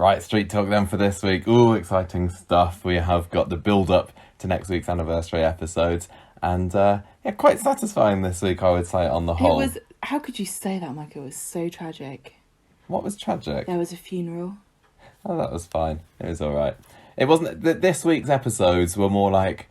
Right, Street Talk then for this week. Ooh, exciting stuff. We have got the build-up to next week's anniversary episodes. And, quite satisfying this week, I would say, on the whole. It was... How could you say that, Michael? It was so tragic. What was tragic? There was a funeral. Oh, that was fine. It was all right. It wasn't... This week's episodes were more like...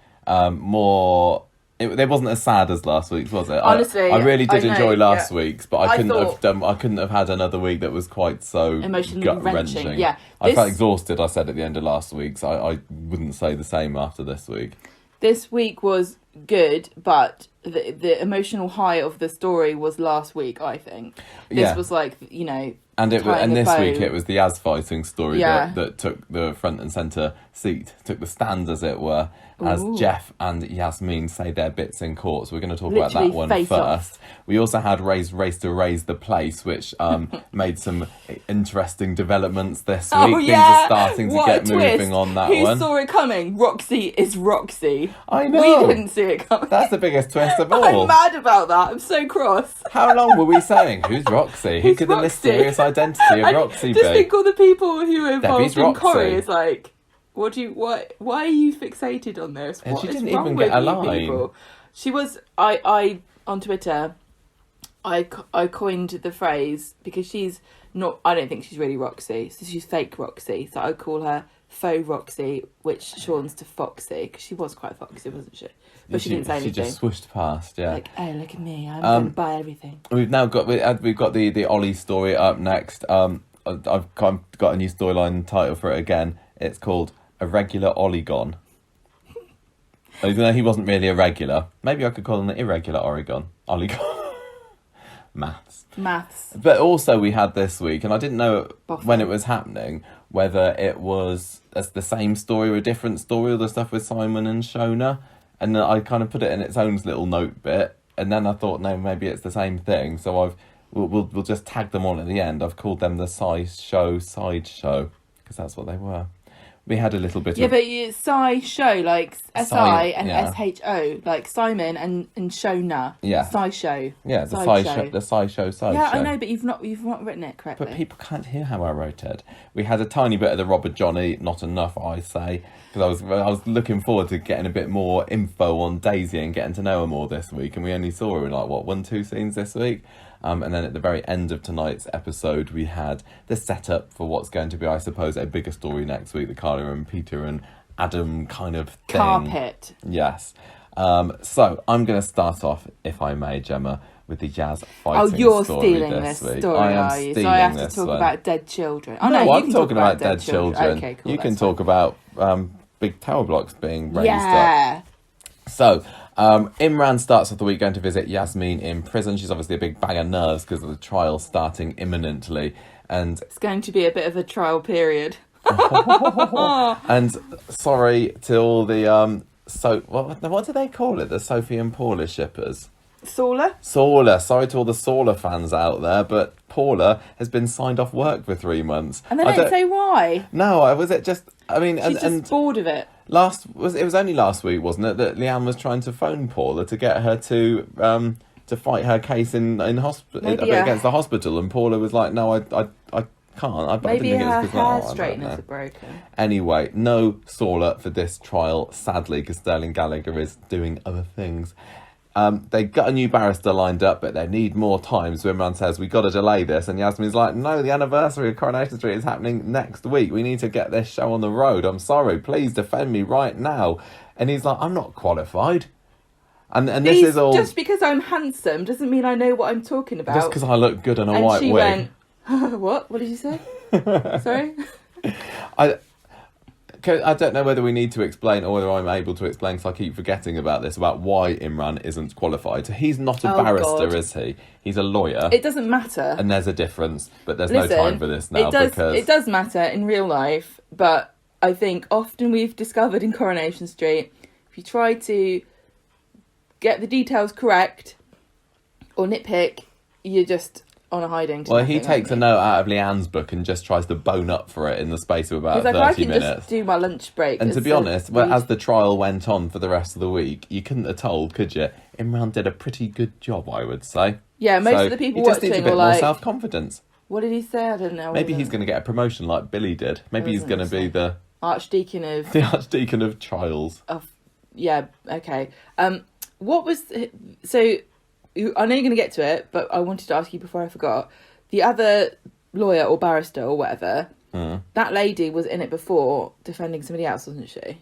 It wasn't as sad as last week's, was it? Honestly, I really did enjoy last yeah. week's, but I couldn't have had another week that was quite so emotionally gut-wrenching. Yeah, I felt exhausted. I said at the end of last week's. I wouldn't say the same after this week. This week was good, but the emotional high of the story was last week. I think this was like, you know. And this week it was the Yas fighting story that took the front and centre seat, took the stand as it were, as Geoff and Yasmeen say their bits in court. So we're going to talk about that one first. Off. We also had Race to Raise the Place, which made some interesting developments this week. Things are starting to get moving on that one. Who saw it coming? Roxy is Roxy. I know. We didn't see it coming. That's the biggest twist of all. I'm mad about that. I'm so cross. How long were we saying? Who's Roxy? Who could the mysterious identity of Roxy be? Just think all the people who are involved in Roxy. Corrie is like, why are you fixated on this? And what she is didn't wrong even with get a you line. people? She was, I on Twitter, I coined the phrase, because she's not, I don't think she's really Roxy, so she's fake Roxy, so I call her faux Roxy, which shortens to Foxy, because she was quite foxy, wasn't she? But she didn't say anything. She just swooshed past, yeah. Like, oh, look at me, I'm going to buy everything. We've got the Ollie story up next. I've got a new storyline title for it again. It's called A Regular Olygon. Even though he wasn't really a regular, maybe I could call him an irregular Olygon. Maths. But also we had this week, and I didn't know when it was happening, whether it was the same story or a different story, or the stuff with Simon and Shona. And then I kind of put it in its own little note bit, and then I thought, no, maybe it's the same thing. So we'll just tag them on at the end. I've called them the sideshow, because that's what they were. We had a little bit of... Yeah, but it's Sci-Show, like S-I and yeah. S-H-O, like Simon and Shona. Yeah. Sci-Show. Yeah, the Sci-Show. Yeah, I know, but you've not written it correctly. But people can't hear how I wrote it. We had a tiny bit of the Robert Johnny, not enough, I say, because I was looking forward to getting a bit more info on Daisy and getting to know her more this week, and we only saw her in 1-2 scenes this week. And then at the very end of tonight's episode, we had the setup for what's going to be, I suppose, a bigger story next week, the Carla and Peter and Adam kind of thing. Carpet. Yes. So I'm going to start off, if I may, Gemma, with the Yas fighting story. Oh, you're stealing this week. story, are you? So I have to talk about dead children. Oh, no, I'm talking about dead children. Okay, cool. You can talk about big tower blocks being raised up. So... Imran starts off the week going to visit Yasmeen in prison. She's obviously a big bag of nerves because of the trial starting imminently. And it's going to be a bit of a trial period. And sorry to all the... what do they call it? The Sophie and Paula shippers? Saula. Sorry to all the Saula fans out there, but Paula has been signed off work for 3 months. And they don't say why. No, was it just... She's just bored of it. It was only last week, wasn't it, that Leanne was trying to phone Paula to get her to fight her case in hospital against the hospital, and Paula was like, "No, I can't." Maybe her hair straighteners are broken. Anyway, no Saula for this trial, sadly, because Sterling Gallagher is doing other things. They got a new barrister lined up, but they need more time. So Imran says, we got to delay this. And Yasmeen's like, no, the anniversary of Coronation Street is happening next week. We need to get this show on the road. I'm sorry. Please defend me right now. And he's like, I'm not qualified. And this is all... Just because I'm handsome doesn't mean I know what I'm talking about. Just because I look good in a white wig. And she went, what? What did you say? Sorry? I don't know whether we need to explain or whether I'm able to explain, because I keep forgetting about why Imran isn't qualified. So he's not a barrister, is he? He's a lawyer. It doesn't matter. And there's a difference, but there's no time for this now. It does matter in real life, but I think often we've discovered in Coronation Street, if you try to get the details correct or nitpick, you're just... on a hiding. Well, he takes a note out of Leanne's book and just tries to bone up for it in the space of about 30 I can minutes. Just do my lunch break. And to be honest, as the trial went on for the rest of the week, you couldn't have told, could you? Imran did a pretty good job, I would say. Yeah, most of the people watching just needs a bit more self-confidence. What did he say? I don't know. Maybe he's going to get a promotion like Billy did. Maybe he's going to be the Archdeacon of the Archdeacon of Trials. Yeah. Okay. What was so? I know you're going to get to it, but I wanted to ask you before I forgot. The other lawyer or barrister or whatever, that lady was in it before defending somebody else, wasn't she?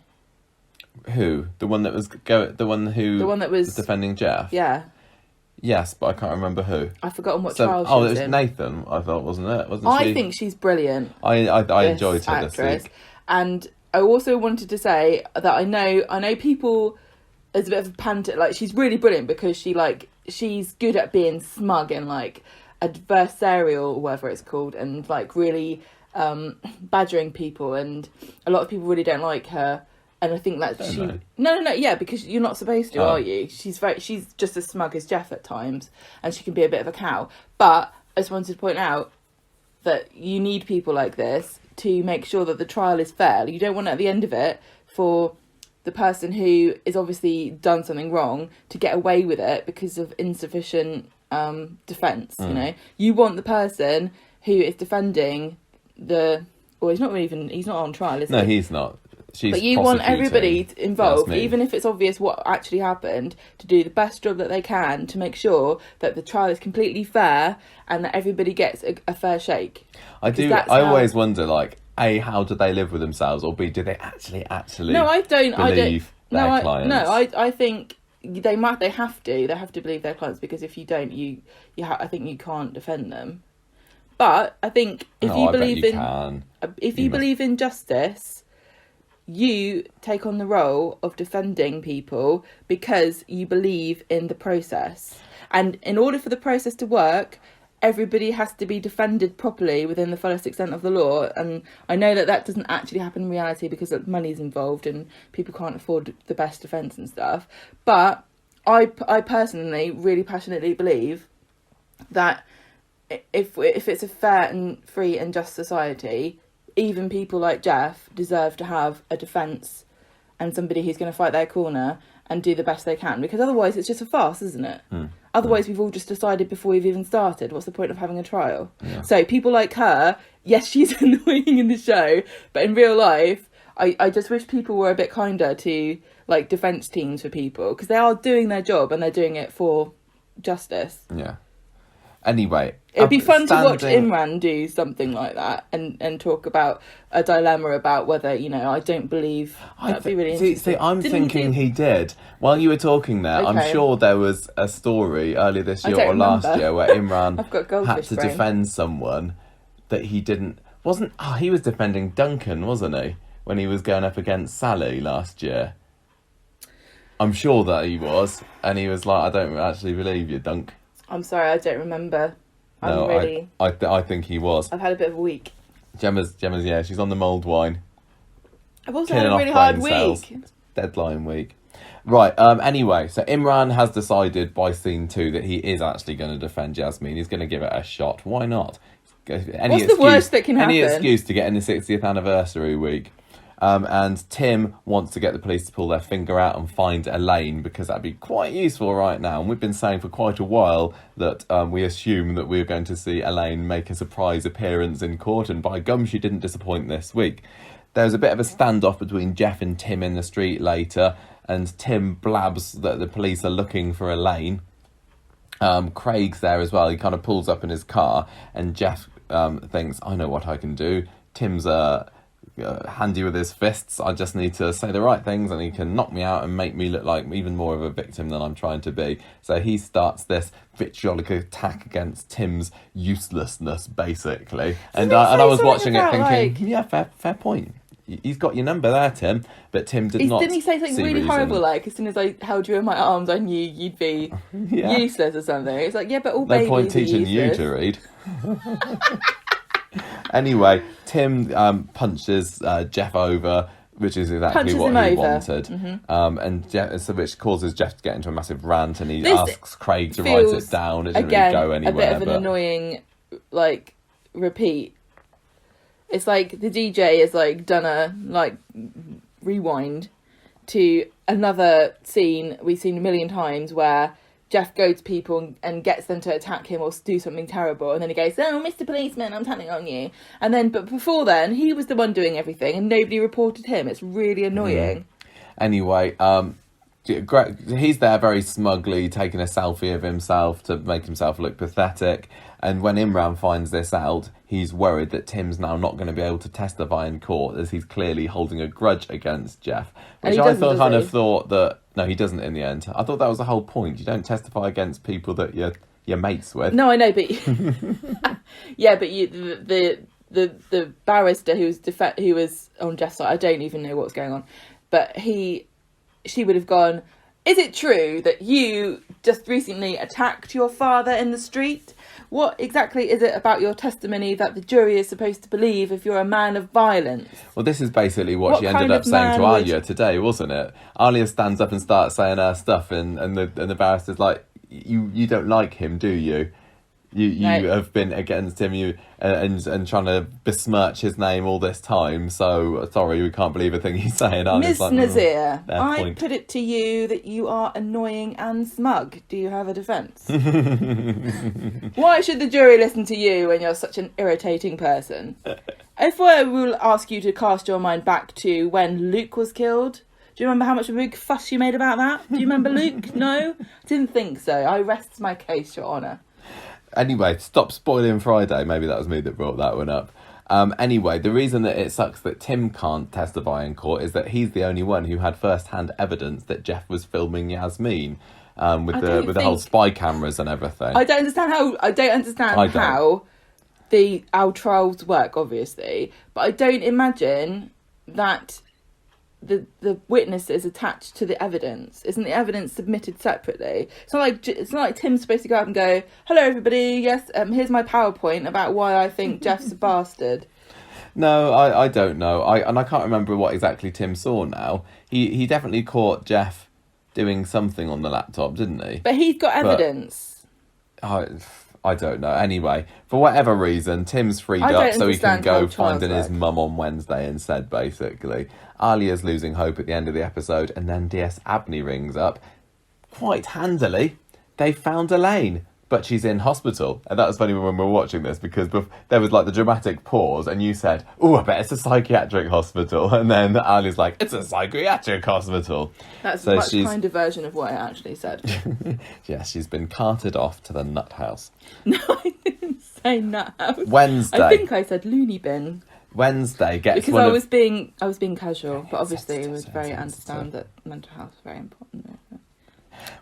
Who? The one that was the one that was defending Geoff? Yeah. Yes, but I can't remember who. I've forgotten what trial she was in. Oh, it was Nathan, I thought, wasn't it? Wasn't she? I think she's brilliant. I enjoyed her this week. And I also wanted to say that I know people as a bit of a panto, like she's really brilliant because she's good at being smug and like adversarial or whatever it's called, and like really badgering people, and a lot of people really don't like her. And I think that yeah, because you're not supposed to, are you? She's just as smug as Geoff at times, and she can be a bit of a cow. But I just wanted to point out that you need people like this to make sure that the trial is fair. You don't want at the end of it for the person who is obviously done something wrong to get away with it because of insufficient defence. You know, you want the person who is defending he's not on trial, is he? No, he's not. But you want everybody involved, even if it's obvious what actually happened, to do the best job that they can to make sure that the trial is completely fair and that everybody gets a fair shake. I always wonder, like, A, how do they live with themselves, or B, do they actually no, I don't believe their clients? I think they have to believe their clients, because if you don't, I think you can't defend them. But I think if you believe in justice, you take on the role of defending people because you believe in the process. And in order for the process to work, everybody has to be defended properly within the fullest extent of the law. And I know that doesn't actually happen in reality because money's involved and people can't afford the best defence and stuff. But I personally really passionately believe that if it's a fair and free and just society, even people like Geoff deserve to have a defence and somebody who's going to fight their corner and do the best they can, because otherwise it's just a farce, isn't it? Otherwise we've all just decided before we've even started. What's the point of having a trial? Yeah. So people like her, yes, she's annoying in the show, but in real life I just wish people were a bit kinder to like defence teams for people, because they are doing their job and they're doing it for justice. Yeah. Anyway, it'd be fun to watch Imran do something like that and talk about a dilemma about whether, I don't believe. That'd be really interesting. See, I'm thinking he did. While you were talking there, okay. I'm sure there was a story earlier this year or last year where Imran had to defend someone that he didn't. He was defending Duncan, wasn't he? When he was going up against Sally last year. I'm sure that he was. And he was like, I don't actually believe you, Dunk. I'm sorry, I don't remember. I think he was. I've had a bit of a week. Gemma's, yeah, she's on the mulled wine. I've also had a really hard week. Deadline week. Right, anyway, so Imran has decided by scene 2 that he is actually going to defend Yasmeen. He's going to give it a shot. Why not? What's the worst that can happen? Any excuse to get in the 60th anniversary week. And Tim wants to get the police to pull their finger out and find Elaine, because that'd be quite useful right now. And we've been saying for quite a while that we assume that we're going to see Elaine make a surprise appearance in court, and by gum, she didn't disappoint this week. There's a bit of a standoff between Geoff and Tim in the street later, and Tim blabs that the police are looking for Elaine. Craig's there as well. He kind of pulls up in his car, and Geoff thinks, I know what I can do. Tim's handy with his fists. I just need to say the right things and he can knock me out and make me look like even more of a victim than I'm trying to be. So he starts this vitriolic attack against Tim's uselessness, basically. And I was watching it thinking, yeah, fair point. He's got your number there, Tim. But Tim didn't he say something really horrible, like, as soon as I held you in my arms, I knew you'd be useless or something? It's like, yeah, but all babies are useless. No point teaching you to read. Anyway, Tim punches Geoff over, which is exactly what he wanted. Mm-hmm. And which causes Geoff to get into a massive rant, and he asks Craig to write it down. It didn't really go anywhere. A bit of an annoying, repeat. It's like the DJ has done a rewind to another scene we've seen a million times where Jeff goes to people and gets them to attack him or do something terrible, and then he goes, "Oh, Mr. Policeman, I'm telling on you." And then, but before then, he was the one doing everything, and nobody reported him. It's really annoying. Anyway, he's there very smugly taking a selfie of himself to make himself look pathetic. And when Imran finds this out, he's worried that Tim's now not going to be able to testify in court, as he's clearly holding a grudge against Geoff. Which I thought that... No, he doesn't in the end. I thought that was the whole point. You don't testify against people that you're mates with. No, I know, but... yeah, but the barrister who was on Geoff's side, I don't even know what's going on. But she would have gone, "Is it true that you just recently attacked your father in the street? What exactly is it about your testimony that the jury is supposed to believe if you're a man of violence?" Well, this is basically what she ended up saying to Alia today, wasn't it? Alia stands up and starts saying her stuff, and the barrister's like, you don't like him, do you? You have been against him, and trying to besmirch his name all this time. So sorry, we can't believe a thing he's saying. Miss Nazir, I put it to you that you are annoying and smug. Do you have a defence? Why should the jury listen to you when you're such an irritating person? If I will ask you to cast your mind back to when Luke was killed. Do you remember how much of a big fuss you made about that? Do you remember Luke? No? Didn't think so. I rest my case, Your Honour. Anyway, stop spoiling Friday. Maybe that was me that brought that one up. Anyway, the reason that it sucks that Tim can't testify in court is that he's the only one who had first-hand evidence that Geoff was filming Yasmeen with the whole spy cameras and everything. I don't understand how our trials work, obviously, but I don't imagine that the witness is attached to the evidence. Isn't the evidence submitted separately? It's not like Tim's supposed to go up and go, "Hello everybody, yes, here's my PowerPoint about why I think Geoff's a bastard." No, I don't know. I can't remember what exactly Tim saw now. He definitely caught Geoff doing something on the laptop, didn't he? But he's got evidence. I don't know. Anyway, for whatever reason, Tim's freed up so he can go finding his mum on Wednesday instead, basically. Alia's losing hope at the end of the episode, and then DS Abney rings up. Quite handily, they found Elaine, but she's in hospital. And that was funny when we were watching this, because there was like the dramatic pause, and you said, "Oh, I bet it's a psychiatric hospital." And then Alia's like, "It's a psychiatric hospital." That's a much kinder version of what I actually said. Yes, she's been carted off to the nut house. No, I didn't say nut house. Wednesday. I think I said loony bin. Wednesday gets because I was being casual, but obviously it was very understand that mental health is very important.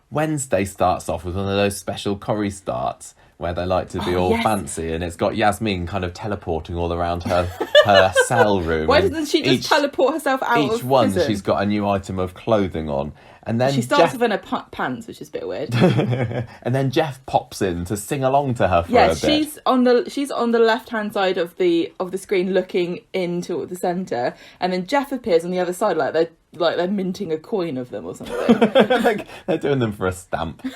Wednesday starts off with one of those special curry starts where they like to be all fancy, and it's got Yasmeen kind of teleporting all around her cell room. Why doesn't she just teleport herself out of prison? Each one, she's got a new item of clothing on. And then she starts with in her pants, which is a bit weird. And then Geoff pops in to sing along to her for a bit. She's on the left-hand side of the screen, looking into the centre, and then Geoff appears on the other side, like they're minting a coin of them or something. Like they're doing them for a stamp.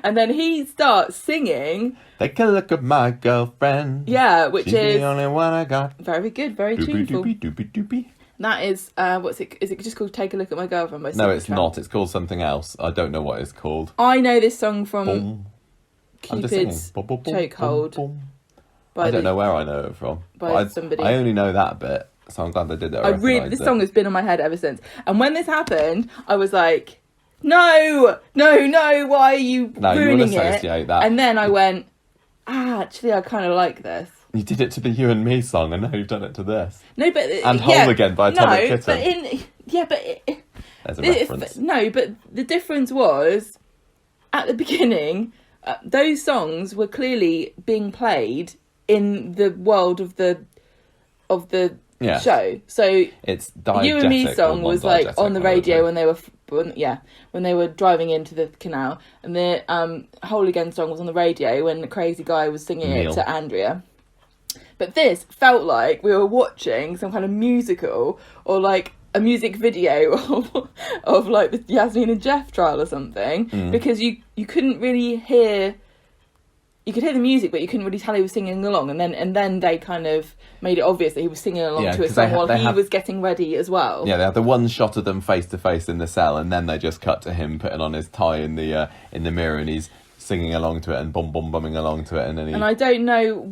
And then he starts singing. Take a look at my girlfriend. Yeah, which She's the only one I got. Very good, very tuneful. Doopy. That is, what's it? Is it just called "Take a Look at My Girlfriend" by No, it's not. It's called something else. I don't know what it's called. I know this song from Cupid's Chokehold. I don't know where I know it from. Somebody. I only know that bit, so I'm glad they did it. This song has been on my head ever since. And when this happened, I was like, no, why are you ruining you associate it? That. And then I went, actually, I kind of like this. You did it to the You and Me song, and now you've done it to this. No, but and Whole Again by Atomic Kitten. There's a reference. No, but the difference was at the beginning, those songs were clearly being played in the world of the show. So it's You and Me song was like on the radio when they were driving into the canal, and the Whole Again song was on the radio when the crazy guy was singing it to Andrea. But this felt like we were watching some kind of musical or like a music video of like the Yasmeen and Geoff trial or something, because you couldn't really hear you could hear the music, but you couldn't really tell he was singing along. And then they kind of made it obvious that he was singing along to a song while he was getting ready as well. Yeah, they had the one shot of them face to face in the cell, and then they just cut to him putting on his tie in the mirror, and he's singing along to it and bumming along to it, and then And I don't know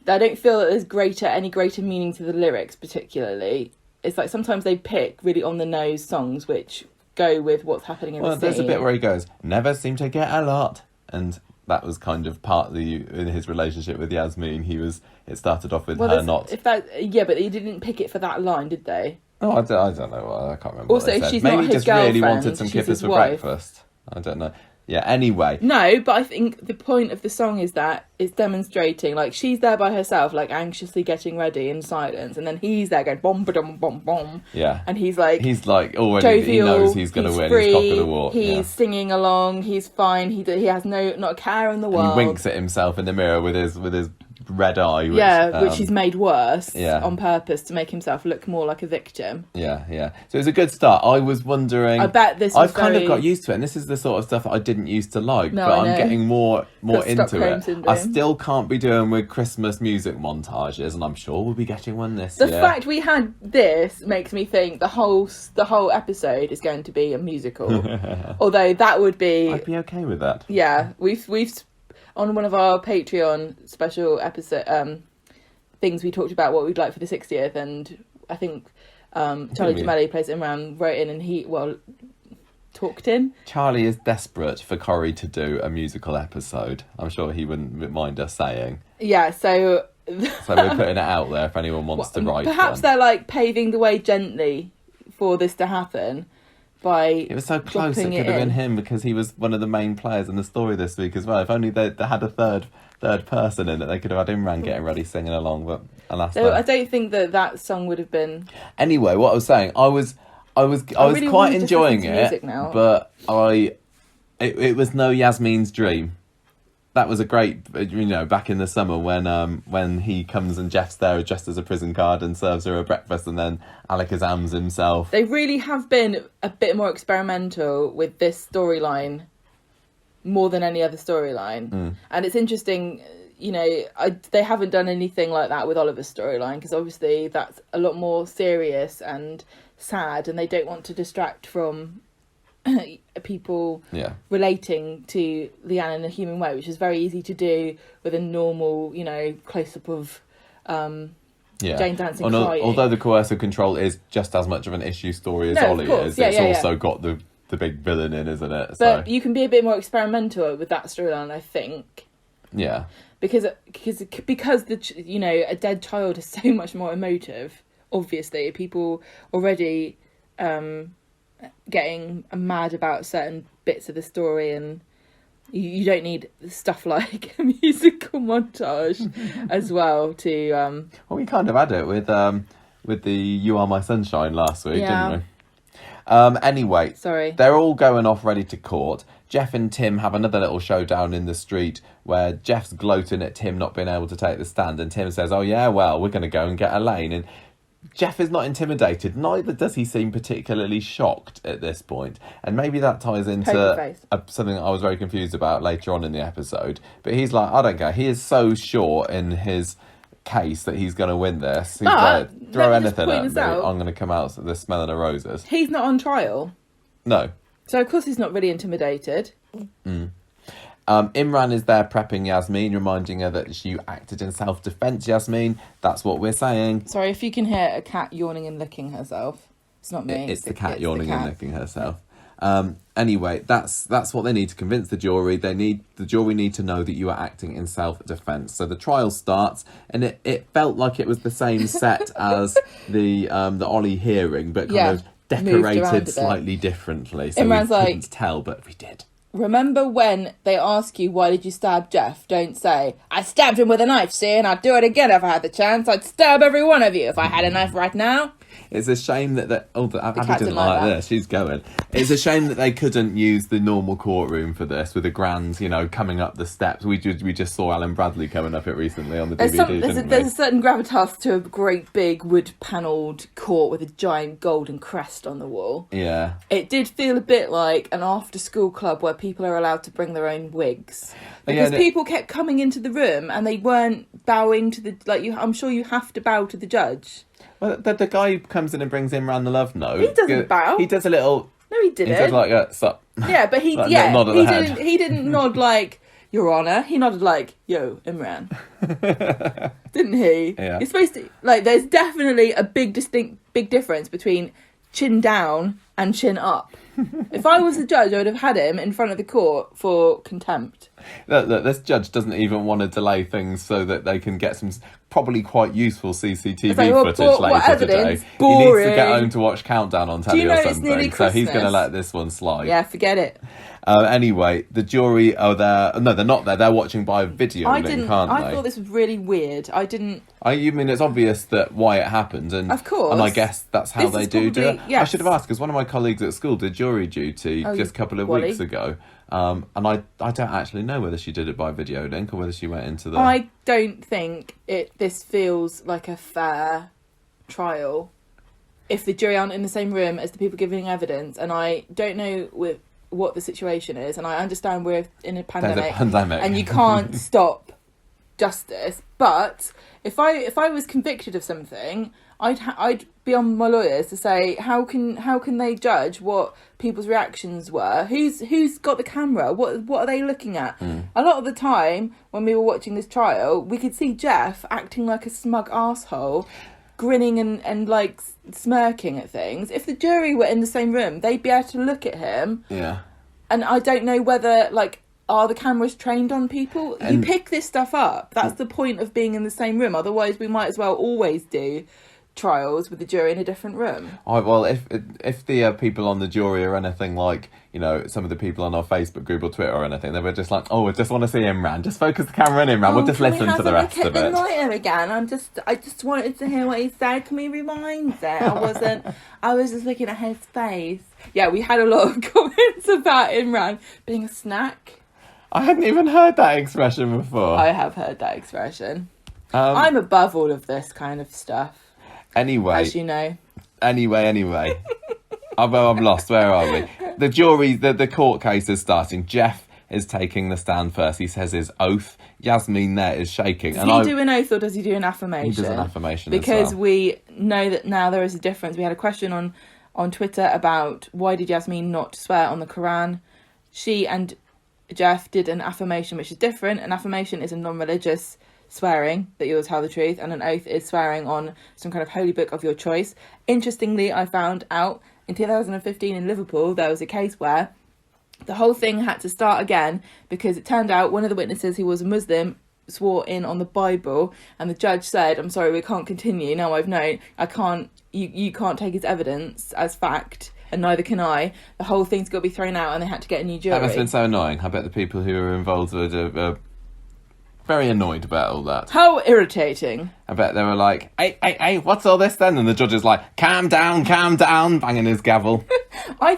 I don't feel that there's any greater meaning to the lyrics particularly. It's like sometimes they pick really on the nose songs which go with what's happening in the scene. Well, there's a bit where he goes, "Never seem to get a lot," and that was kind of partly in his relationship with Yasmeen. It started off with her not. But he didn't pick it for that line, did they? Oh, I don't know. I can't remember. Also, what they if said. she's Maybe not he his just girlfriend, really wanted some she's kippers his for wife. breakfast. I don't know. Yeah, anyway. No, but I think the point of the song is that it's demonstrating, like, she's there by herself, like, anxiously getting ready in silence, and then he's there going, bom, ba-dum, bom, bom. Yeah. And he's like already, jovial, he knows he's going to win, free, he's cocking a walk. He's singing along, he's fine, he has not a care in the world. And he winks at himself in the mirror with his red eye. Which he's made worse on purpose to make himself look more like a victim. Yeah. So it was a good start. I was wondering. I bet this. I've kind of got used to it, and this is the sort of stuff that I didn't used to like. No, but I know. I'm getting more into Stockholm it. syndrome. I still can't be doing with Christmas music montages, and I'm sure we'll be getting one this year. The fact we had this makes me think the whole episode is going to be a musical. Although that would be. I'd be okay with that. Yeah, we've on one of our Patreon special episode things we talked about what we'd like for the 60th, and I think Charlie Gemelli plays Imran, wrote in and he talked in. Charlie is desperate for Corrie to do a musical episode. I'm sure he wouldn't mind us saying. Yeah, so we're putting it out there if anyone wants to write. Perhaps they're like paving the way gently for this to happen. It was so close it could have been him, because he was one of the main players in the story this week as well. If only they had a third person in it, they could have had Imran getting ready singing along, but alas. So I don't think that song would have been. Anyway, what I was saying, I was really quite enjoying it, but it was no Yasmeen's dream. That was a great, back in the summer when he comes and Geoff's there dressed as a prison guard and serves her a breakfast, and then Alakazam's himself. They really have been a bit more experimental with this storyline, more than any other storyline. And it's interesting, they haven't done anything like that with Oliver's storyline, because obviously that's a lot more serious and sad, and they don't want to distract from people relating to Leanne in a human way, which is very easy to do with a normal, close-up of Jane dancing crying. Although the coercive control is just as much of an issue story as Ollie is, it's also got the big villain in, isn't it? But you can be a bit more experimental with that storyline, I think. Yeah. Because a dead child is so much more emotive. Obviously, people already getting mad about certain bits of the story, and you don't need stuff like a musical montage as well to. Well, we kind of had it with the "You Are My Sunshine" last week, didn't we? Anyway, sorry, they're all going off ready to court. Geoff and Tim have another little showdown in the street where Geoff's gloating at Tim not being able to take the stand, and Tim says, "Oh yeah, well, we're going to go and get Elaine." And Geoff is not intimidated, neither does he seem particularly shocked at this point. And maybe that ties into something that I was very confused about later on in the episode. But he's like, I don't care. He is so sure in his case that he's going to win this. He's like, throw anything at me, I'm going to come out with the smelling of roses. He's not on trial. No. So of course he's not really intimidated. Imran is there prepping Yasmeen, reminding her that you acted in self-defence, Yasmeen. That's what we're saying. Sorry, if you can hear a cat yawning and licking herself. It's not me. It's the cat yawning and licking herself. Anyway, that's what they need to convince the jury. The jury need to know that you are acting in self-defence. So the trial starts, and it felt like it was the same set as the Ollie hearing, but kind of decorated slightly differently. So Imran's we couldn't tell, but we did. Remember when they ask you, why did you stab Geoff? Don't say, I stabbed him with a knife, see, and I'd do it again if I had the chance. I'd stab every one of you if I had a knife right now. It's a shame that Abby cat didn't didn't like like that. this. She's going. It's a shame that they couldn't use the normal courtroom for this with the grand, coming up the steps. We just saw Alan Bradley coming up it recently on the DVD. There's a certain gravitas to a great big wood panelled court with a giant golden crest on the wall. Yeah. It did feel a bit like an after school club where people are allowed to bring their own wigs. Because people kept coming into the room and they weren't bowing to the... I'm sure you have to bow to the judge. Well, the guy who comes in and brings Imran the love note. He doesn't bow. He does a little... No, he didn't. He does like a... Sup. Yeah, but he... Like yeah, nod of the head. he didn't nod like, Your Honour. He nodded like, yo, Imran. Didn't he? Yeah. You're supposed to... there's definitely a big difference between chin down and chin up. If I was the judge, I would have had him in front of the court for contempt. Look, this judge doesn't even want to delay things so that they can get some probably quite useful CCTV footage later today. Boring. He needs to get home to watch Countdown on telly or it's nearly something, so he's Christmas? going to let this one slide. Yeah, forget it. Anyway, the jury are there. No, they're not there. They're watching by video link, aren't they? I thought this was really weird. You mean it's obvious that why it happened, and of course, and I guess that's how they do it. Yes. I should have asked because one of my colleagues at school did jury duty just a couple of weeks ago, and I don't actually know whether she did it by video link or whether she went into the. I don't think this feels like a fair trial if the jury aren't in the same room as the people giving evidence, and I don't know what the situation is, and I understand we're in a pandemic, and you can't stop justice. But if I was convicted of something, I'd be on my lawyers to say how can they judge what people's reactions were? Who's got the camera? What are they looking at? A lot of the time when we were watching this trial, we could see Geoff acting like a smug arsehole, grinning and like smirking at things. If the jury were in the same room, they'd be able to look at him. Yeah. And I don't know whether are the cameras trained on people? You pick this stuff up. That's the point of being in the same room. Otherwise, we might as well always do trials with the jury in a different room. Well, if the people on the jury are anything like some of the people on our Facebook group or Twitter or anything, they were just like, we just want to see Imran. Just focus the camera on Imran. We'll just listen to the rest of it. Can we again? I just wanted to hear what he said. Can we rewind it? I was just looking at his face. Yeah, we had a lot of comments about Imran being a snack. I hadn't even heard that expression before. I have heard that expression. I'm above all of this kind of stuff. Anyway. As you know. Anyway. I'm lost. Where are we? The jury, the court case is starting. Geoff is taking the stand first. He says his oath. Yasmeen there is shaking. Does he do an oath or does he do an affirmation? He does an affirmation because as well. We know that now there is a difference. We had a question on Twitter about why did Yasmeen not swear on the Quran. She and Geoff did an affirmation, which is different. An affirmation is a non-religious swearing that you will tell the truth, and an oath is swearing on some kind of holy book of your choice. Interestingly, I found out in 2015 in Liverpool there was a case where the whole thing had to start again because it turned out one of the witnesses, who was a Muslim, swore in on the Bible, and the judge said, I'm sorry, we can't continue. Now I've known, you can't take his evidence as fact, and neither can I. The whole thing's got to be thrown out, and they had to get a new jury. That must have been so annoying. I bet the people who were involved were very annoyed about all that. How irritating. I bet they were like, hey, what's all this then? And the judge is like, calm down, banging his gavel. I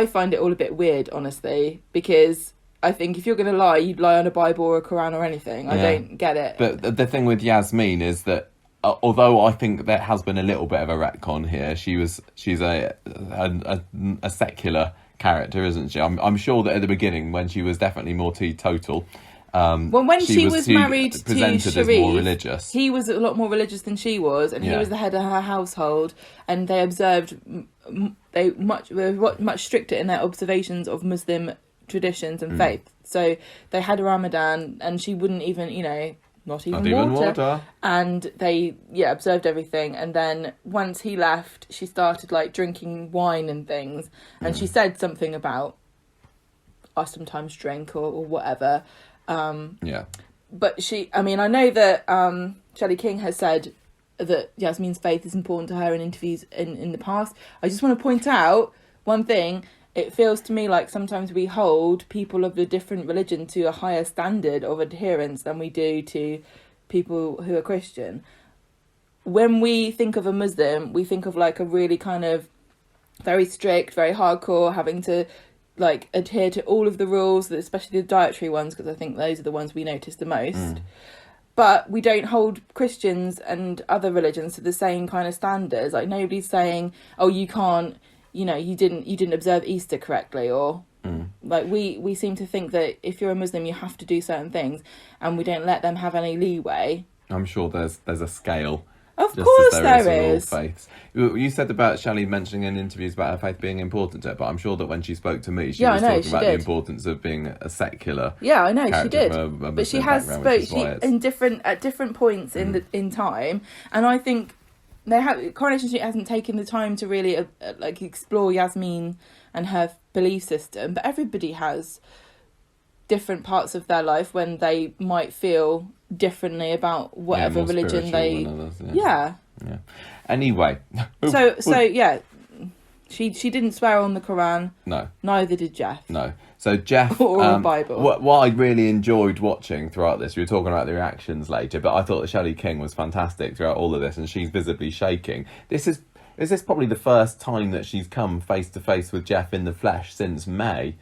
find it all a bit weird, honestly, because I think if you're going to lie, you'd lie on a Bible or a Quran or anything. I don't get it. But the thing with Yasmeen is that although I think there has been a little bit of a retcon here, she's a secular character, isn't she? I'm sure that at the beginning, when she was definitely more teetotal, when she was married to presented as more religious. He was a lot more religious than she was, and he was the head of her household, and they observed were much stricter in their observations of Muslim traditions and faith. So they had a Ramadan, and she wouldn't even, not even water. And they observed everything, and then once he left, she started like drinking wine and things, and she said something about I sometimes drink or whatever. But I know that Shelley King has said that Yasmeen's faith is important to her in interviews in the past. I just want to point out one thing. It feels to me like sometimes we hold people of a different religion to a higher standard of adherence than we do to people who are Christian. when we think of a Muslim, we think of like a really kind of very strict, very hardcore, having to like adhere to all of the rules, especially the dietary ones, because I think those are the ones we notice the most. But we don't hold Christians and other religions to the same kind of standards. Like nobody's saying, oh, you can't, you didn't observe Easter correctly, or like we seem to think that if you're a Muslim you have to do certain things, and we don't let them have any leeway. I'm sure there's a scale. Of course there is. is. With all faiths. You said about Shelley mentioning in interviews about her faith being important to her, but I'm sure that when she spoke to me, she was talking about the importance of being a secular. Yeah, I know she did. But she has spoke at different points in time, and I think Coronation Street hasn't taken the time to really like explore Yasmeen and her belief system, but everybody has different parts of their life when they might feel differently about whatever religion they yeah. Anyway, so she didn't swear on the Quran. No, neither did Geoff. No, so Geoff or on the Bible. What I really enjoyed watching throughout this, we were talking about the reactions later, but I thought that Shelley King was fantastic throughout all of this, and she's visibly shaking. Is this probably the first time that she's come face to face with Geoff in the flesh since May?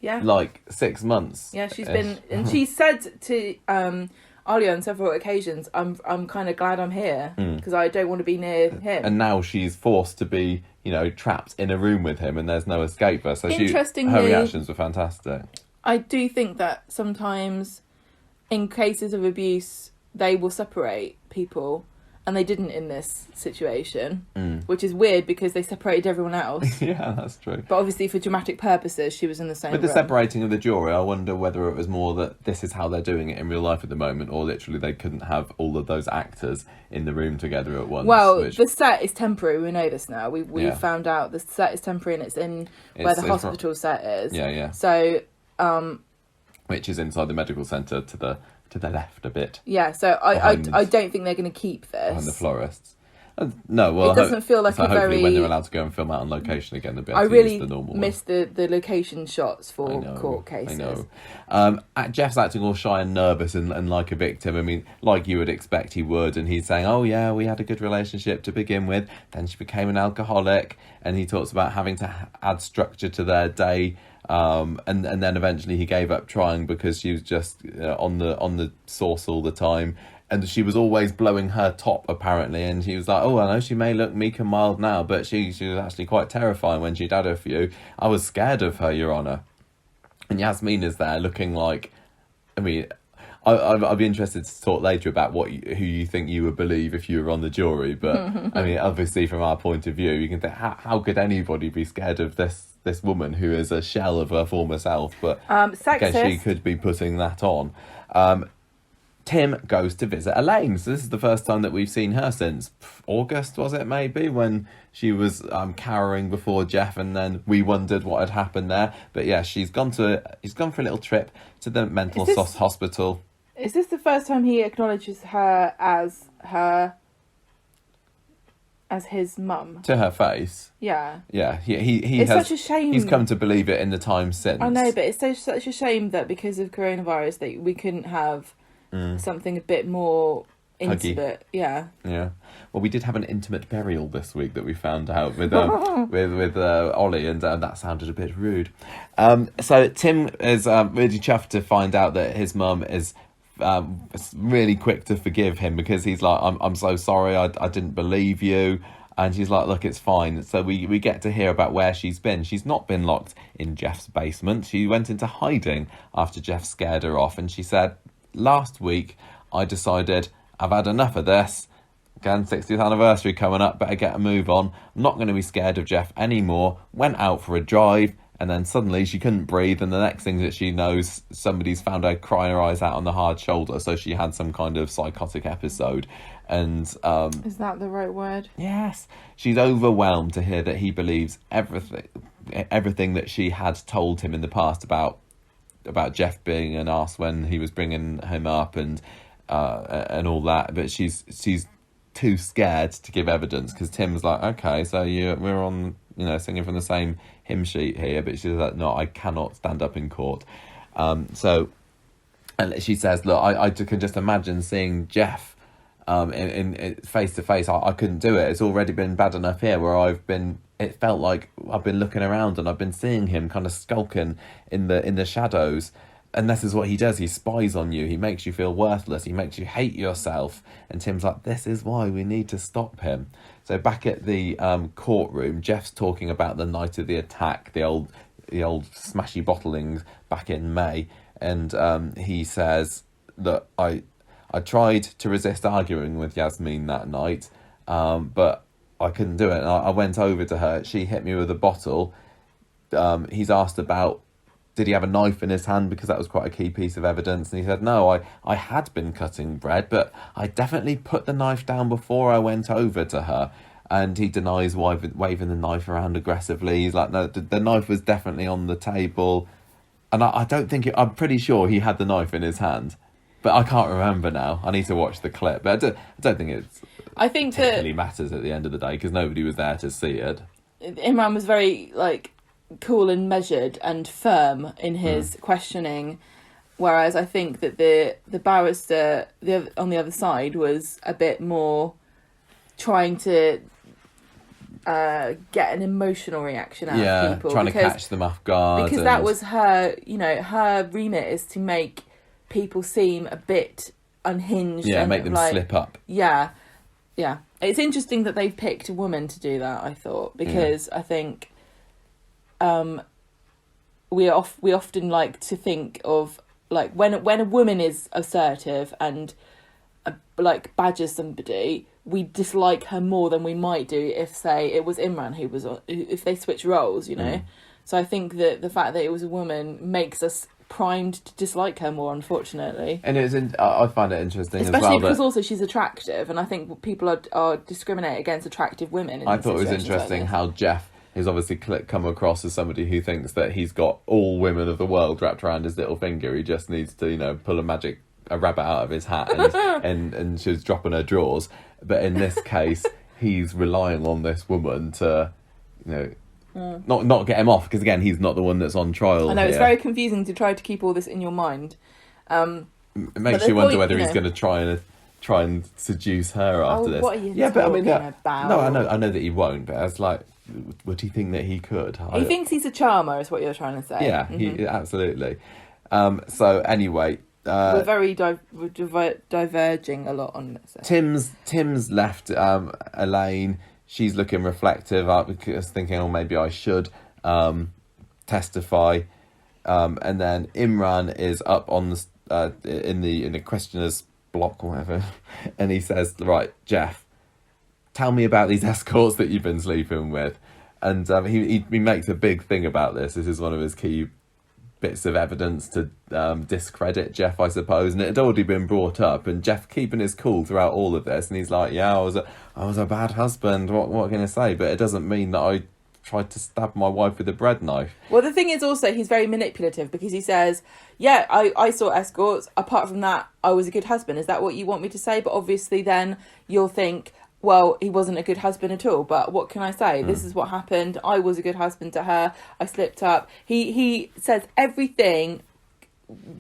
Yeah. Like 6 months. Yeah, she's been, and she said to Alia on several occasions, I'm kind of glad I'm here because I don't want to be near him. And now she's forced to be, trapped in a room with him, and there's no escape for her. So interestingly, her reactions were fantastic. I do think that sometimes in cases of abuse, they will separate people. And they didn't in this situation, which is weird because they separated everyone else. Yeah, that's true. But obviously for dramatic purposes, she was in the same room. With the separating of the jury, I wonder whether it was more that this is how they're doing it in real life at the moment, or literally they couldn't have all of those actors in the room together at once. Well, the set is temporary. We know this now. We found out the set is temporary, and it's where the hospital set is. Yeah. So, which is inside the medical centre to the left a bit. Yeah, so I don't think they're going to keep this. Behind the florists. No, well, it doesn't feel like hopefully when they're allowed to go and film out on location again, they'll be able to use the normal miss the location shots for court cases. I know. Geoff's acting all shy and nervous and like a victim. I mean, like you would expect he would. And he's saying, oh yeah, we had a good relationship to begin with. Then she became an alcoholic. And he talks about having to add structure to their day. And then eventually he gave up trying because she was just on the sauce all the time, and she was always blowing her top apparently, and she was like, oh, I know she may look meek and mild now, but she was actually quite terrifying when she'd had a few. I was scared of her, Your Honour. And Yasmeen is there looking like, I mean, I'd be interested to talk later about who you think you would believe if you were on the jury, but I mean, obviously from our point of view, you can think, how could anybody be scared of this woman who is a shell of her former self? But I guess she could be putting that on. Tim goes to visit Elaine. So this is the first time that we've seen her since August, was it maybe, when she was cowering before Geoff, and then we wondered what had happened there. But yeah, he's gone for a little trip to the mental hospital. Is this the first time he acknowledges her as his mum? To her face. Yeah. Yeah. He it's has, such a shame. He's come to believe it in the time since. I know, but it's such a shame that because of coronavirus that we couldn't have something a bit more intimate. Huggy. Yeah. Yeah. Well, we did have an intimate burial this week that we found out with Ollie, and that sounded a bit rude. So Tim is really chuffed to find out that his mum is really quick to forgive him, because he's like, I'm so sorry, I didn't believe you. And she's like, look, it's fine. So we get to hear about where she's been. She's not been locked in Geoff's basement. She went into hiding after Geoff scared her off. And she said, last week, I decided I've had enough of this. Again, 60th anniversary coming up, better get a move on. I'm not going to be scared of Geoff anymore. Went out for a drive, and then suddenly she couldn't breathe, and the next thing that she knows, somebody's found her crying her eyes out on the hard shoulder. So she had some kind of psychotic episode. And is that the right word? Yes. She's overwhelmed to hear that he believes everything that she had told him in the past about Geoff being an arse when he was bringing him up, and all that. But she's too scared to give evidence, because Tim's like, okay, so we're on, singing from the same hymn sheet here, but she's like, no, I cannot stand up in court. And she says, look, I can just imagine seeing Geoff in face to face. I couldn't do it. It's already been bad enough here where it felt like I've been looking around and I've been seeing him kind of skulking in the shadows. And this is what he does. He spies on you. He makes you feel worthless. He makes you hate yourself. And Tim's like, this is why we need to stop him. So back at the courtroom, Geoff's talking about the night of the attack, the old smashy bottlings back in May. And he says that I tried to resist arguing with Yasmeen that night, but I couldn't do it. And I went over to her. She hit me with a bottle. He's asked about, did he have a knife in his hand, because that was quite a key piece of evidence. And he said, no, I had been cutting bread, but I definitely put the knife down before I went over to her. And he denies waving the knife around aggressively. He's like, no, the knife was definitely on the table. And I don't think I'm pretty sure he had the knife in his hand. But I can't remember now. I need to watch the clip. But I don't think I think particularly matters at the end of the day, because nobody was there to see it. Imran was very, cool and measured and firm in his questioning, whereas I think that the barrister on the other side was a bit more trying to get an emotional reaction out of people. Trying to catch them off guard. Because that was her, her remit is to make people seem a bit unhinged. Yeah, and make them slip up. Yeah. It's interesting that they've picked a woman to do that, I thought, because I think we often like to think of, when a woman is assertive and badgers somebody, we dislike her more than we might do if, say, it was Imran if they switch roles, So I think that the fact that it was a woman makes us primed to dislike her more, unfortunately. And I find it interesting, especially as well, because also she's attractive, and I think people are discriminate against attractive women. I thought it was interesting how Geoff is obviously come across as somebody who thinks that he's got all women of the world wrapped around his little finger. He just needs to, pull a rabbit out of his hat, and she's dropping her drawers. But in this case, he's relying on this woman to, not get him off, because again, he's not the one that's on trial. I know, it's very confusing to try to keep all this in your mind. It makes you wonder whether he's going to try and seduce her after this. What are you talking about? No, I know that he won't, but it's like, would he think that he could? He thinks he's a charmer, is what you're trying to say. Yeah, he absolutely. So anyway, we're very diverging a lot on this. Tim's left Elaine. She's looking reflective. I was thinking, maybe I should testify. And then Imran is up on in the questioner's block or whatever, and he says, "Right, Geoff, tell me about these escorts that you've been sleeping with." And he makes a big thing about this. This is one of his key bits of evidence to discredit Geoff, I suppose. And it had already been brought up, and Geoff keeping his cool throughout all of this. And he's like, "Yeah, I was a bad husband. What can I say? But it doesn't mean that I tried to stab my wife with a bread knife." Well, the thing is also, he's very manipulative, because he says, yeah, I saw escorts. Apart from that, I was a good husband. Is that what you want me to say? But obviously then you'll think, well, he wasn't a good husband at all. But what can I say? This is what happened. I was a good husband to her. I slipped up. He says everything.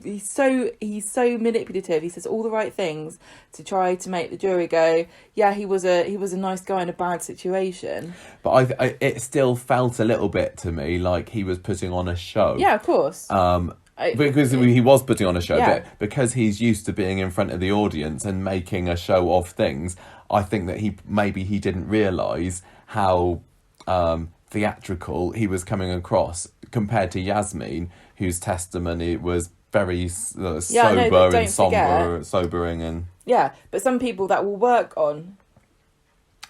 He's so manipulative. He says all the right things to try to make the jury go, yeah, he was a nice guy in a bad situation. But it still felt a little bit to me like he was putting on a show. Yeah, of course. Because he was putting on a show, yeah. But because he's used to being in front of the audience and making a show of things, I think that he didn't realise how theatrical he was coming across compared to Yasmeen, whose testimony was very sober and sobering and... Yeah, but some people that will work on...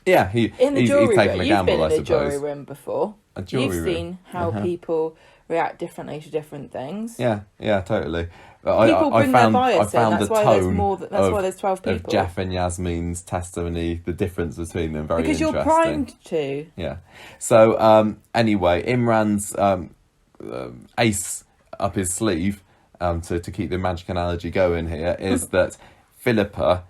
Yeah, he's taking a gamble, I suppose. You've been in a jury room before. You've seen how people react differently to different things. Yeah, totally. People bring their bias in. That's why there's 12 people. Of Geoff and Yasmeen's testimony, the difference between them, very because interesting. Because you're primed to. Yeah. So, anyway, Imran's ace up his sleeve, to keep the magic analogy going here, is that Philippa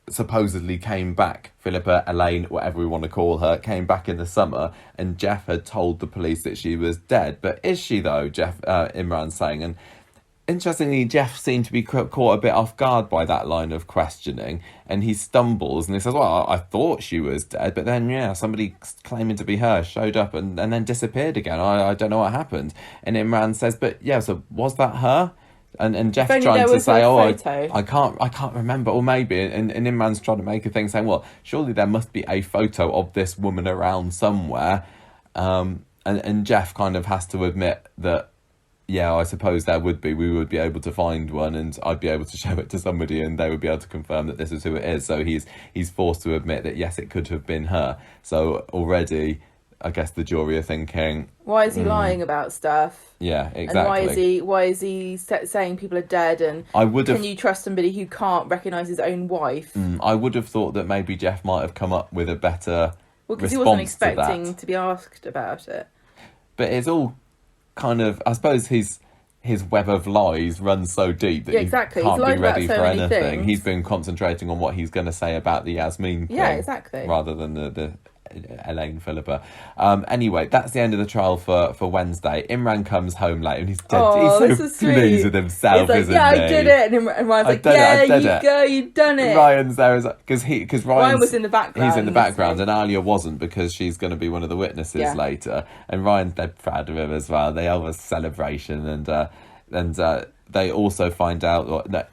supposedly came back. Philippa, Elaine, whatever we want to call her, came back in the summer, and Geoff had told the police that she was dead. But is she, though? Imran's saying. And Interestingly, Geoff seemed to be caught a bit off guard by that line of questioning, and he stumbles and he says, well, I thought she was dead, but then, somebody claiming to be her showed up and then disappeared again. I don't know what happened. And Imran says, but so was that her? And Geoff's trying to say, I can't remember, or maybe, and Imran's trying to make a thing saying, well, surely there must be a photo of this woman around somewhere. And Geoff kind of has to admit that, I suppose there would be. We would be able to find one, and I'd be able to show it to somebody, and they would be able to confirm that this is who it is. So he's forced to admit that yes, it could have been her. So already, I guess the jury are thinking, why is he lying about stuff? Yeah, exactly. And why is he saying people are dead? And can you trust somebody who can't recognise his own wife? I would have thought that maybe Geoff might have come up with a better because he wasn't expecting to be asked about it. But it's all kind of, I suppose his web of lies runs so deep that he can't be ready for anything. Things. He's been concentrating on what he's going to say about the Yasmeen thing, rather than the Elaine Philippa. Anyway, that's the end of the trial for Wednesday. Imran comes home late and he's dead. He's so pleased with himself, he's like, isn't he? I did it. And Ryan's like, you've done it. Ryan's there because Ryan was in the background. He's in the background, and Alia wasn't because she's going to be one of the witnesses later. And Ryan's dead proud of him as well. They have a celebration, and they also find out that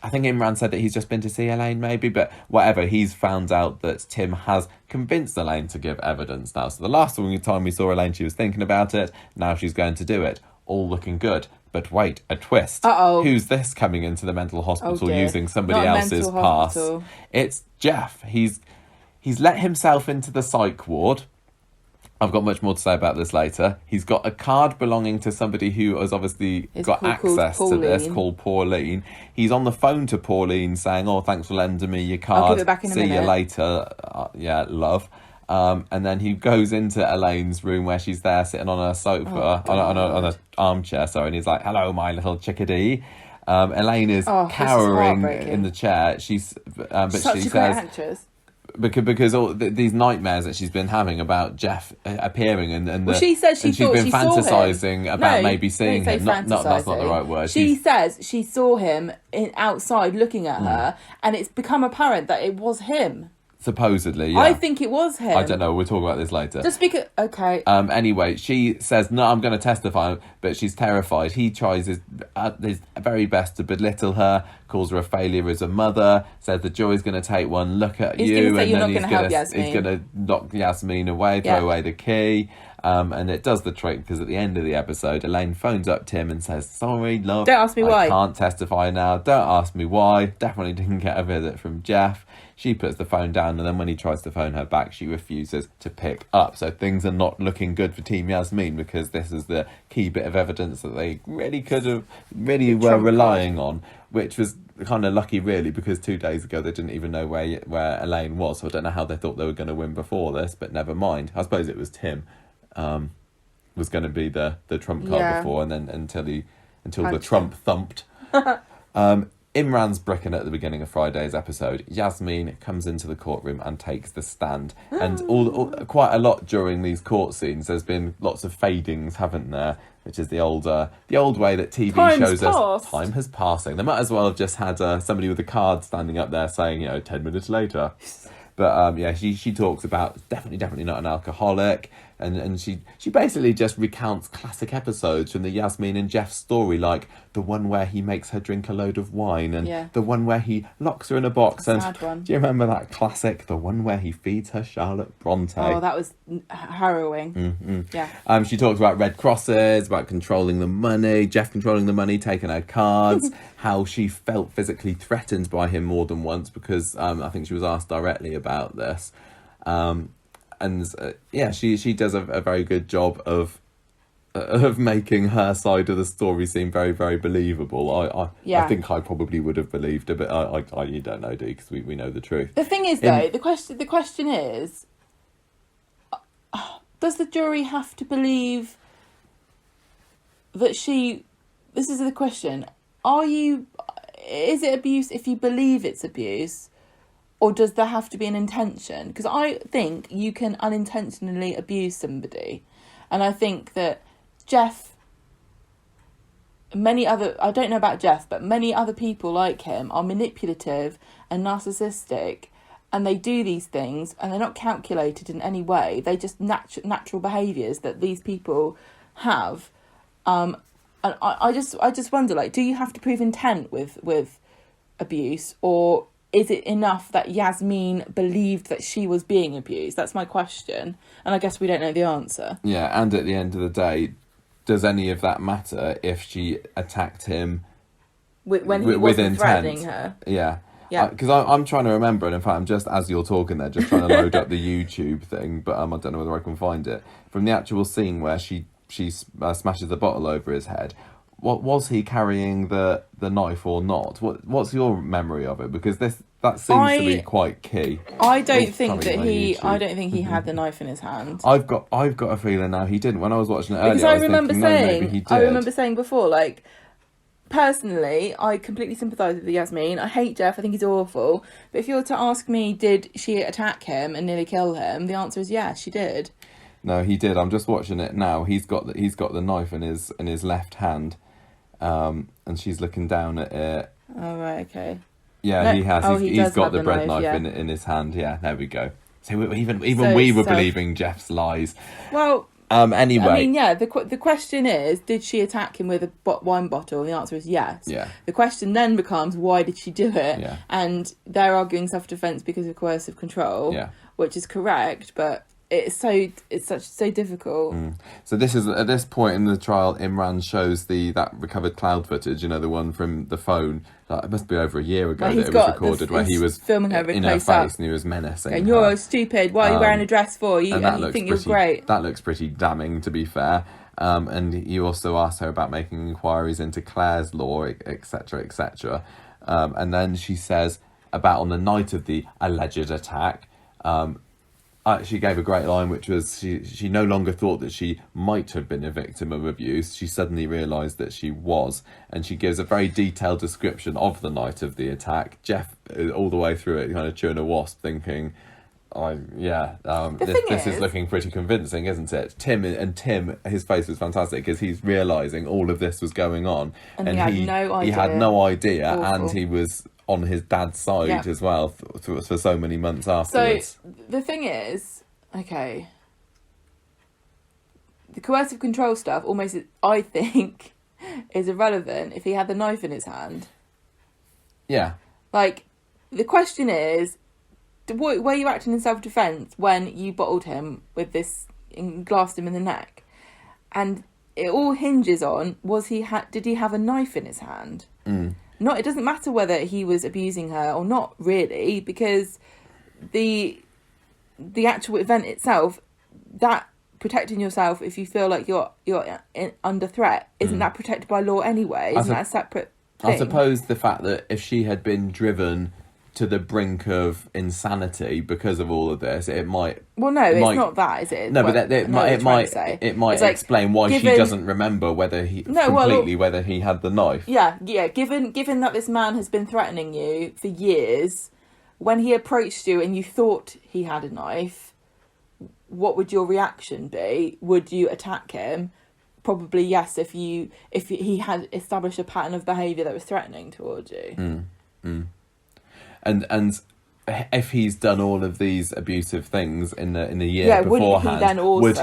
I think Imran said that he's just been to see Elaine, maybe, but whatever, he's found out that Tim has convinced Elaine to give evidence now. So the last time we saw Elaine, she was thinking about it. Now she's going to do it. All looking good. But wait, a twist. Uh-oh. Who's this coming into the mental hospital using somebody else's pass? It's Geoff. He's let himself into the psych ward. I've got much more to say about this later. He's got a card belonging to somebody who has obviously got access to this, called Pauline. He's on the phone to Pauline saying, thanks for lending me your card. I'll give it back in a minute. See you later. Love. And then he goes into Elaine's room where she's there sitting on a sofa, on an armchair, and he's like, hello, my little chickadee. Elaine is cowering in the chair. She's but Such she a great says, actress. Because all these nightmares that she's been having about Geoff appearing she says she's been fantasizing about maybe seeing him. Not that's not the right word. She says she saw him outside looking at her, and it's become apparent that it was him. Supposedly, yeah. I think it was him. I don't know. We'll talk about this later. Just because... Okay. Anyway, she says, no, I'm going to testify, but she's terrified. He tries his very best to belittle her, calls her a failure as a mother, says the jury's going to take one look at you, and then he's going to knock Yasmeen away, throw away the key. And it does the trick, because at the end of the episode, Elaine phones up Tim and says, sorry, love. Don't ask me why. I can't testify now. Don't ask me why. Definitely didn't get a visit from Geoff. She puts the phone down, and then when he tries to phone her back, she refuses to pick up. So things are not looking good for Team Yasmeen, because this is the key bit of evidence that they really were relying on, which was kind of lucky, really, because 2 days ago they didn't even know where Elaine was. So I don't know how they thought they were going to win before this, but never mind. I suppose it was Tim was going to be the trump card before, and then until the Trump thumped. Imran's bricking at the beginning of Friday's episode. Yasmeen comes into the courtroom and takes the stand. And quite a lot during these court scenes, there's been lots of fadings, haven't there? Which is the old way that TV shows us. Time has passing. They might as well have just had somebody with a card standing up there saying, 10 minutes later. But she talks about definitely not an alcoholic, and she basically just recounts classic episodes from the Yasmeen and Geoff story, like the one where he makes her drink a load of wine, and the one where he locks her in a box. And sad one. Do you remember that classic, the one where he feeds her Charlotte Bronte? Oh, that was harrowing. Mm-hmm. Yeah. She talks about red crosses, about controlling the money, Geoff controlling the money, taking her cards, how she felt physically threatened by him more than once, because I think she was asked directly about this. She does a very good job of making her side of the story seem very, very believable. I think I probably would have believed it, but you don't know, do you? Because we know the truth. The thing is, though, the question is, does the jury have to believe that she... This is the question. Is it abuse if you believe it's abuse? Or does there have to be an intention? Because I think you can unintentionally abuse somebody. And I think that Geoff many other, I don't know about Geoff, but many other people like him are manipulative and narcissistic, and they do these things, and they're not calculated in any way. They just natural behaviours that these people have. And I just wonder, like, do you have to prove intent with abuse, or is it enough that Yasmeen believed that she was being abused? That's my question, and I guess we don't know the answer. Yeah, and at the end of the day, does any of that matter if she attacked him when he wasn't threatening her? Yeah. Yeah. Because I'm trying to remember, and in fact, I'm just, as you're talking there, just trying to load up the YouTube thing, but I don't know whether I can find it. From the actual scene where she smashes the bottle over his head, what was he carrying the knife or not? What's your memory of it? Because that seems to be quite key. I don't think he had the knife in his hand. I've got a feeling now he didn't. When I was watching it earlier, because maybe he did. I remember saying before, like, personally, I completely sympathise with Yasmeen. I hate Geoff. I think he's awful. But if you were to ask me, did she attack him and nearly kill him? The answer is yes, she did. No, he did. I'm just watching it now. He's got the knife in his left hand, and she's looking down at it. Oh right, okay. Yeah, no, he has. He's got the bread knife yeah. in his hand. Yeah, there we go. So even we were believing Geoff's lies. Well. Anyway. I mean, yeah, the question is, did she attack him with a wine bottle? And the answer is yes. Yeah. The question then becomes, why did she do it? Yeah. And they're arguing self-defence because of coercive control, yeah. which is correct, but it's so difficult. So this is, at this point in the trial, Imran shows that recovered cloud footage, the one from the phone. It must be over a year ago that it was recorded, where he was filming her in her face and he was menacing and you're stupid, why are you wearing a dress for? You think you're great. That looks pretty damning, to be fair. And you also asked her about making inquiries into Claire's law, etc., etc. And then she says about on the night of the alleged attack, she gave a great line, which was she no longer thought that she might have been a victim of abuse. She suddenly realised that she was. And she gives a very detailed description of the night of the attack. Geoff, all the way through it, kind of chewing a wasp, thinking, this is looking pretty convincing, isn't it? Tim, his face was fantastic because he's realising all of this was going on. And he had no idea. Awful. And he was on his dad's side as well for so many months afterwards. So the thing is, okay, the coercive control stuff almost, I think, is irrelevant if he had the knife in his hand. Yeah. Like, the question is, were you acting in self-defence when you bottled him with this and glassed him in the neck? And it all hinges on, did he have a knife in his hand? It doesn't matter whether he was abusing her or not, really, because the actual event itself, that protecting yourself if you feel like you're under threat, isn't that protected by law anyway? Isn't that a separate thing? I suppose the fact that if she had been driven to the brink of insanity because of all of this, it might. Well, no, it's not that, is it? No, but it might explain why she doesn't remember whether he whether he had the knife. Yeah. Given that this man has been threatening you for years, when he approached you and you thought he had a knife, what would your reaction be? Would you attack him? Probably yes. If he had established a pattern of behaviour that was threatening towards you. And if he's done all of these abusive things in the year beforehand, would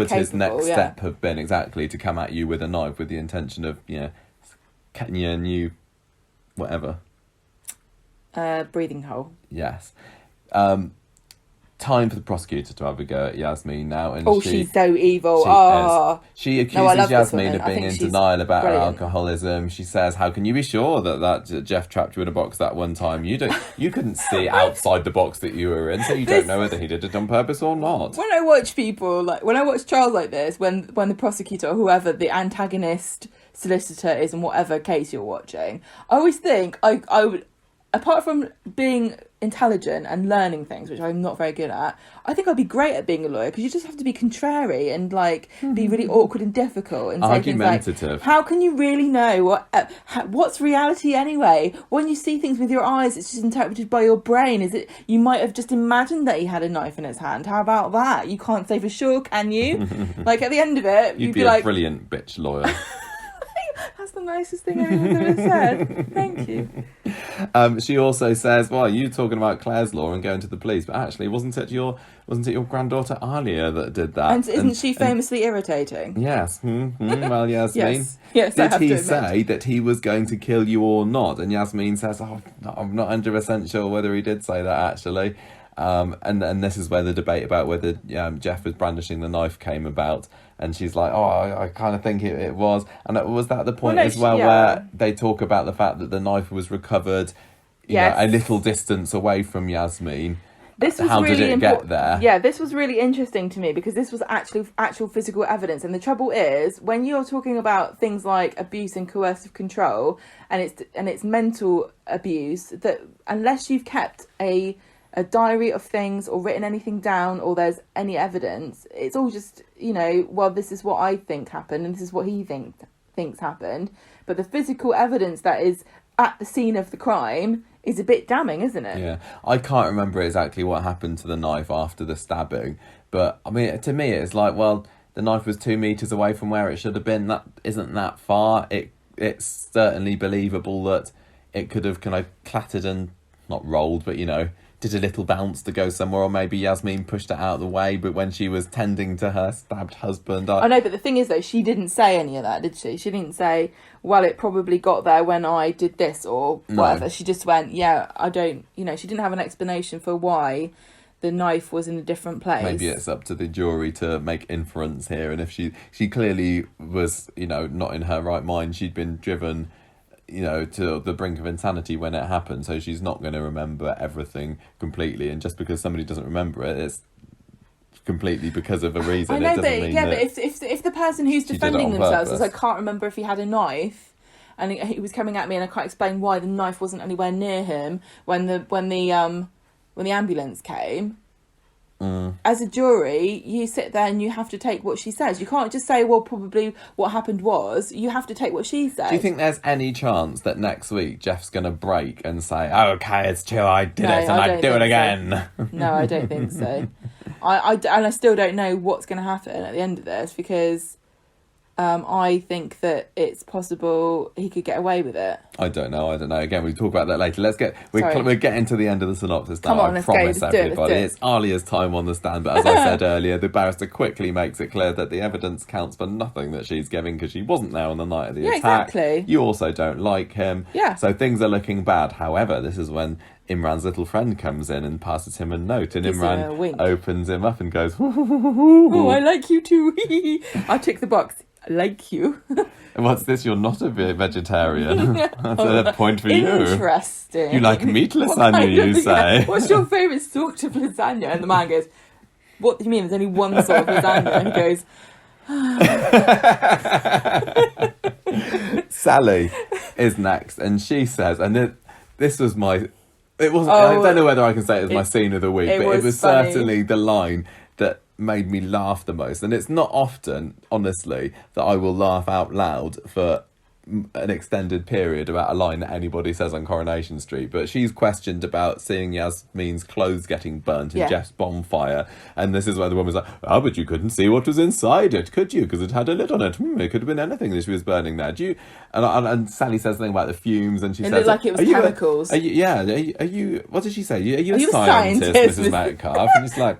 his next step have been exactly to come at you with a knife with the intention of cutting you a new whatever? Breathing hole. Yes. Time for the prosecutor to have a go at Yasmeen now. And she's so evil. She accuses Yasmeen of being in denial about her alcoholism. She says, how can you be sure that Geoff trapped you in a box that one time? You couldn't see outside the box that you were in, so you don't know whether he did it on purpose or not. When I watch trials like this, when the prosecutor or whoever the antagonist solicitor is in whatever case you're watching, I always think I would, apart from being intelligent and learning things, which I'm not very good at, I think I'd be great at being a lawyer, because you just have to be contrary and be really awkward and difficult and say things like, how can you really know what's reality anyway? When you see things with your eyes, it's just interpreted by your brain. Is it you might have just imagined that he had a knife in his hand? How about that? You can't say for sure, can you? At the end of it, you'd be a brilliant bitch lawyer. That's the nicest thing anyone's ever said. Thank you. She also says, "Well, you talking about Claire's law and going to the police, but actually, wasn't it your granddaughter Alia that did that? And isn't she famously irritating?" Yes. Well, Yasmeen. Yes. Did he say that he was going to kill you or not? And Yasmeen says, "Oh, I'm not 100% sure whether he did say that actually." And this is where the debate about whether Geoff was brandishing the knife came about. And she's like, "Oh, I kind of think it was." And was that the point where they talk about the fact that the knife was recovered, you know, a little distance away from Yasmeen? How did it get there? Yeah, this was really interesting to me because this was actual physical evidence. And the trouble is, when you're talking about things like abuse and coercive control, and it's mental abuse, that unless you've kept a diary of things or written anything down or there's any evidence, it's all just, you know, well, this is what I think happened and this is what he thinks happened. But the physical evidence that is at the scene of the crime is a bit damning, isn't it? Yeah, I can't remember exactly what happened to the knife after the stabbing, but I mean, to me, it's like, well, the knife was 2 meters away from where it should have been. That isn't that far. It's certainly believable that it could have kind of clattered and not rolled, but, you know, did a little bounce to go somewhere, or maybe Yasmeen pushed it out of the way, but when she was tending to her stabbed husband... I know, but the thing is, though, she didn't say any of that, did she? She didn't say, well, it probably got there when I did this, or whatever. No. She just went, yeah, I don't... You know, she didn't have an explanation for why the knife was in a different place. Maybe it's up to the jury to make inference here, and if she clearly was, you know, not in her right mind, she'd been driven, you know, to the brink of insanity when it happened, so she's not going to remember everything completely, and just because somebody doesn't remember it, it's completely because of a reason. I know, but if the person who's defending themselves says, I can't remember if he had a knife, and he was coming at me and I can't explain why the knife wasn't anywhere near him when the ambulance came. As a jury, you sit there and you have to take what she says. You can't just say, well, probably what happened was. You have to take what she says. Do you think there's any chance that next week Geoff's going to break and say, okay, it's true, I did it and I'd do it again? So. No, I don't think so. I still don't know what's going to happen at the end of this, because I think that it's possible he could get away with it. I don't know. Again, we'll talk about that later. We're getting to the end of the synopsis now. Come on, I promise everybody. It's Alia's time on the stand, but as I said earlier, the barrister quickly makes it clear that the evidence counts for nothing that she's giving because she wasn't there on the night of the attack. Exactly. You also don't like him. Yeah. So things are looking bad. However, this is when Imran's little friend comes in and passes him a note, and Imran opens him up and goes, oh, I like you too. I tick the box. I like you. What's this? You're not a vegetarian. That's a point for you. Interesting. You like meat lasagna, you say. What's your favourite sort of lasagna? And the man goes, what do you mean? There's only one sort of lasagna. And he goes... Sally is next, and she says, and this was my... It wasn't. I don't know whether I can say it was my scene of the week, but it was certainly the line that made me laugh the most. And it's not often, honestly, that I will laugh out loud for an extended period about a line that anybody says on Coronation Street. But she's questioned about seeing Yasmeen's clothes getting burnt in Geoff's bonfire, and this is where the woman's like, oh, but you couldn't see what was inside it, could you? Because it had a lid on it. It could have been anything that she was burning there. Do you? And Sally says something about the fumes, and she says, looked like it was chemicals. Are you? What did she say? Are you a scientist, Mrs. Metcalf? And it's like,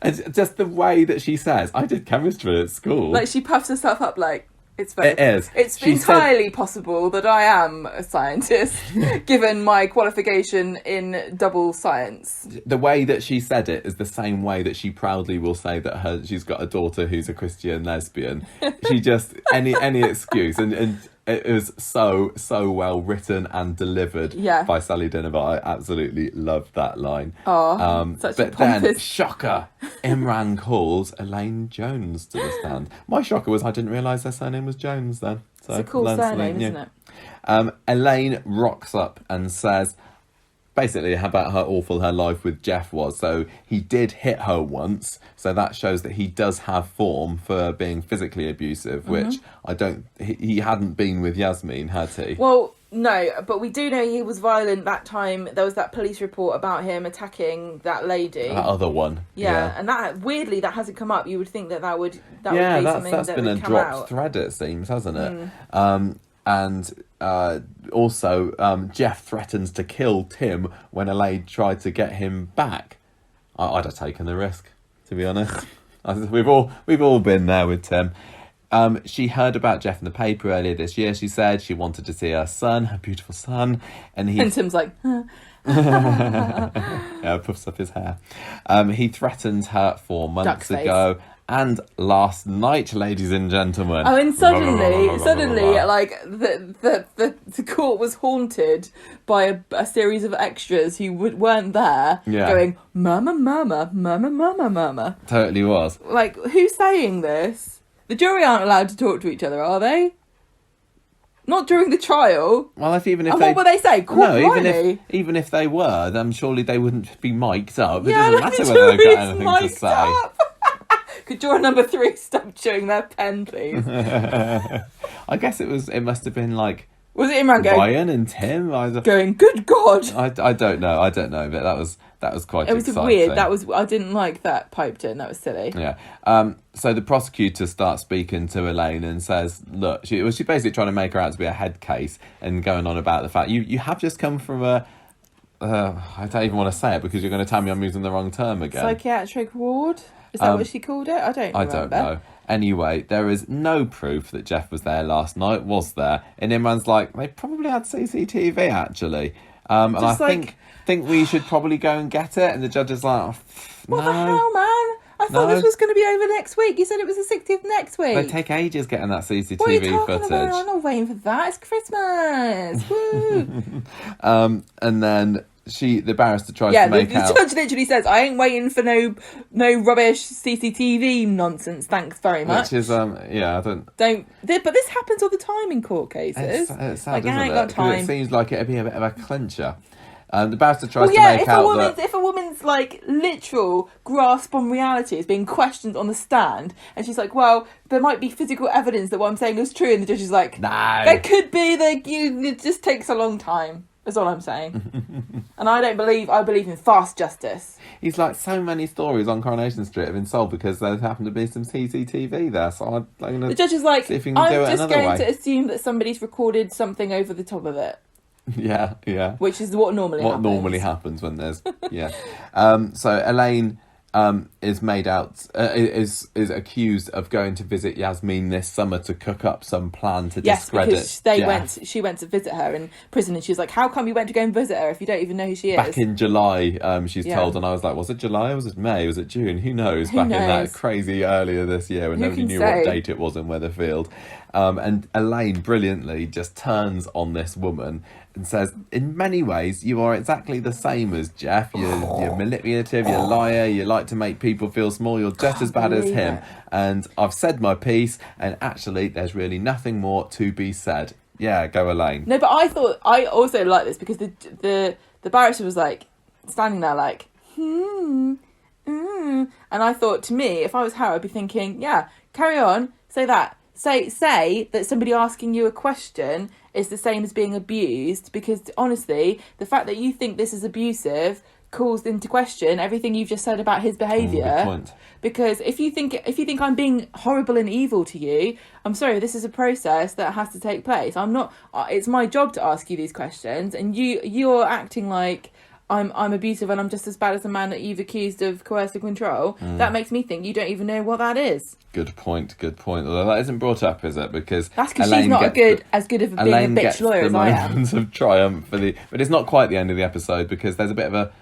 and just the way that she says, I did chemistry at school. Like, she puffs herself up like, it's very... It is. It's entirely possible that I am a scientist, given my qualification in double science. The way that she said it is the same way that she proudly will say that she's got a daughter who's a Christian lesbian. She just... any excuse. And it was so well written and delivered by Sally Dinner. I absolutely loved that line. Such but a pompous... then, shocker, Imran calls Elaine Jones to the stand. My shocker was I didn't realise their surname was Jones then. So it's a cool surname, isn't it? Elaine rocks up and says... basically about how awful her life with Geoff was. So he did hit her once, so that shows that he does have form for being physically abusive, which he hadn't been with Yasmeen, had he? Well, no, but we do know he was violent that time. There was that police report about him attacking that lady. That other one. Yeah. And that, weirdly, that hasn't come up. You would think that would be something that's that been would a come dropped out. thread, it seems, hasn't it? And also, Geoff threatens to kill Tim when Elaine tried to get him back. I'd have taken the risk, to be honest. We've all been there with Tim. She heard about Geoff in the paper earlier this year. She said she wanted to see her son, her beautiful son, and Tim's like, yeah, puffs up his hair. He threatened her 4 months ago. And last night, ladies and gentlemen. Oh, and suddenly, like the court was haunted by a series of extras who weren't there, going mama, mama, mama, mama, mama. Totally was. Like, who's saying this? The jury aren't allowed to talk to each other, are they? Not during the trial. Well, what will they say? Even if they were, then surely they wouldn't be mic'd up. Yeah, it doesn't matter whether they've got anything to say. Up. Could juror number 3 stop chewing their pen, please? I guess it must have been like... Was it Imran going... Ryan and Tim? Going, good God! I don't know, but that was quite exciting. It was weird, I didn't like that piped in, that was silly. Yeah. So the prosecutor starts speaking to Elaine and says, look, she's basically trying to make her out to be a head case and going on about the fact, you have just come from a... I don't even want to say it because you're going to tell me I'm using the wrong term again. Psychiatric ward? Is that what she called it? I don't know. Anyway, there is no proof that Geoff was there last night, was there? And Imran's like, they probably had CCTV, actually. And I think we should probably go and get it. And the judge is like, what the hell, man? I thought this was going to be over next week. You said it was the 60th next week. They take ages getting that CCTV what are you talking footage. About? I'm not waiting for that. It's Christmas. Woo! And then the barrister tries to make out... the judge literally says, I ain't waiting for no rubbish CCTV nonsense, thanks very much. Which is, I don't... But this happens all the time in court cases. It's sad, like, doesn't I ain't it? got time. It seems like it'd be a bit of a clincher. The barrister tries to make out that... if a woman's, like, literal grasp on reality is being questioned on the stand, and she's like, well, there might be physical evidence that what I'm saying is true, and the judge is like, no. There could be, it just takes a long time. That's all I'm saying. And I believe in fast justice. He's like, so many stories on Coronation Street have been solved because there happened to be some CCTV there. So I'm going to... The judge is like, see if you can do it I'm just another way. going to assume that somebody's recorded something over the top of it. Yeah. Which is what normally happens. What normally happens when there's... Yeah. So Elaine... is made out is accused of going to visit Yasmeen this summer to cook up some plan to discredit because she went to visit her in prison, and she was like, how come you went to go and visit her if you don't even know who she is? Back in July, she's told, and I was like, was it July, was it May, was it June, who knows? In that crazy earlier this year when nobody knew what date it was in Weatherfield. And Elaine brilliantly just turns on this woman and says, in many ways, you are exactly the same as Geoff. You're manipulative, you're a liar, you like to make people feel small, you're just as bad as him. And I've said my piece, and actually, there's really nothing more to be said. Yeah, go Elaine. No, but I also like this because the barrister was like, standing there like, and I thought, to me, if I was her, I'd be thinking, yeah, carry on, say that. Say that somebody asking you a question is the same as being abused, because honestly, the fact that you think this is abusive calls into question everything you've just said about his behaviour. Good point. Because if you think I'm being horrible and evil to you, I'm sorry, this is a process that has to take place. I'm not. It's my job to ask you these questions, and you're acting like I'm abusive and I'm just as bad as the man that you've accused of coercive control. That makes me think you don't even know what that is. Good point. Although that isn't brought up, is it? Because that's because she's not as good of being a bitch lawyer as I am. Moments of triumph but it's not quite the end of the episode, because there's a bit of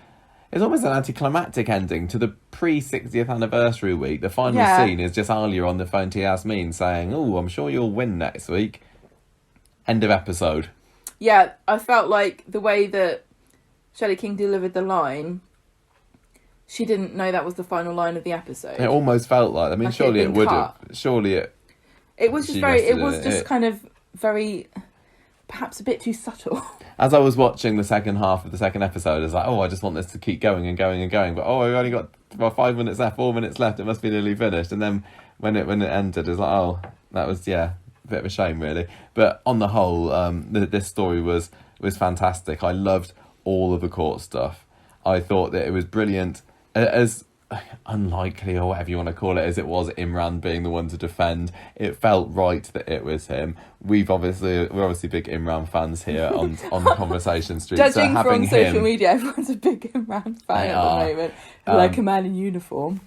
it's almost an anticlimactic ending to the pre-60th anniversary week. The final scene is just Alia on the phone to Yasmeen saying, "Oh, I'm sure you'll win next week." End of episode. Yeah, I felt like the way that Shelley King delivered the line, she didn't know that was the final line of the episode. It almost felt like. I mean, surely it would have. Surely it. It was just very. It was just kind of very, perhaps a bit too subtle. As I was watching the second half of the second episode, I was like, "Oh, I just want this to keep going and going and going." But I've only got 5 minutes left, 4 minutes left. It must be nearly finished. And then when it ended, it was like, "Oh, that was a bit of a shame, really." But on the whole, this story was fantastic. I loved all of the court stuff. I thought that it was brilliant. As unlikely, or whatever you want to call it, as it was Imran being the one to defend, it felt right that it was him. We're obviously big Imran fans here on Conversation Street. Judging so from social him, media, everyone's a big Imran fan at the moment, like a man in uniform.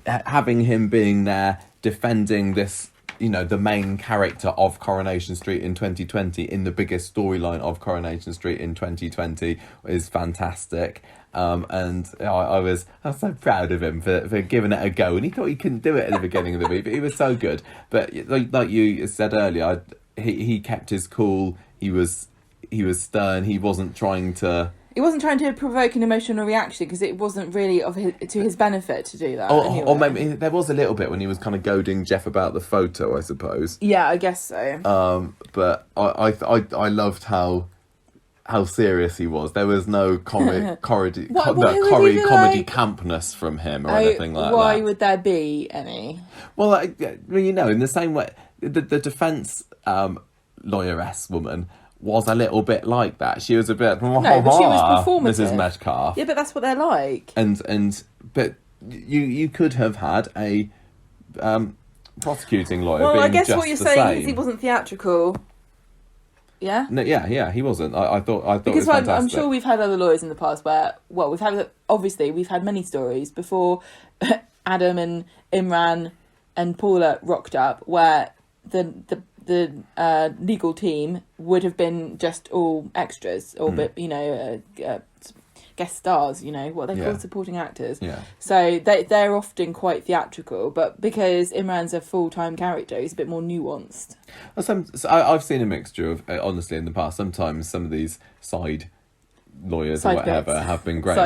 Having him being there defending this, the main character of Coronation Street in 2020 in the biggest storyline of Coronation Street in 2020 is fantastic. And I was so proud of him for giving it a go, and he thought he couldn't do it at the beginning of the movie, but he was so good. But like you said earlier, he kept his cool. He was stern. He wasn't trying to provoke an emotional reaction, because it wasn't really to his benefit to do that. Or maybe there was a little bit when he was kind of goading Geoff about the photo, I suppose. Yeah, I guess so. But I loved how serious he was. There was no comedy campness from him or anything like that. Why would there be any? Well, in the same way, the defence lawyeress woman was a little bit like that. She was a bit no, but she was performative. Mrs. Metcalf. Yeah, but that's what they're like. But you could have had a prosecuting lawyer. Well, being I guess just what you're the saying same. is he wasn't theatrical. Yeah. No, yeah, he wasn't. I thought because it was fantastic. I'm sure we've had other lawyers in the past where, well, we've had many stories before. Adam and Imran and Paula rocked up where the legal team would have been just all extras or guest stars, what they call supporting actors. Yeah. So they're often quite theatrical, but because Imran's a full-time character, he's a bit more nuanced. I've seen a mixture of, honestly, in the past. Sometimes some of these side lawyers or whatever have been great.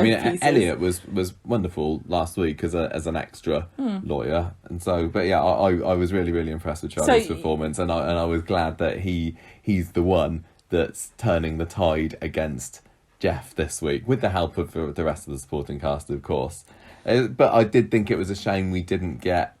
Elliot was wonderful last week as an extra lawyer, and so. But yeah, I was really, really impressed with Charlie's performance, and I was glad that he's the one that's turning the tide against Geoff this week, with the help of the rest of the supporting cast, of course. But I did think it was a shame we didn't get.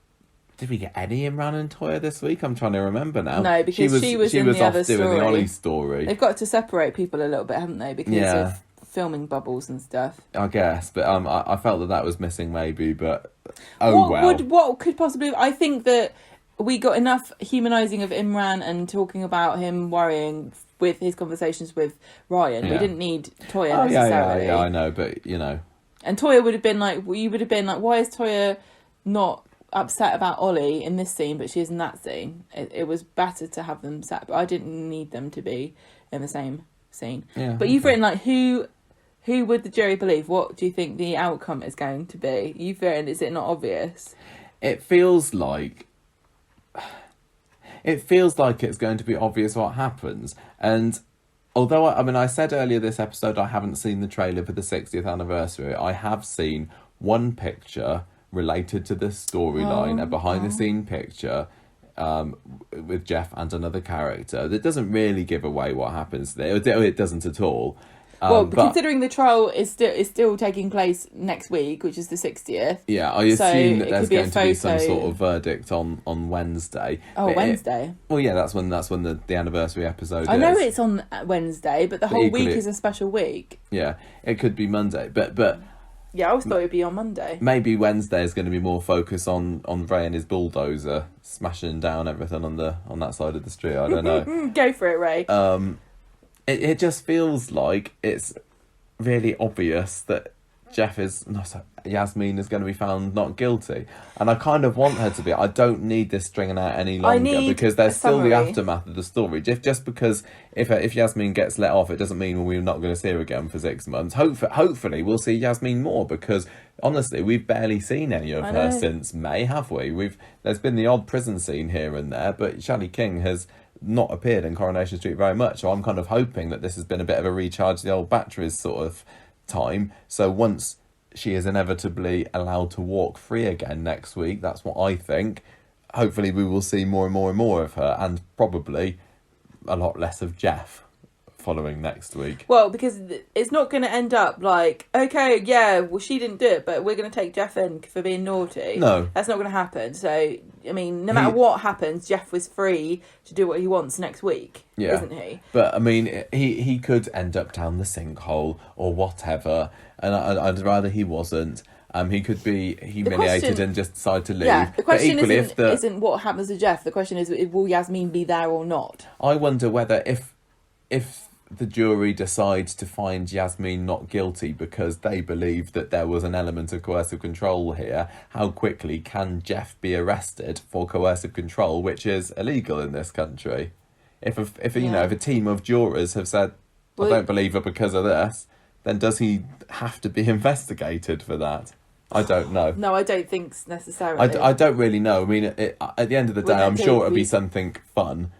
Did we get any Imran and Toya this week? I'm trying to remember now. No, because she was in the other doing story. The Ollie story. They've got to separate people a little bit, haven't they? Because of filming bubbles and stuff. I guess, but I felt that was missing maybe, but what could possibly... I think that we got enough humanising of Imran and talking about him worrying with his conversations with Ryan. We didn't need Toya necessarily. Yeah, I know, but And Toya would have been like, why is Toya not upset about Ollie in this scene, but she is in that scene? It was better to have them separate. I didn't need them to be in the same scene. Yeah, but you've written like, who would the jury believe? What do you think the outcome is going to be? You've written, is it not obvious? It feels like it's going to be obvious what happens. And although I said earlier this episode I haven't seen the trailer for the 60th anniversary, I have seen one picture related to this storyline, a behind-the-scene picture with Geoff and another character that doesn't really give away what happens there. It doesn't at all. But considering the trial is still taking place next week, which is the 60th. Yeah, I assume that there's going to be some sort of verdict on Wednesday. Oh, Wednesday. That's when the anniversary episode is. I know it's on Wednesday, but the whole week is a special week. Yeah, it could be Monday, but yeah, I always thought it would be on Monday. Maybe Wednesday is going to be more focus on Ray and his bulldozer smashing down everything on that side of the street. I don't know. Go for it, Ray. It just feels like it's really obvious that Yasmeen is going to be found not guilty, and I kind of want her to be. I don't need this stringing out any longer because there's still the aftermath of the story. Just because if Yasmeen gets let off, it doesn't mean we're not going to see her again for 6 months. Hopefully we'll see Yasmeen more, because honestly we've barely seen any of her since May, have we? There's been the odd prison scene here and there, but Shelley King has not appeared in Coronation Street very much, so I'm kind of hoping that this has been a bit of a recharge the old batteries sort of time. So once she is inevitably allowed to walk free again next week, that's what I think, hopefully we will see more and more and more of her, and probably a lot less of Geoff following next week. Well, because it's not going to end up like, okay, yeah, well, she didn't do it, but we're going to take Geoff in for being naughty. No. That's not going to happen. So, I mean, no matter what happens, Geoff was free to do what he wants next week, isn't he? But, I mean, he could end up down the sinkhole or whatever, and I'd rather he wasn't. He could be humiliated and just decide to leave. Yeah, the question but equally, isn't what happens to Geoff. The question is, will Yasmeen be there or not? I wonder whether if the jury decides to find Yasmeen not guilty because they believe that there was an element of coercive control here, how quickly can Geoff be arrested for coercive control, which is illegal in this country? If a team of jurors have said, I don't believe her because of this, then does he have to be investigated for that? I don't know. No, I don't think necessarily. I don't really know. I mean, at the end of the day, I'm sure it'll be something fun.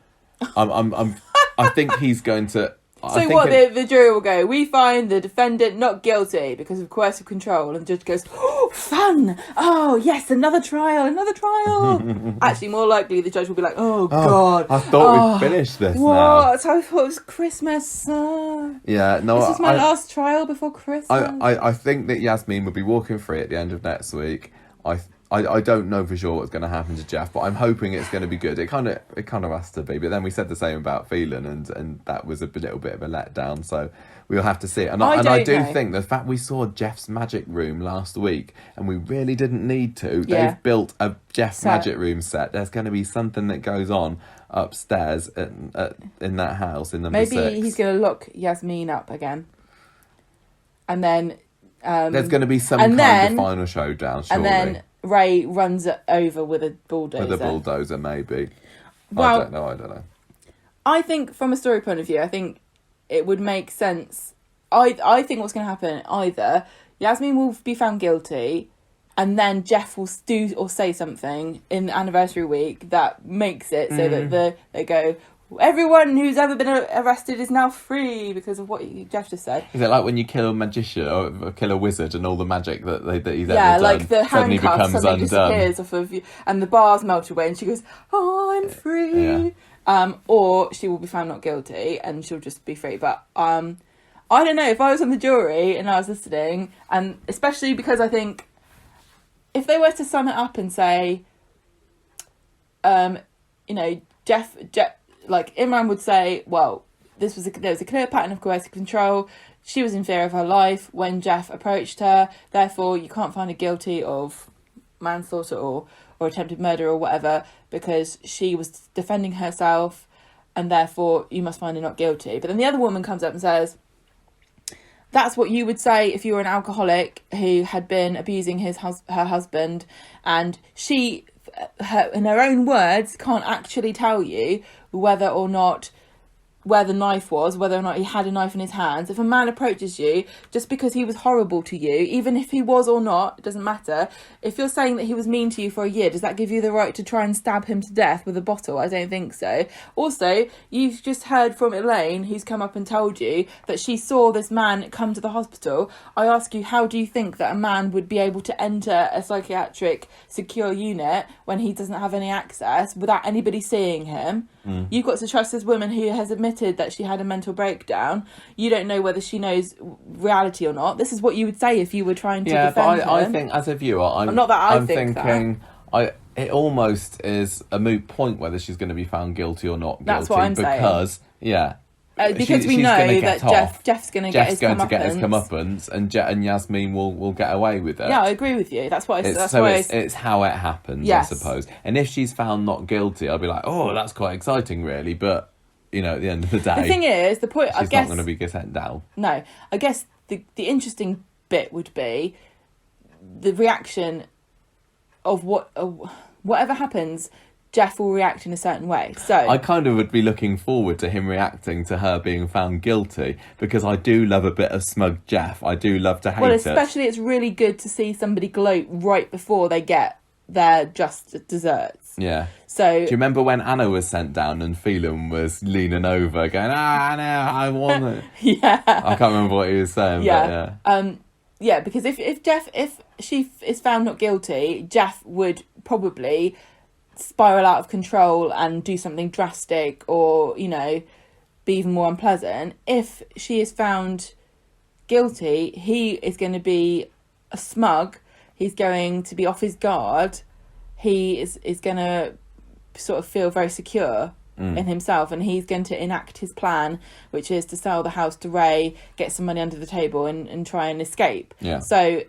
I think he's going to. So the jury will go, we find the defendant not guilty because of coercive control, and the judge goes, oh, fun! Oh, yes, another trial! Actually, more likely the judge will be like, oh God. I thought we'd finished this what? now. I thought it was Christmas. Yeah, no. This is my last trial before Christmas. I think that Yasmeen will be walking free at the end of next week. I don't know for sure what's going to happen to Geoff, but I'm hoping it's going to be good. It kind of has to be. But then we said the same about Phelan, and that was a little bit of a letdown. So we'll have to see. And I do think the fact we saw Geoff's magic room last week, and we really didn't need to. Yeah. They've built a Geoff's magic room set. There's going to be something that goes on upstairs in that house in number 6. Maybe he's going to lock Yasmeen up again, and then there's going to be some kind of final showdown. Surely. And then Ray runs it over with a bulldozer. Maybe. Well, I don't know. I think from a story point of view, I think it would make sense. I think what's going to happen, either Yasmeen will be found guilty, and then Geoff will do or say something in the anniversary week that makes it so that they go, everyone who's ever been arrested is now free because of what Geoff just said. Is it like when you kill a magician or kill a wizard and all the magic that he's ever done? Yeah, like the handcuff suddenly undone. disappears off of you and the bars melt away and she goes, oh, I'm free. Yeah. Or she will be found not guilty and she'll just be free. But I don't know, if I was on the jury and I was listening, and especially because I think if they were to sum it up and say, Geoff, like Imran would say, well, there was a clear pattern of coercive control. She was in fear of her life when Geoff approached her. Therefore, you can't find her guilty of manslaughter or attempted murder or whatever because she was defending herself, and therefore you must find her not guilty. But then the other woman comes up and says, that's what you would say if you were an alcoholic who had been abusing her husband, and she, in her own words, can't actually tell you whether or not where the knife was, whether or not he had a knife in his hands. If a man approaches you just because he was horrible to you, even if he was or not, it doesn't matter. If you're saying that he was mean to you for a year, does that give you the right to try and stab him to death with a bottle? I don't think so. Also, you've just heard from Elaine, who's come up and told you that she saw this man come to the hospital. I ask you, how do you think that a man would be able to enter a psychiatric secure unit when he doesn't have any access without anybody seeing him? You've got to trust this woman who has admitted that she had a mental breakdown. You don't know whether she knows reality or not. This is what you would say if you were trying to defend her. I think as a viewer, I'm thinking it almost is a moot point whether she's going to be found guilty or not guilty. That's what I'm saying. Because we know that Geoff's going to get his comeuppance, and Yasmeen will get away with it. Yeah, I agree with you. That's what it's how it happens, yes. I suppose. And if she's found not guilty, I'll be like, oh, that's quite exciting, really. But at the end of the day, the thing is, she's not going to be sent down. No, I guess the interesting bit would be the reaction of whatever happens. Geoff will react in a certain way. So I kind of would be looking forward to him reacting to her being found guilty, because I do love a bit of smug Geoff. I do love to hate it. Well, especially it's really good to see somebody gloat right before they get their just desserts. Yeah. So do you remember when Anna was sent down and Phelan was leaning over going, Anna, I want it. Yeah. I can't remember what he was saying. Yeah. But yeah, because if she is found not guilty, Geoff would probably spiral out of control and do something drastic or be even more unpleasant. If she is found guilty, he is going to be a smug, he's going to be off his guard, he is going to sort of feel very secure in himself, and he's going to enact his plan, which is to sell the house to Ray, get some money under the table and try and escape. Yeah. So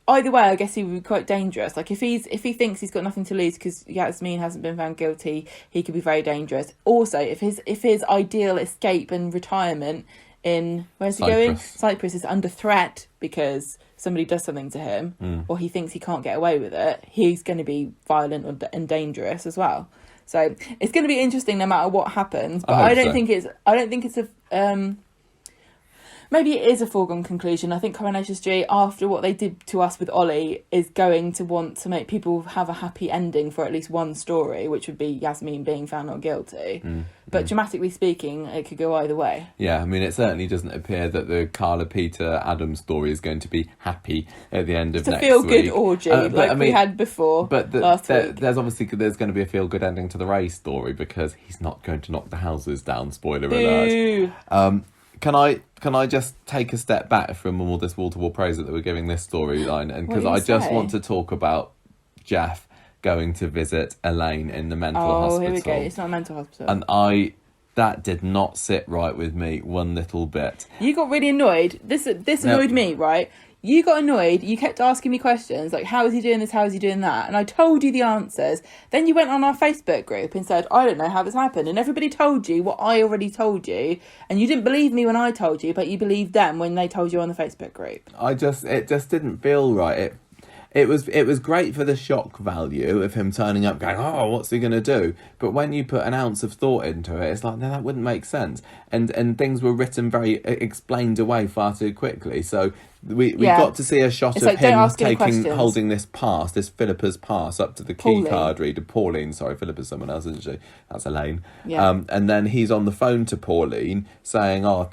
either way, I guess he would be quite dangerous. Like if he thinks he's got nothing to lose because Yasmeen hasn't been found guilty, he could be very dangerous. Also, if his ideal escape and retirement in where's he going? Cyprus is under threat because somebody does something to him, or he thinks he can't get away with it, he's going to be violent and dangerous as well. So it's going to be interesting no matter what happens. But I don't think it's a. Maybe it is a foregone conclusion. I think Coronation Street, after what they did to us with Ollie, is going to want to make people have a happy ending for at least one story, which would be Yasmeen being found not guilty. But dramatically speaking, it could go either way. Yeah, I mean, it certainly doesn't appear that the Carla, Peter, Adam story is going to be happy at the end of next week. It's a feel-good orgy, we had before last week. There's going to be a feel-good ending to the Ray story because he's not going to knock the houses down, spoiler alert. Can I just take a step back from all this wall-to-wall praise that we're giving this storyline, and because I just want to talk about Geoff going to visit Elaine in the mental hospital. Oh, here we go. It's not a mental hospital. And that did not sit right with me one little bit. You got really annoyed. This annoyed me, right? You got annoyed. You kept asking me questions like, how is he doing this? How is he doing that? And I told you the answers. Then you went on our Facebook group and said, I don't know how this happened. And everybody told you what I already told you. And you didn't believe me when I told you, but you believed them when they told you on the Facebook group. It just didn't feel right. It was great for the shock value of him turning up going, oh, what's he going to do? But when you put an ounce of thought into it, it's like, no, that wouldn't make sense. And things were written explained away far too quickly. So we got to see a shot of him holding this Philippa's pass up to the key card reader. Pauline, sorry, Philippa's someone else, isn't she? That's Elaine. Yeah. And then he's on the phone to Pauline saying, I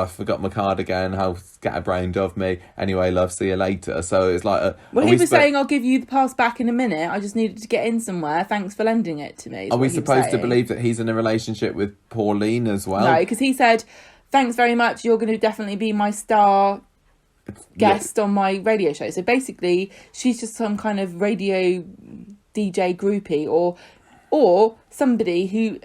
forgot my card again, how scatterbrained of me. Anyway, love, see you later. So it's like... he was saying, I'll give you the pass back in a minute. I just needed to get in somewhere. Thanks for lending it to me. Are we supposed to believe that he's in a relationship with Pauline as well? No, because he said, thanks very much. You're going to definitely be my star guest on my radio show. So basically, she's just some kind of radio DJ groupie or somebody who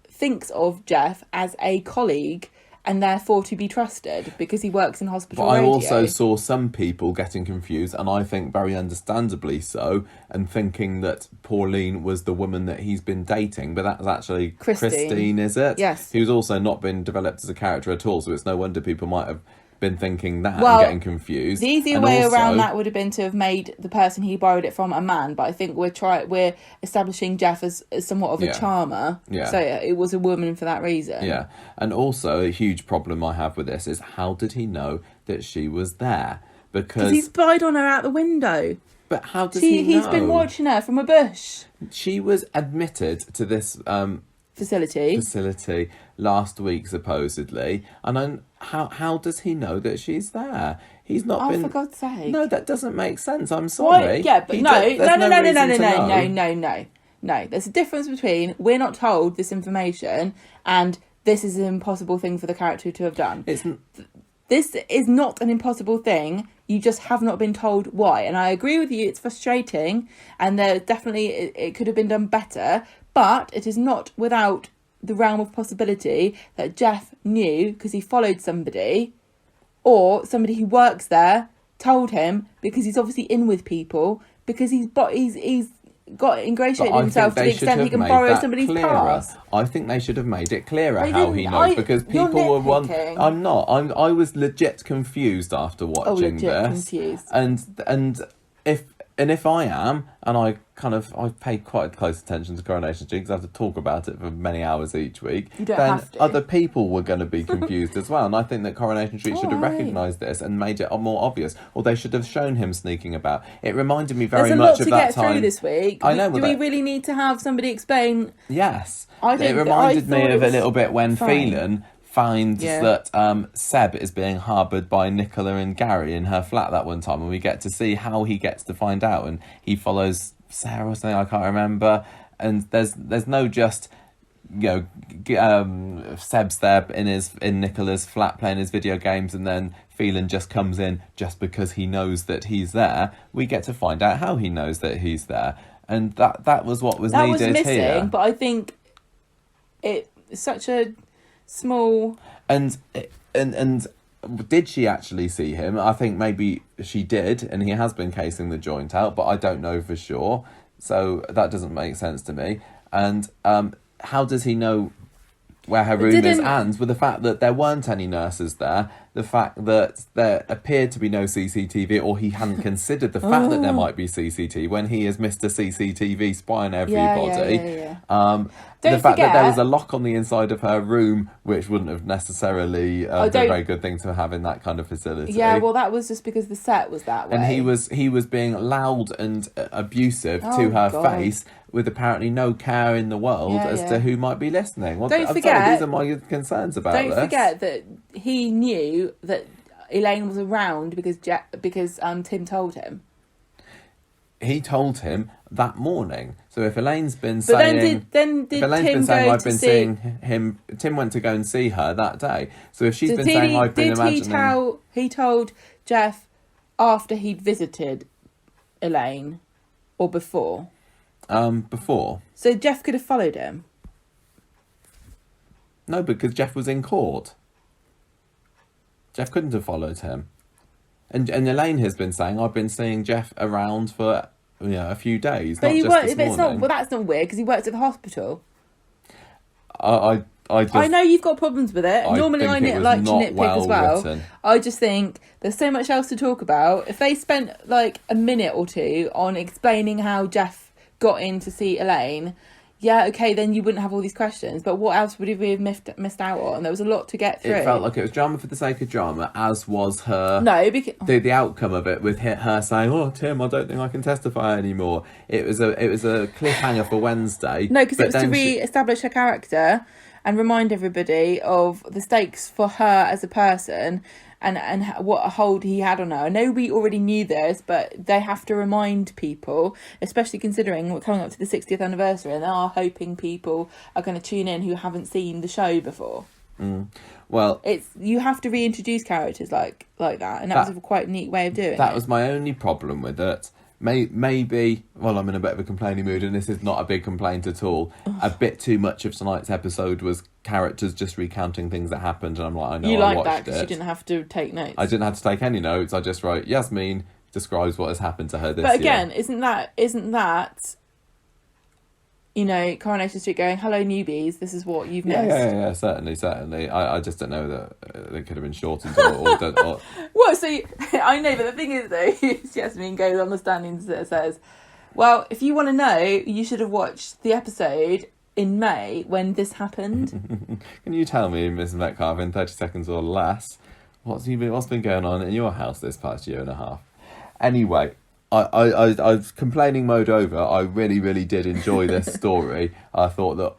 thinks of Geoff as a colleague and therefore to be trusted because he works in hospital radio. But I also saw some people getting confused, and I think very understandably so, and thinking that Pauline was the woman that he's been dating, but that's actually Christine, is it? Yes. Who's also not been developed as a character at all, so it's no wonder people might have been thinking that and getting confused. The easier way around that would have been to have made the person he borrowed it from a man, but I think we're establishing Geoff as somewhat of a charmer. Yeah. So it was a woman for that reason. Yeah. And also a huge problem I have with this is, how did he know that she was there? Because he spied on her out the window. But how does he know? He's been watching her from a bush. She was admitted to this facility last week supposedly, and then how does he know that she's there? He's not been. For God's sake! No, that doesn't make sense. I'm sorry. What? Yeah, but no. There's a difference between we're not told this information and this is an impossible thing for the character to have done. This is not an impossible thing. You just have not been told why. And I agree with you, it's frustrating, and there definitely it could have been done better, but it is not without the realm of possibility that Geoff knew because he followed somebody, or somebody who works there told him, because he's obviously in with people, because he's got ingratiated himself to the extent he can borrow somebody's pass. I think they should have made it clearer how he knows, because people were I'm not. I was legit confused after watching this. Confused. And if I am, and I pay quite close attention to Coronation Street because I have to talk about it for many hours each week, then other people were going to be confused as well. And I think that Coronation Street should have recognised this and made it more obvious, or they should have shown him sneaking about. It reminded me very much of that time. There's a lot to get through this week. I know. Do we really need to have somebody explain? Yes. It reminded me of a little bit when Phelan finds that Seb is being harboured by Nicola and Gary in her flat that one time, and we get to see how he gets to find out, and he follows Sarah or something, I can't remember, and there's no just Seb's there in Nicola's flat playing his video games, and then Phelan just comes in just because he knows that he's there. We get to find out how he knows that he's there, and that was what was needed here. That was missing, but I think it's such a small and did she actually see him? I think maybe she did, and he has been casing the joint out, but I don't know for sure. So that doesn't make sense to me. And how does he know where her room is? And with the fact that there weren't any nurses there, the fact that there appeared to be no CCTV, or he hadn't considered the fact that there might be CCTV when he is Mr. CCTV spying everybody. The fact that there was a lock on the inside of her room, which wouldn't have necessarily been a very good thing to have in that kind of facility. Yeah, well, that was just because the set was that way. And he was being loud and abusive to her face, with apparently no care in the world as to who might be listening. Well, don't forget, these are my concerns about this. Don't forget that he knew that Elaine was around because Tim told him. He told him that morning. So if Elaine's been but saying... then did Tim go I've been seeing him... Tim went to go and see her that day. So if she's been saying I've been imagining... He told Geoff after he'd visited Elaine or before? Before. So Geoff could have followed him? No, because Geoff was in court. Geoff couldn't have followed him. And Elaine has been saying, I've been seeing Geoff around for a few days, but not just this morning. Well, that's not weird, because he works at the hospital. I know you've got problems with it. Normally I like to nitpick as well. Written. I just think there's so much else to talk about. If they spent like a minute or two on explaining how Geoff got in to see Elaine... Yeah, okay, then you wouldn't have all these questions. But what else would we have missed out on? There was a lot to get through. It felt like it was drama for the sake of drama, as was her... No, because... The outcome of it, with her saying, oh, Tim, I don't think I can testify anymore. It was a cliffhanger for Wednesday. No, because it was to re-establish her character and remind everybody of the stakes for her as a person and what a hold he had on her. I know we already knew this, but they have to remind people, especially considering we're coming up to the 60th anniversary, and they are hoping people are going to tune in who haven't seen the show before. Well, you have to reintroduce characters like that, and that was a quite neat way of doing it. That was my only problem with it. Maybe, well, I'm in a bit of a complaining mood, and this is not a big complaint at all. A bit too much of tonight's episode was characters just recounting things that happened, and I'm like, I know, I watched it. You like that because you didn't have to take notes. I didn't have to take any notes. I just wrote, Yasmeen describes what has happened to her this year. But again, isn't that Coronation Street going, hello newbies, this is what you've missed. Yeah, certainly. I just don't know that it could have been shortened or Well, so I know, but the thing is though, Yasmeen goes on the standings that says, well, if you want to know, you should have watched the episode in May when this happened. Can you tell me, Mrs. Metcalf, in 30 seconds or less, what's been going on in your house this past year and a half? Anyway, I was complaining mode over. I really, really did enjoy this story. I thought that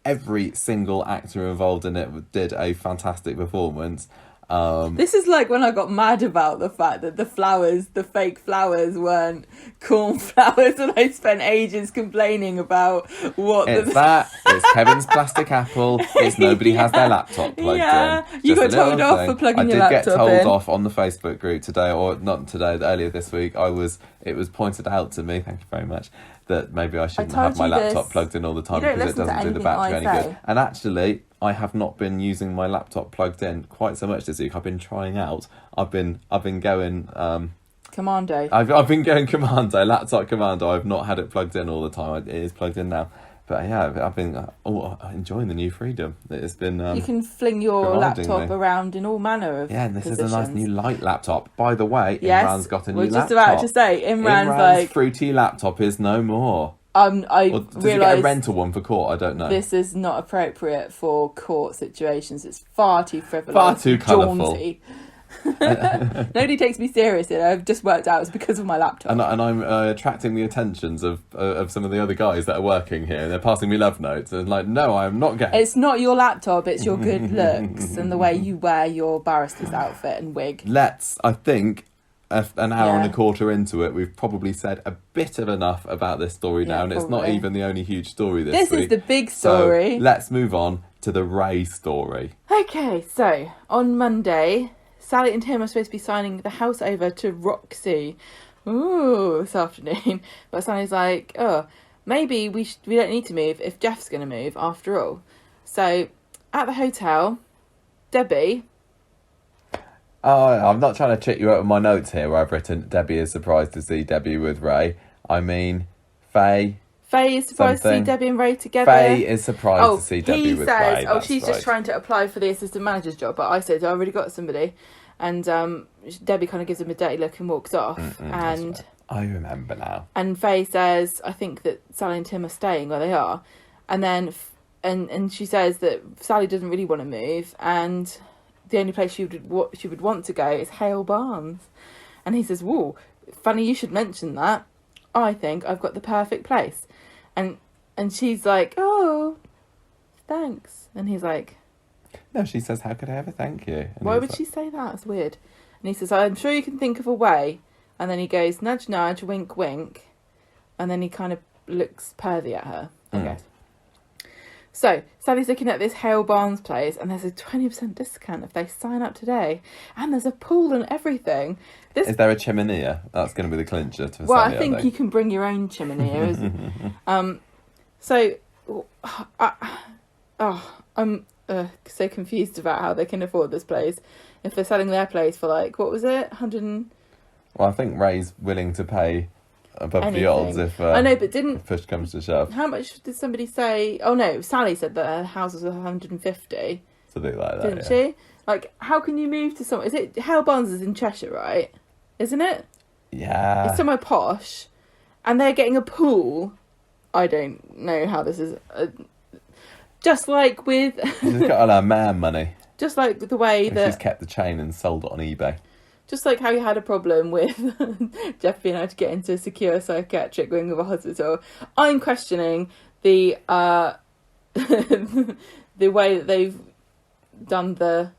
every single actor involved in it did a fantastic performance. This is like when I got mad about the fact that the fake flowers weren't cornflowers, and I spent ages complaining about it's Kevin's plastic apple, it's nobody has their laptop plugged in. You got told off for plugging your laptop in. I did get told off on the Facebook group today, or not today, earlier this week. It was pointed out to me, thank you very much, that maybe I shouldn't have my laptop plugged in all the time because it doesn't do the battery any good. And actually, I have not been using my laptop plugged in quite so much this week. I've been trying out. I've been going commando. I've been going commando, laptop commando. I've not had it plugged in all the time. It is plugged in now. But yeah, I've been enjoying the new freedom. It's been you can fling your laptop around in all manner of and this positions. is a nice new light laptop. By the way, Imran's got a new laptop. We're just about to say, Imran's fruity laptop is no more. Does he get a rental one for court? I don't know. This is not appropriate for court situations. It's far too frivolous. Far too colourful. Nobody takes me seriously. I've just worked out it's because of my laptop. And I'm attracting the attentions of some of the other guys that are working here. They're passing me love notes. And like, no, I'm not gay. It's not your laptop. It's your good looks and the way you wear your barrister's outfit and wig. I think... an hour and a quarter into it, we've probably said a bit of enough about this story now, and it's not even the only huge story this week. This is the big story. So let's move on to the Ray story. Okay, so on Monday, Sally and Tim are supposed to be signing the house over to Roxy. This afternoon. But Sally's like, maybe we don't need to move if Geoff's going to move after all. So at the hotel, Debbie... Oh, I'm not trying to trick you out of my notes here where I've written Debbie is surprised to see Debbie with Ray. I mean, Faye. Faye is surprised to see Something. Debbie and Ray together. Faye is surprised to see Debbie he with says, Ray. oh, That's she's right. just trying to apply for the assistant manager's job. But I said, I already got somebody. And Debbie kind of gives him a dirty look and walks off. And right. I remember now. And Faye says, I think that Sally and Tim are staying where they are. And then and she says that Sally doesn't really want to move. And the only place she would want to go is Hale Barnes. And he says, whoa, funny you should mention that. I think I've got the perfect place. And she's like, oh, thanks. And he's like... No, she says, how could I ever thank you? And why would she say that? It's weird. And he says, I'm sure you can think of a way. And then he goes, nudge, nudge, wink, wink. And then he kind of looks pervy at her, I guess. So, Sally's looking at this Hale Barnes place, and there's a 20% discount if they sign up today. And there's a pool and everything. Is there a chimney? That's going to be the clincher to Well, Sally, I think you can bring your own chimney. So, I'm so confused about how they can afford this place. If they're selling their place for like, what was it? 100 Well, I think Ray's willing to pay above the odds if I know, but if push comes to shove. How much did somebody say? Oh no, Sally said that her house was 150. Something like that, didn't she? Like, how can you move to somewhere? Is it Hale Barnes is in Cheshire, right? Isn't it? Yeah. It's somewhere posh, and they're getting a pool. I don't know how this is. Just like with... She's got all her man money. Just like the way that... She's kept the chain and sold it on eBay. Just like how you had a problem with Geoff being able to get into a secure psychiatric wing of a hospital. I'm questioning the the way that they've done the...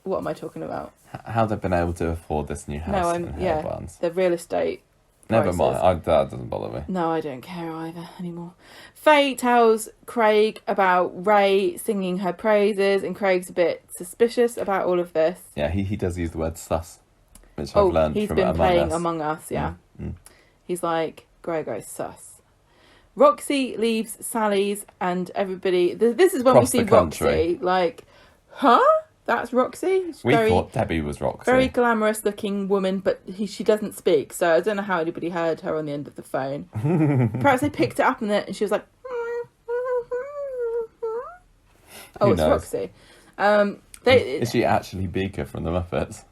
What am I talking about? How they've been able to afford this new house in Hale Barnes. The real estate Never prices. mind, that doesn't bother me. No, I don't care either anymore. Faye tells Craig about Ray singing her praises, and Craig's a bit suspicious about all of this. Yeah, he does use the word sus, which I've learned he's from been Among playing Us. Among Us, yeah. He's like, Gregor's sus. Roxy leaves Sally's and everybody... This is when Across we see the country. Roxy, like, huh? That's Roxy? She's We thought Debbie was Roxy. very glamorous looking woman, but she doesn't speak, so I don't know how anybody heard her on the end of the phone. Perhaps they picked it up and she was like... Oh, it's Roxy. Is she actually Beaker from the Muppets?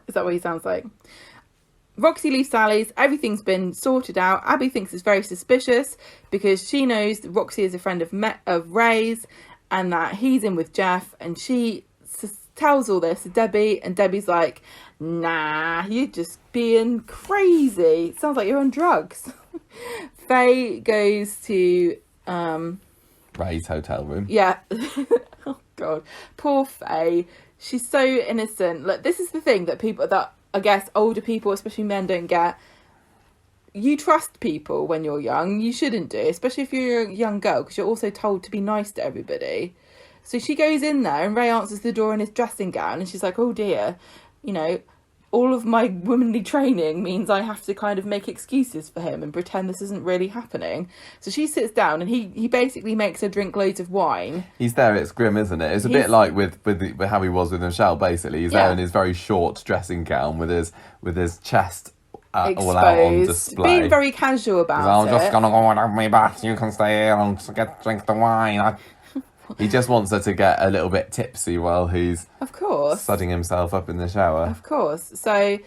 Is that what he sounds like? Roxy leaves Sally's. Everything's been sorted out. Abby thinks it's very suspicious because she knows that Roxy is a friend of Ray's and that he's in with Geoff, and she tells all this to Debbie, and Debbie's like, nah, you're just being crazy. Sounds like you're on drugs. Faye goes to... Ray's hotel room. Yeah. Oh, God. Poor Faye. She's so innocent. Like, this is the thing that people, that I guess older people, especially men, don't get. You trust people when you're young. You shouldn't do, especially if you're a young girl, because you're also told to be nice to everybody. So she goes in there and Ray answers the door in his dressing gown, and she's like, oh dear, you know, all of my womanly training means I have to kind of make excuses for him and pretend this isn't really happening. So she sits down and he basically makes her drink loads of wine. He's there, it's grim, isn't it? It's a bit like with how he was with Michelle, basically. He's there in his very short dressing gown with his chest all out on display. Being very casual about I'm it. just going to go and have my bath. You can stay here and drink the wine. He just wants her to get a little bit tipsy while he's sudding himself up in the shower. Of course. So,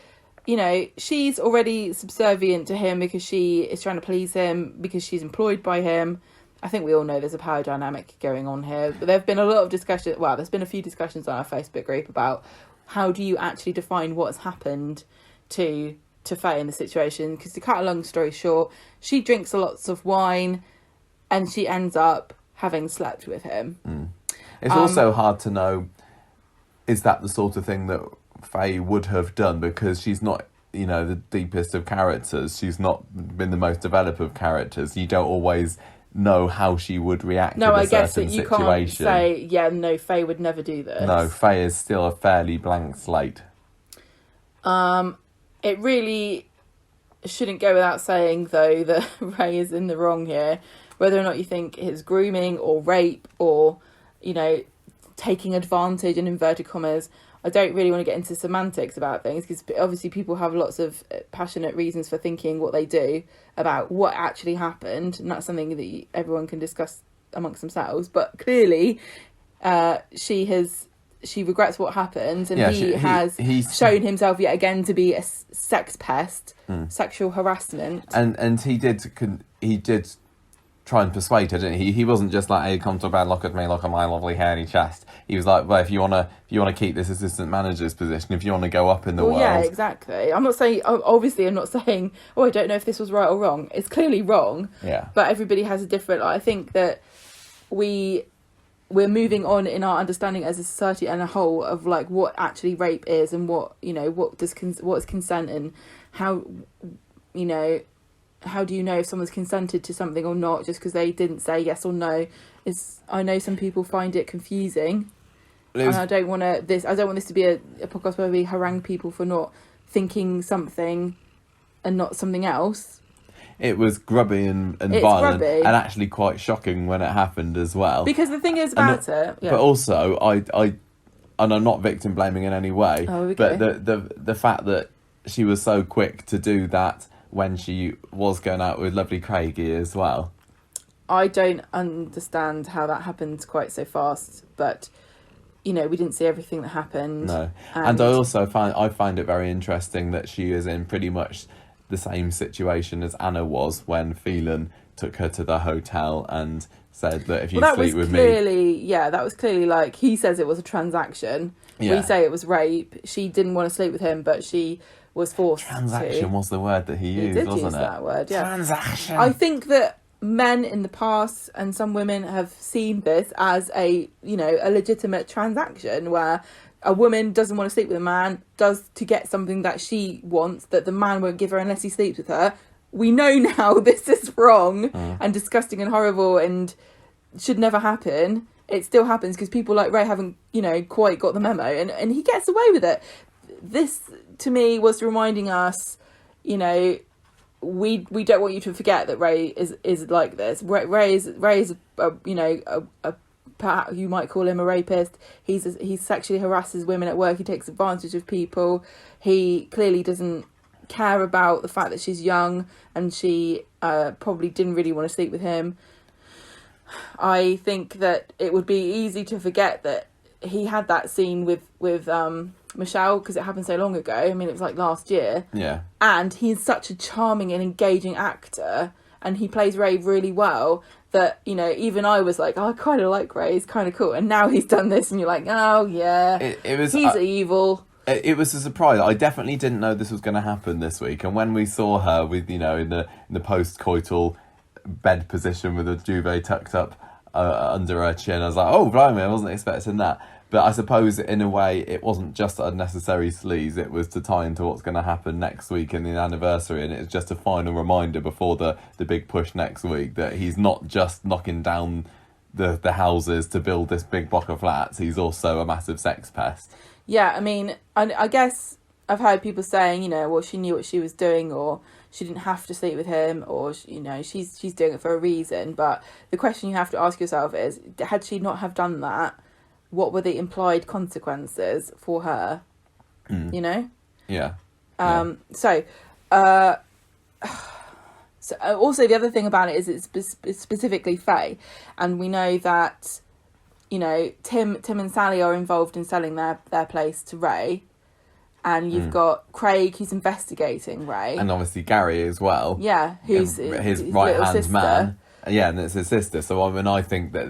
you know, she's already subservient to him because she is trying to please him, because she's employed by him. I think we all know there's a power dynamic going on here. But there have been a lot of discussion. Well, there's been a few discussions on our Facebook group about how do you actually define what's happened to Faye in the situation. Because to cut a long story short, she drinks lots of wine and she ends up having slept with him. It's also hard to know, is that the sort of thing that Faye would have done, because she's not, you know, the deepest of characters. She's not been the most developed of characters. You don't always know how she would react in a certain situation. No, I guess that you can't say, yeah, no, Faye would never do this. No, Faye is still a fairly blank slate. It really shouldn't go without saying, though, that Ray is in the wrong here. Whether or not you think it's grooming or rape or, you know, taking advantage in inverted commas I don't really want to get into semantics about things, because obviously people have lots of passionate reasons for thinking what they do about what actually happened, and that's something that everyone can discuss amongst themselves. But clearly, she regrets what happened, and he's shown himself yet again to be a sex pest, sexual harassment. And he did try and persuade her, didn't he? He wasn't just like, hey, come to bed, look at me, look at my lovely hairy chest. He was like, well, if you wanna keep this assistant manager's position, if you want to go up in the world. Yeah, exactly. I'm not saying, obviously I'm not saying, I don't know if this was right or wrong. It's clearly wrong. Yeah. But everybody has a different, I think that we're moving on in our understanding as a society and a whole of like what actually rape is, and what, you know, what is consent, and how, you know, how do you know if someone's consented to something or not just because they didn't say yes or no? I know some people find it confusing, and I don't want this to be a podcast where we harangue people for not thinking something and not something else. It was grubby and violent, and actually quite shocking when it happened as well. Because the thing is about it, but also and I'm not victim blaming in any way. Oh, okay. But the fact that she was so quick to do that when she was going out with lovely Craigie as well. I don't understand how that happened quite so fast, but you know, we didn't see everything that happened. No, and I also find it very interesting that she is in pretty much the same situation as Anna was when Phelan took her to the hotel and said that if you sleep with me. Yeah, that was clearly like, he says it was a transaction. Yeah. We say it was rape. She didn't want to sleep with him, but she was forced Transaction was the word that he used, did wasn't use it? that word, yeah. Transaction. I think that men in the past and some women have seen this as a legitimate transaction where a woman doesn't want to sleep with a man, does to get something that she wants that the man won't give her unless he sleeps with her. We know now this is wrong and disgusting and horrible and should never happen. It still happens because people like Ray haven't, quite got the memo, and he gets away with it. This, to me, was reminding us, we don't want you to forget that Ray is like this. Ray is you might call him a rapist. He sexually harasses women at work. He takes advantage of people. He clearly doesn't care about the fact that she's young, and she probably didn't really want to sleep with him. I think that it would be easy to forget that he had that scene with Michelle, because it happened so long ago. I mean, it was like last year. Yeah. And he's such a charming and engaging actor, and he plays Ray really well, that, even I was like, oh, I kind of like Ray, he's kind of cool. And now he's done this, and you're like, oh, yeah, he's evil. It was a surprise. I definitely didn't know this was going to happen this week. And when we saw her with, in the post-coital bed position with a duvet tucked up under her chin, I was like, oh, blimey, I wasn't expecting that. But I suppose, in a way, it wasn't just unnecessary sleaze. It was to tie into what's going to happen next week in the anniversary. And it's just a final reminder before the big push next week that he's not just knocking down the houses to build this big block of flats. He's also a massive sex pest. Yeah, I mean, I guess I've heard people saying, well, she knew what she was doing, or she didn't have to sleep with him, or, she's doing it for a reason. But the question you have to ask yourself is, had she not have done that, what were the implied consequences for her? Yeah. So also the other thing about it is it's specifically Faye, and we know that Tim and Sally are involved in selling their place to Ray, and you've got Craig who's investigating Ray, and obviously Gary as well. Yeah, who's his right hand man. Yeah, and it's his sister. So I think that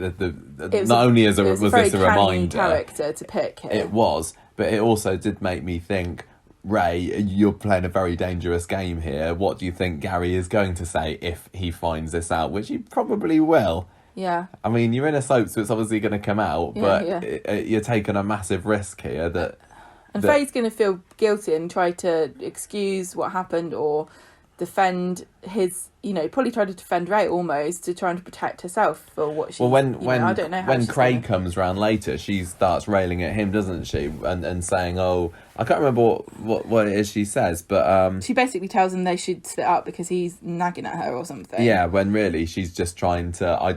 not only was this a reminder, character to pick here. It was, but it also did make me think, Ray, you're playing a very dangerous game here. What do you think Gary is going to say if he finds this out? Which he probably will. Yeah. I mean, you're in a soap, so it's obviously going to come out, but you're taking a massive risk here. Faye's going to feel guilty and try to excuse what happened or defend his, probably try to defend Ray almost to try and protect herself for what she. Well, I don't know how when Craig comes round later, she starts railing at him, doesn't she? And saying, "Oh, I can't remember what it is she says, but she basically tells him they should split up because he's nagging at her or something." Yeah, when really she's just trying to. I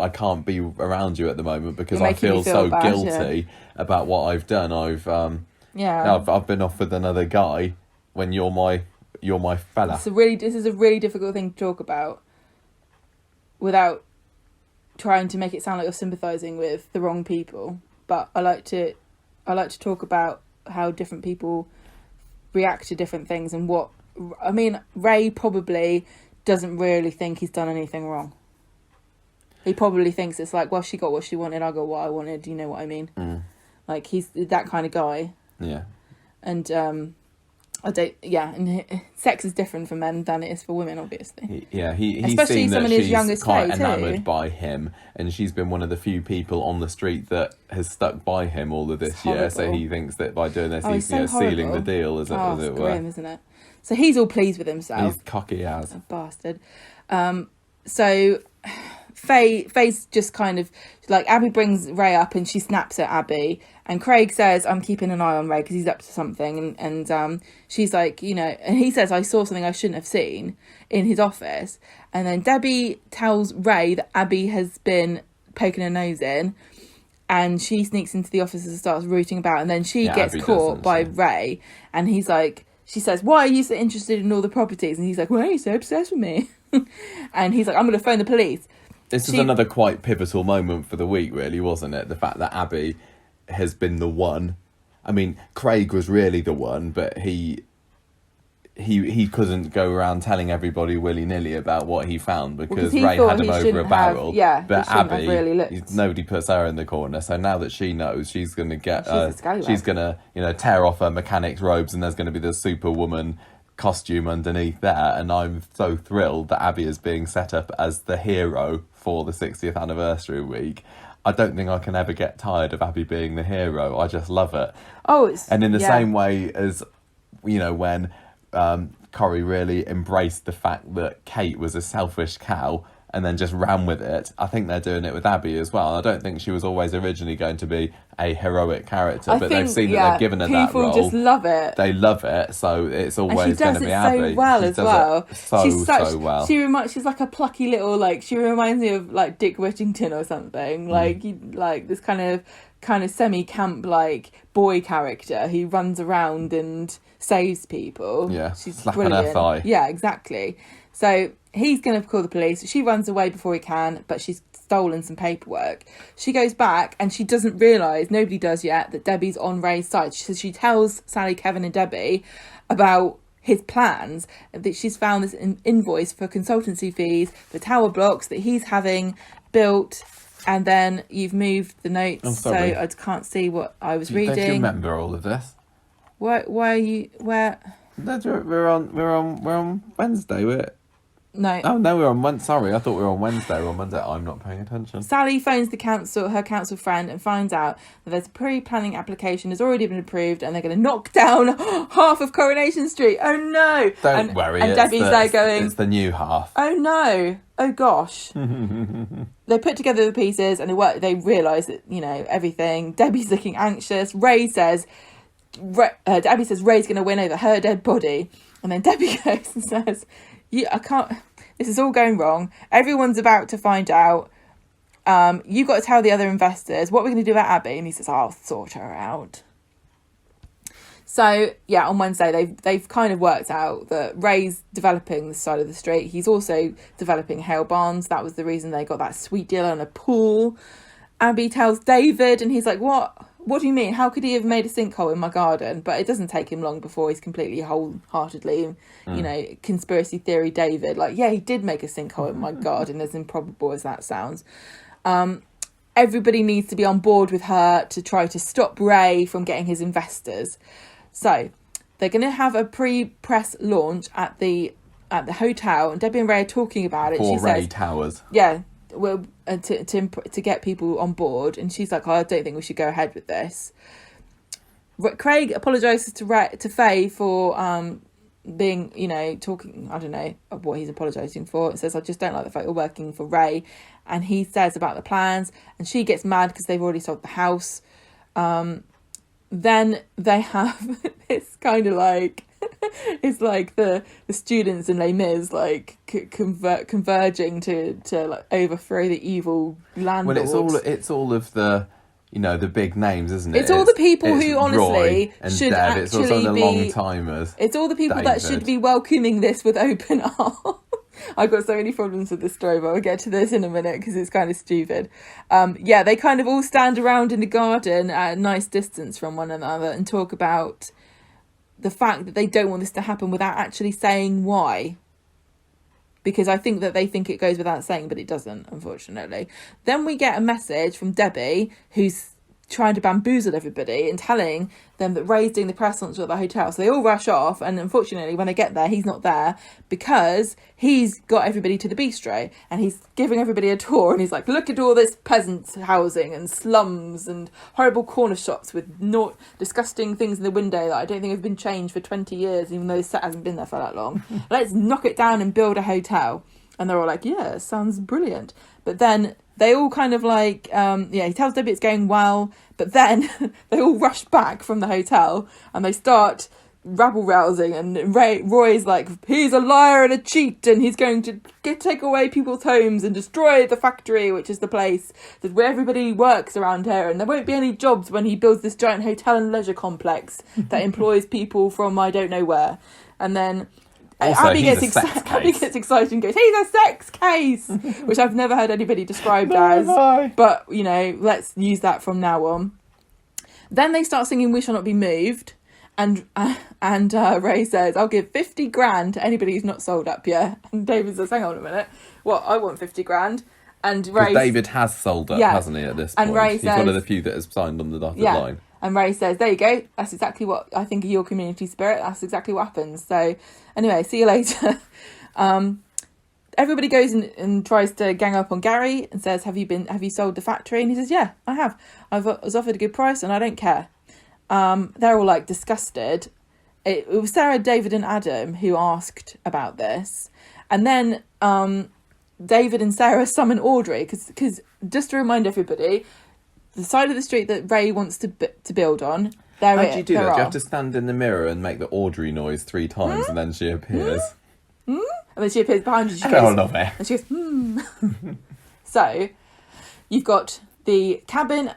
can't be around you at the moment because I feel so bad, guilty about what I've done. Yeah. I've been off with another guy when you're my fella. This is a really difficult thing to talk about without trying to make it sound like you're sympathising with the wrong people. But I like to talk about how different people react to different things and what... I mean, Ray probably doesn't really think he's done anything wrong. He probably thinks it's like, well, she got what she wanted, I got what I wanted, you know what I mean? Like, he's that kind of guy. Yeah. And, and sex is different for men than it is for women, obviously. He's especially seen someone that as young as she's quite Kay, too. enamoured by him, and she's been one of the few people on the street that has stuck by him all of this year. So he thinks that by doing this, he's sealing the deal, as it were. Grim, isn't it? So he's all pleased with himself. He's cocky as a bastard. So Faye's just kind of like, Abby brings Ray up and she snaps at Abby, and Craig says, I'm keeping an eye on Ray because he's up to something, and she's like, you know, and he says, I saw something I shouldn't have seen in his office, and then Debbie tells Ray that Abby has been poking her nose in, and she sneaks into the office and starts rooting about, and then she gets Abby caught by Ray, and he's like, she says, why are you so interested in all the properties? And he's like, why are you so obsessed with me? And he's like, I'm going to phone the police. This was another quite pivotal moment for the week, really, wasn't it? The fact that Abby has been the one. I mean, Craig was really the one, but he couldn't go around telling everybody willy-nilly about what he found because Ray had him over a barrel. But Abby, really nobody puts her in the corner. So now that she knows, she's going to get... she's going to, tear off her mechanic's robes, and there's going to be the Superwoman costume underneath there. And I'm so thrilled that Abby is being set up as the hero for the 60th anniversary week. I don't think I can ever get tired of Abby being the hero. I just love it. And in the same way as, when Corrie really embraced the fact that Kate was a selfish cow and then just ran with it, I think they're doing it with Abby as well. I don't think she was always originally going to be a heroic character, but they've seen that they've given her that role. People just love it. They love it, so it's always going to be Abby. So well as well. So well. She's like a plucky little, she reminds me of like Dick Whittington or something. Like this kind of semi-camp boy character who runs around and saves people. Yeah, she's slapping brilliant. her thigh. Yeah, exactly. So he's going to call the police. She runs away before he can, but she's stolen some paperwork. She goes back and she doesn't realise, nobody does yet, that Debbie's on Ray's side. So she tells Sally, Kevin and Debbie about his plans, that she's found this invoice for consultancy fees for tower blocks that he's having built. And then you've moved the notes, so I can't see what I was reading. Don't you remember all of this? Why are you... Where... We're on Wednesday, No. Oh, no, we're on Wednesday. Sorry, I thought we were on Wednesday or on Monday. I'm not paying attention. Sally phones her council friend, and finds out that there's a pre-planning application has already been approved, and they're going to knock down half of Coronation Street. Oh, no. Don't worry. And Debbie's there going... It's the new half. Oh, no. Oh, gosh. They put together the pieces, and they realise that, everything. Debbie's looking anxious. Debbie says Ray's going to win over her dead body. And then Debbie goes and says... I can't... This is all going wrong. Everyone's about to find out. You've got to tell the other investors. What are we going to do about Abby? And he says, I'll sort her out. So, on Wednesday, they've kind of worked out that Ray's developing this side of the street. He's also developing Hale Barnes. That was the reason they got that sweet deal on a pool. Abby tells David, and he's like, what? What do you mean? How could he have made a sinkhole in my garden? But it doesn't take him long before he's completely wholeheartedly, conspiracy theory David. He did make a sinkhole in my garden, as improbable as that sounds. Everybody needs to be on board with her to try to stop Ray from getting his investors. So they're going to have a pre-press launch at the hotel, and Debbie and Ray are talking about it. For Ray Towers. Yeah. Well, to get people on board, and she's like, I don't think we should go ahead with this. Craig apologises to Faye for being, talking, I don't know what he's apologising for. It says, I just don't like the fact you're working for Ray. And he says about the plans, and she gets mad because they've already sold the house. Then they have this kind of it's like the students in Les Mis converging to overthrow the evil landlords. Well, it's all of the you know, the big names, isn't it? It's all the people it's who honestly Roy and should Dev. It's also actually the be long timers. It's all the people that should be welcoming this with open arms. I've got so many problems with this story, but we'll get to this in a minute because it's kind of stupid. Yeah, they kind of all stand around in the garden at a nice distance from one another and talk about the fact that they don't want this to happen without actually saying why. Because I think that they think it goes without saying, but it doesn't, unfortunately. Then we get a message from Debbie, who's trying to bamboozle everybody and telling them that Ray's doing the press launch at the hotel. So they all rush off, and unfortunately when they get there, he's not there because he's got everybody to the bistro and he's giving everybody a tour, and he's like, look at all this peasant housing and slums and horrible corner shops with disgusting things in the window that I don't think have been changed for 20 years, even though the set hasn't been there for that long. Let's knock it down and build a hotel. And they're all like, yeah, sounds brilliant. But then they all kind of like, he tells Debbie it's going well, but then they all rush back from the hotel and they start rabble-rousing, and Roy's like, he's a liar and a cheat, and he's going to take away people's homes and destroy the factory, which is the place where everybody works around here, and there won't be any jobs when he builds this giant hotel and leisure complex that employs people from I don't know where. And then also, Abby gets excited and goes, he's a sex case, which I've never heard anybody described as. But, you know, let's use that from now on. Then they start singing We Shall Not Be Moved. And Ray says, I'll give 50 grand to anybody who's not sold up yet. And David says, hang on a minute. What? I want 50 grand. And Ray... David has sold up, hasn't he, at this point? And Ray He's says, one of the few that has signed on the dotted line. And Ray says, there you go. That's exactly what I think of your community spirit. That's exactly what happens. So anyway, see you later. Everybody goes and tries to gang up on Gary and says, have you sold the factory? And he says, yeah, I have. I was offered a good price and I don't care. They're all like disgusted. It was Sarah, David and Adam who asked about this. And then David and Sarah summon Audrey because just to remind everybody, the side of the street that Ray wants to build on, how do you do that? Do you have to stand in the mirror and make the Audrey noise 3 times and then she appears? And then she appears behind you. I love it. And she goes, So, you've got the cabin,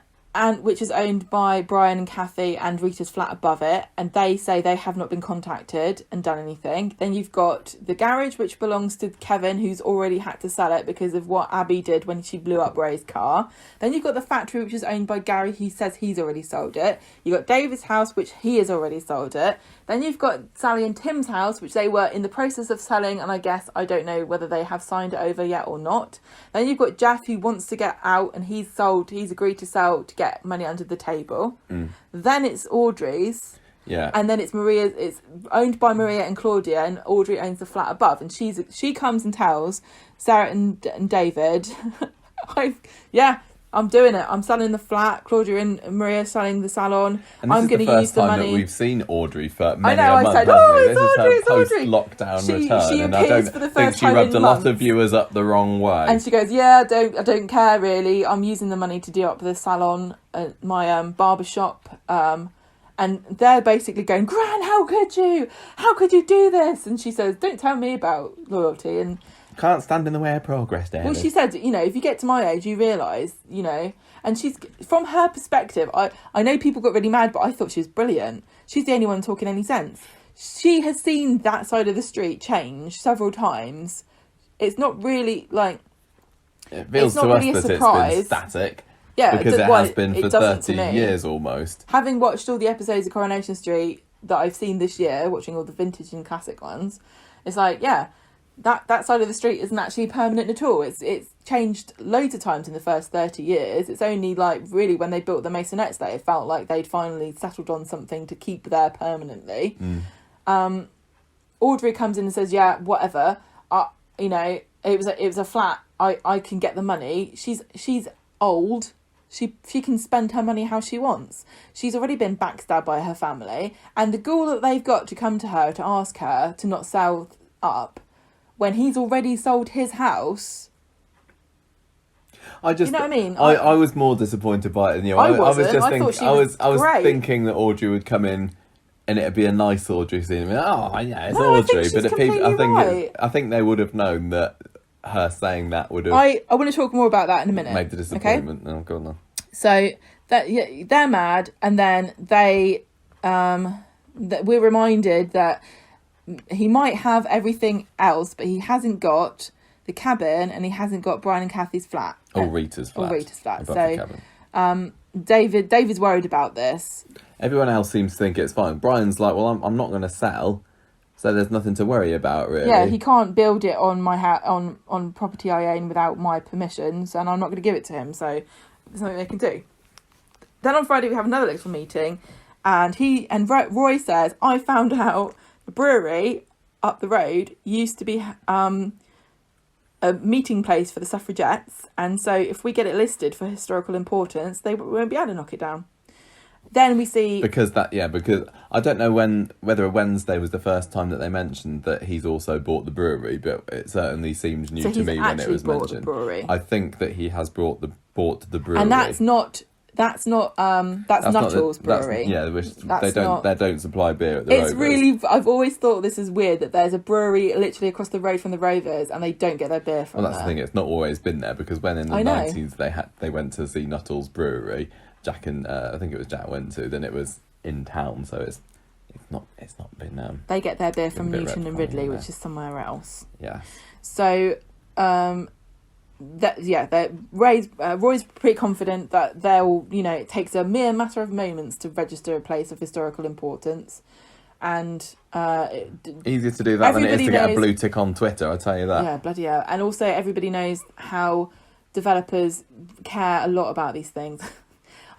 which is owned by Brian and Kathy, and Rita's flat above it, and they say they have not been contacted and done anything. Then you've got the garage, which belongs to Kevin, who's already had to sell it because of what Abby did when she blew up Ray's car. Then you've got the factory, which is owned by Gary. He says he's already sold it. You've got David's house, which he has already sold it. Then you've got Sally and Tim's house, which they were in the process of selling, and I don't know whether they have signed it over yet or not. Then you've got Geoff, who wants to get out, and he's agreed to sell to get money under the table. Then it's Audrey's. Yeah. And then it's Maria's. It's owned by Maria and Claudia, and Audrey owns the flat above. And she comes and tells Sarah and David, I'm doing it. I'm selling the flat. Claudia and Maria selling the salon. I'm going to use the money. This is the first time that we've seen Audrey for many a month. I said, it's Audrey. Post-lockdown return. She and I don't think she rubbed a lot of viewers up the wrong way. And she goes, I don't care really. I'm using the money to do up the salon, my barber shop. And they're basically going, Gran, how could you? How could you do this? And she says, don't tell me about loyalty. And can't stand in the way of progress, David. Well, she said, if you get to my age, you realise, and she's, from her perspective, I know people got really mad, but I thought she was brilliant. She's the only one talking any sense. She has seen that side of the street change several times. It's not really like... It feels to us that it's been static. Yeah, because it has been for 30 years almost. Having watched all the episodes of Coronation Street that I've seen this year, watching all the vintage and classic ones, it's like, that side of the street isn't actually permanent at all. It's changed loads of times in the first 30 years. It's only like really when they built the Masonettes that it felt like they'd finally settled on something to keep there permanently. Audrey comes in and says, whatever. It was a flat. I can get the money. She's old. She can spend her money how she wants. She's already been backstabbed by her family, and the gall that they've got to come to her to ask her to not sell up when he's already sold his house. You know what I mean? I was more disappointed by it than you. I was thinking that Audrey would come in and it'd be a nice Audrey scene. It's Audrey, but I think they would have known that her saying that would have. I want to talk more about that in a minute. Made the disappointment. Okay? Oh, go on. So they're mad, and then we're reminded that he might have everything else, but he hasn't got the cabin, and he hasn't got Brian and Kathy's flat. Or Rita's flat. So David's worried about this. Everyone else seems to think it's fine. Brian's like, well, I'm not going to sell, so there's nothing to worry about, really. Yeah, he can't build it on my on property I own without my permissions, and I'm not going to give it to him, so there's nothing they can do. Then on Friday we have another little meeting, and Roy says, I found out the brewery up the road used to be a meeting place for the suffragettes, and so if we get it listed for historical importance, they won't be able to knock it down. Then we see because I don't know whether Wednesday was the first time that they mentioned that he's also bought the brewery, but it certainly seems new to me when it was mentioned. I think that he has bought the brewery, and that's Nuttall's brewery. They don't supply beer at the Rovers. It's really, I've always thought this is weird that there's a brewery literally across the road from the Rovers and they don't get their beer from there. Well, that's the thing, it's not always been there, because when in the 90s they went to see Nuttall's brewery, Jack and I think it was Jack went to, then it was in town, so it's not been they get their beer from Newton and Ridley, which is somewhere else. Yeah. So Roy's pretty confident that they'll, it takes a mere matter of moments to register a place of historical importance, and easier to do that than it is to get a blue tick on Twitter, I'll tell you that. Yeah, bloody hell. And also everybody knows how developers care a lot about these things.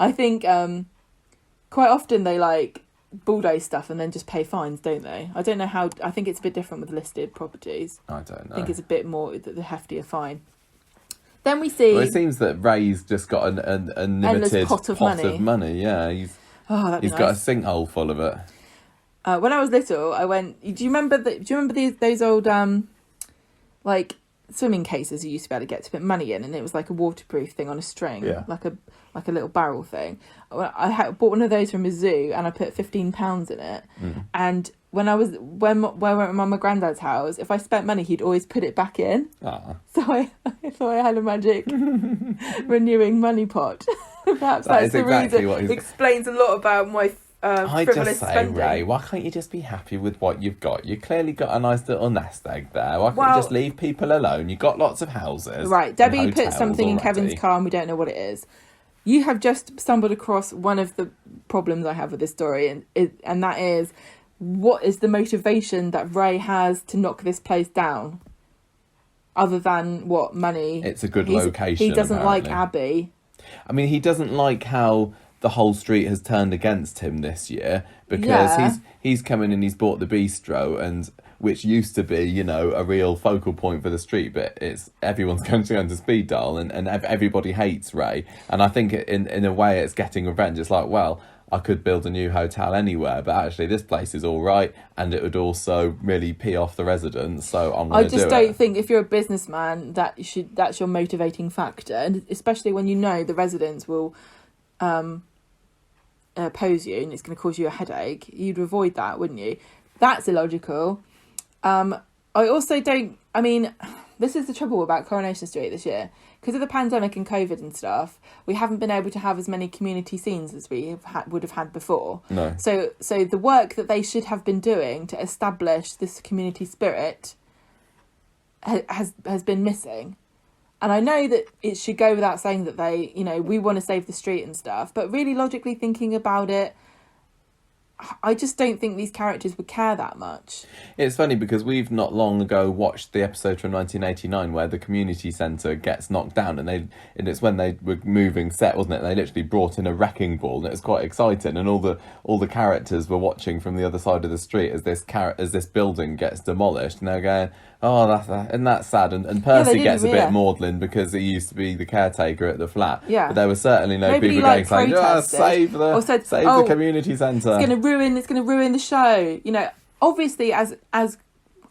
I think quite often they bulldoze stuff and then just pay fines, don't they? I don't know how. I think it's a bit different with listed properties. I don't know. I think it's a bit more the heftier fine. Then we see. Well, it seems that Ray's just got an unlimited pot of money. Yeah, he's got a sinkhole full of it. When I was little, I went. Do you remember those old swimming cases you used to be able to get to put money in, and it was like a waterproof thing on a string, like a little barrel thing. I bought one of those from a zoo, and I put £15 in it. And when I went to my granddad's house, if I spent money, he'd always put it back in. So I thought I had a magic renewing money pot. Perhaps that's the reason. It explains a lot about my I just say, spending. Ray, why can't you just be happy with what you've got? You clearly got a nice little nest egg there. Why can't you just leave people alone? You've got lots of houses. Right, Debbie put something in Kevin's car and we don't know what it is. You have just stumbled across one of the problems I have with this story, and that is, what is the motivation that Ray has to knock this place down? Other than what, money? It's a good location. He doesn't like Abbey. I mean, he doesn't like how the whole street has turned against him this year, because he's come in and he's bought the bistro, and which used to be, a real focal point for the street, but everyone's going to speed dial, and everybody hates Ray. And I think in a way it's getting revenge. It's like, well, I could build a new hotel anywhere, but actually this place is all right, and it would also really pee off the residents, so I'm going to do it. I just don't think if you're a businessman that's your motivating factor, and especially when the residents will oppose you and it's going to cause you a headache, you'd avoid that, wouldn't you? That's illogical. I also don't. I mean, this is the trouble about Coronation Street this year. Because of the pandemic and COVID and stuff, we haven't been able to have as many community scenes as we would have had before. No. So the work that they should have been doing to establish this community spirit has been missing. And I know that it should go without saying that they, we want to save the street and stuff. But really logically thinking about it, I just don't think these characters would care that much. It's funny because we've not long ago watched the episode from 1989 where the community centre gets knocked down, and it's when they were moving set, wasn't it? They literally brought in a wrecking ball, and it was quite exciting, and all the characters were watching from the other side of the street as this building gets demolished, and they're going, oh, isn't that sad? And Percy gets a bit maudlin because he used to be the caretaker at the flat. Yeah. But there were certainly people going saying, save the community centre. It's going to ruin the show. Obviously as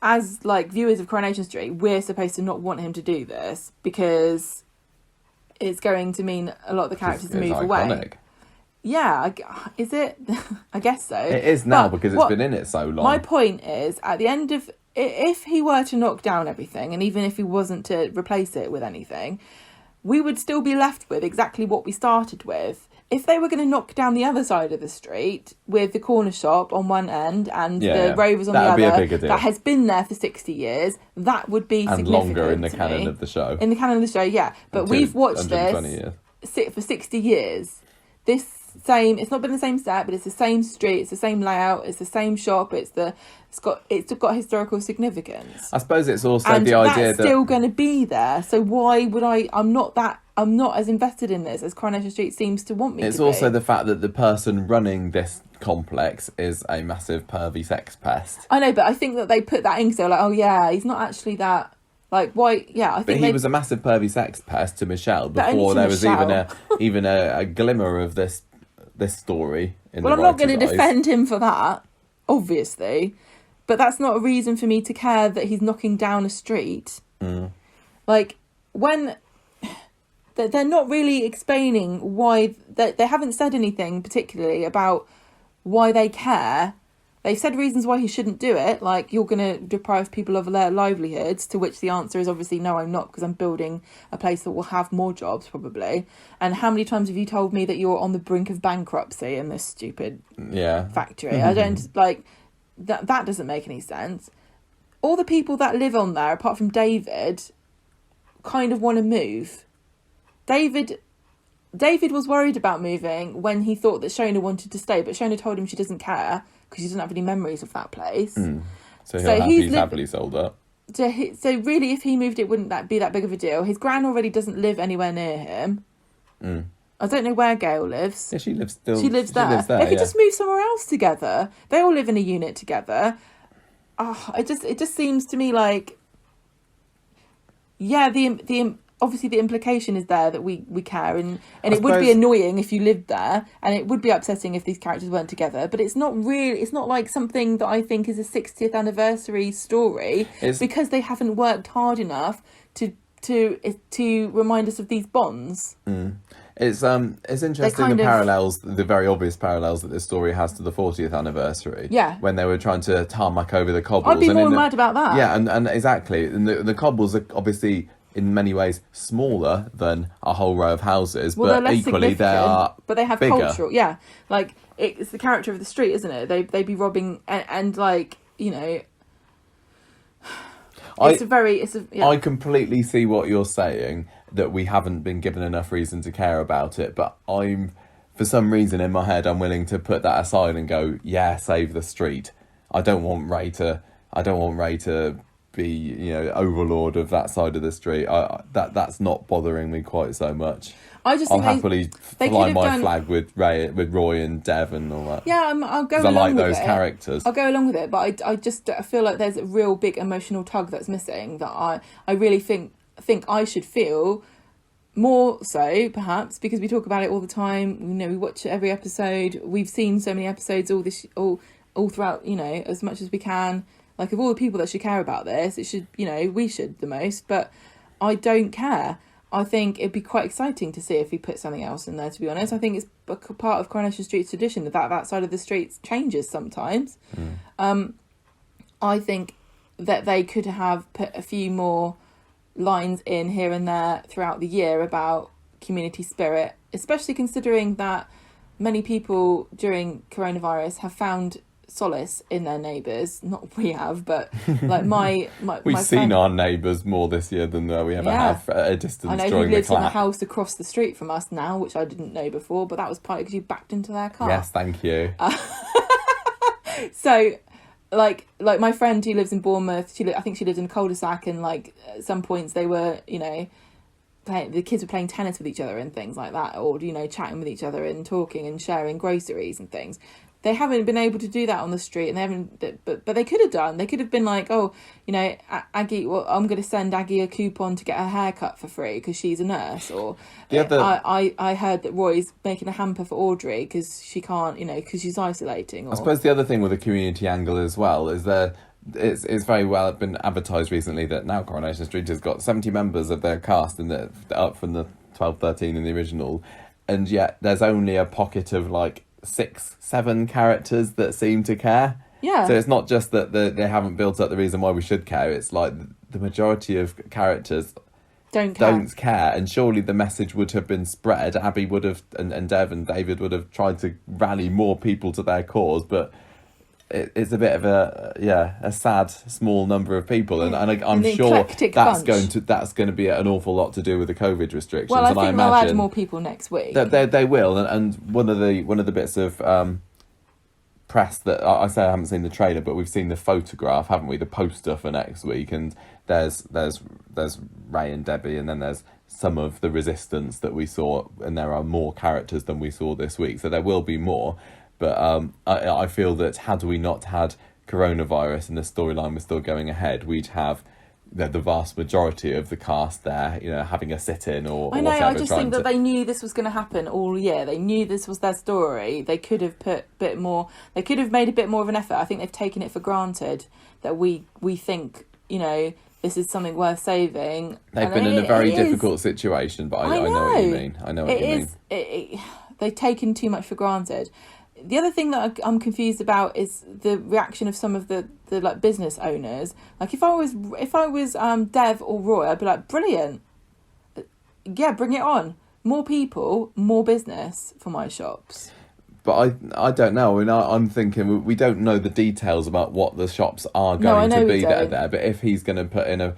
viewers of Coronation Street, we're supposed to not want him to do this because it's going to mean a lot of the characters move away. Yeah, is it? I guess so. It is now because it's been in it so long. My point is, at the end of, if he were to knock down everything, and even if he wasn't to replace it with anything, we would still be left with exactly what we started with. if they were going to knock down the other side of the street with the corner shop on one end and the Rovers on the other, be a bigger deal. that has been there for 60 years, that would be and significant longer in the to canon me. of the show. In the canon of the show, yeah. But we've watched 120 this years. for 60 years. It's not been the same set, but it's the same street, it's the same layout, it's the same shop, it's got historical significance. I suppose it's also And the idea that's that still going to be there. So why would I'm not as invested in this as Coronation Street seems to want me to be. it's also the fact that the person running this complex is a massive pervy sex pest. I know, but I think that they put that in because they're like, oh yeah, he's not actually that. Like, why? Yeah, I think. But he was a massive pervy sex pest to Michelle But only before to there was Michelle. even a glimmer of this story in Well, the I'm not going to writer's eyes. defend him for that, obviously, but that's not a reason for me to care that he's knocking down a street. Like, when they're not really explaining why they haven't said anything particularly about why they care. They've said reasons why he shouldn't do it, like you're going to deprive people of their livelihoods, to which the answer is obviously no, I'm not, because I'm building a place that will have more jobs probably. And how many times have you told me that you're on the brink of bankruptcy in this stupid factory? I don't like that. That doesn't make any sense. All the people that live on there, apart from David, kind of want to move. David was worried about moving when he thought that Shona wanted to stay, but Shona told him she doesn't care because she doesn't have any memories of that place. So he's happily sold up. So really, if he moved, it wouldn't be that big of a deal. His gran already doesn't live anywhere near him. I don't know where Gail lives. Yeah, she lives there. They could just move somewhere else together. They all live in a unit together. It just seems to me like, yeah, the obviously the implication is there that we care, and it would be annoying if you lived there, and it would be upsetting if these characters weren't together, but it's not like something that I think is a 60th anniversary story, because they haven't worked hard enough to remind us of these bonds. It's interesting the very obvious parallels that this story has to the 40th anniversary. Yeah. When they were trying to tarmac over the cobbles. I'd be more mad about that. Yeah, and exactly. And the cobbles are obviously in many ways smaller than a whole row of houses, but equally they are but they have bigger. Cultural, yeah. Like, it's the character of the street, isn't it? They be robbing and like, you know, I completely see what you're saying, that we haven't been given enough reason to care about it, but for some reason in my head, I'm willing to put that aside and go, yeah, save the street. I don't want Ray to be, you know, overlord of that side of the street. That's not bothering me quite so much. I just I'll think happily fly my flag with Roy and Dev and all that. Yeah, I'll go along with it. I like those characters. I'll go along with it, but I feel like there's a real big emotional tug that's missing, that I really think I should feel more so, perhaps, because we talk about it all the time. You know, we watch every episode. We've seen so many episodes all throughout, you know, as much as we can. Like, of all the people that should care about this, it should, you know, we should the most, but I don't care. I think it'd be quite exciting to see if he put something else in there, to be honest. I think it's a part of Coronation Street's tradition that side of the street changes sometimes. I think that they could have put a few more lines in here and there throughout the year about community spirit, especially considering that many people during coronavirus have found solace in their neighbours. Not we have, but like we've seen our neighbours more this year than we ever have at a distance. I know during who lives the in the house across the street from us now, which I didn't know before, but that was partly because you backed into their car. Yes, thank you. So like my friend who lives in Bournemouth, I think she lived in a cul-de-sac, and like at some points they were, you know, the kids were playing tennis with each other and things like that, or, you know, chatting with each other and talking and sharing groceries and things. They haven't been able to do that on the street, and they haven't. But they could have done. They could have been like, oh, you know, Aggie. Well, I'm going to send Aggie a coupon to get her hair cut for free because she's a nurse. Or I heard that Roy's making a hamper for Audrey because she can't, you know, because she's isolating. Or... I suppose the other thing with the community angle as well is that it's very well been advertised recently that now Coronation Street has got 70 members of their cast, and they're up from the 12, 13 in the original, and yet there's only a pocket of like 6-7 characters that seem to care. Yeah. So it's not just that they haven't built up the reason why we should care. It's like the majority of characters don't care. And surely the message would have been spread. Abby would have, and Dev and David would have tried to rally more people to their cause, but it's a bit of a sad small number of people, and I'm sure that's going to be an awful lot to do with the COVID restrictions. Well, I and think they'll add more people next week. They will, and one of the bits of press that I say I haven't seen the trailer, but we've seen the photograph, haven't we? The poster for next week, and there's Ray and Debbie, and then there's some of the resistance that we saw, and there are more characters than we saw this week, so there will be more. But I feel that had we not had coronavirus and the storyline was still going ahead, we'd have the vast majority of the cast there, having a sit-in or I know, whatever. I just think that they knew this was going to happen all year. They knew this was their story. They could have put a bit more... They could have made a bit more of an effort. I think they've taken it for granted that we think, this is something worth saving. They've been in a very difficult situation, but I know what you mean. I know what you mean. They've taken too much for granted. The other thing that I'm confused about is the reaction of some of the like business owners. Like if I was Dev or Roy, I'd be like, brilliant, yeah, bring it on, more people, more business for my shops. But I don't know. I'm thinking we don't know the details about what the shops are going to be that are there. But if he's going to put in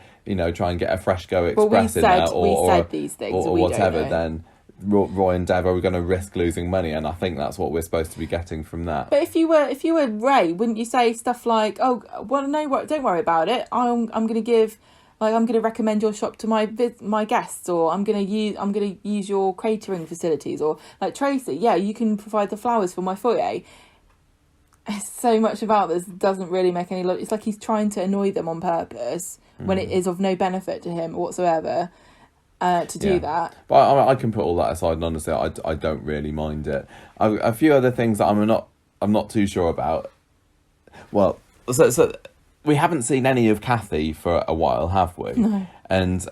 try and get a Fresh Go Express in there or these things, or whatever, then Roy and Dev are going to risk losing money, and I think that's what we're supposed to be getting from that. But if you were Ray, wouldn't you say stuff like, "Oh, well, no, don't worry about it. I'm going to recommend your shop to my guests, or I'm going to use your catering facilities, or like Tracy, yeah, you can provide the flowers for my foyer." So much about this doesn't really make any look. It's like he's trying to annoy them on purpose when it is of no benefit to him whatsoever. To do that. But I can put all that aside, and honestly, I don't really mind it. A few other things that I'm not too sure about. Well, so we haven't seen any of Kathy for a while, have we? No. And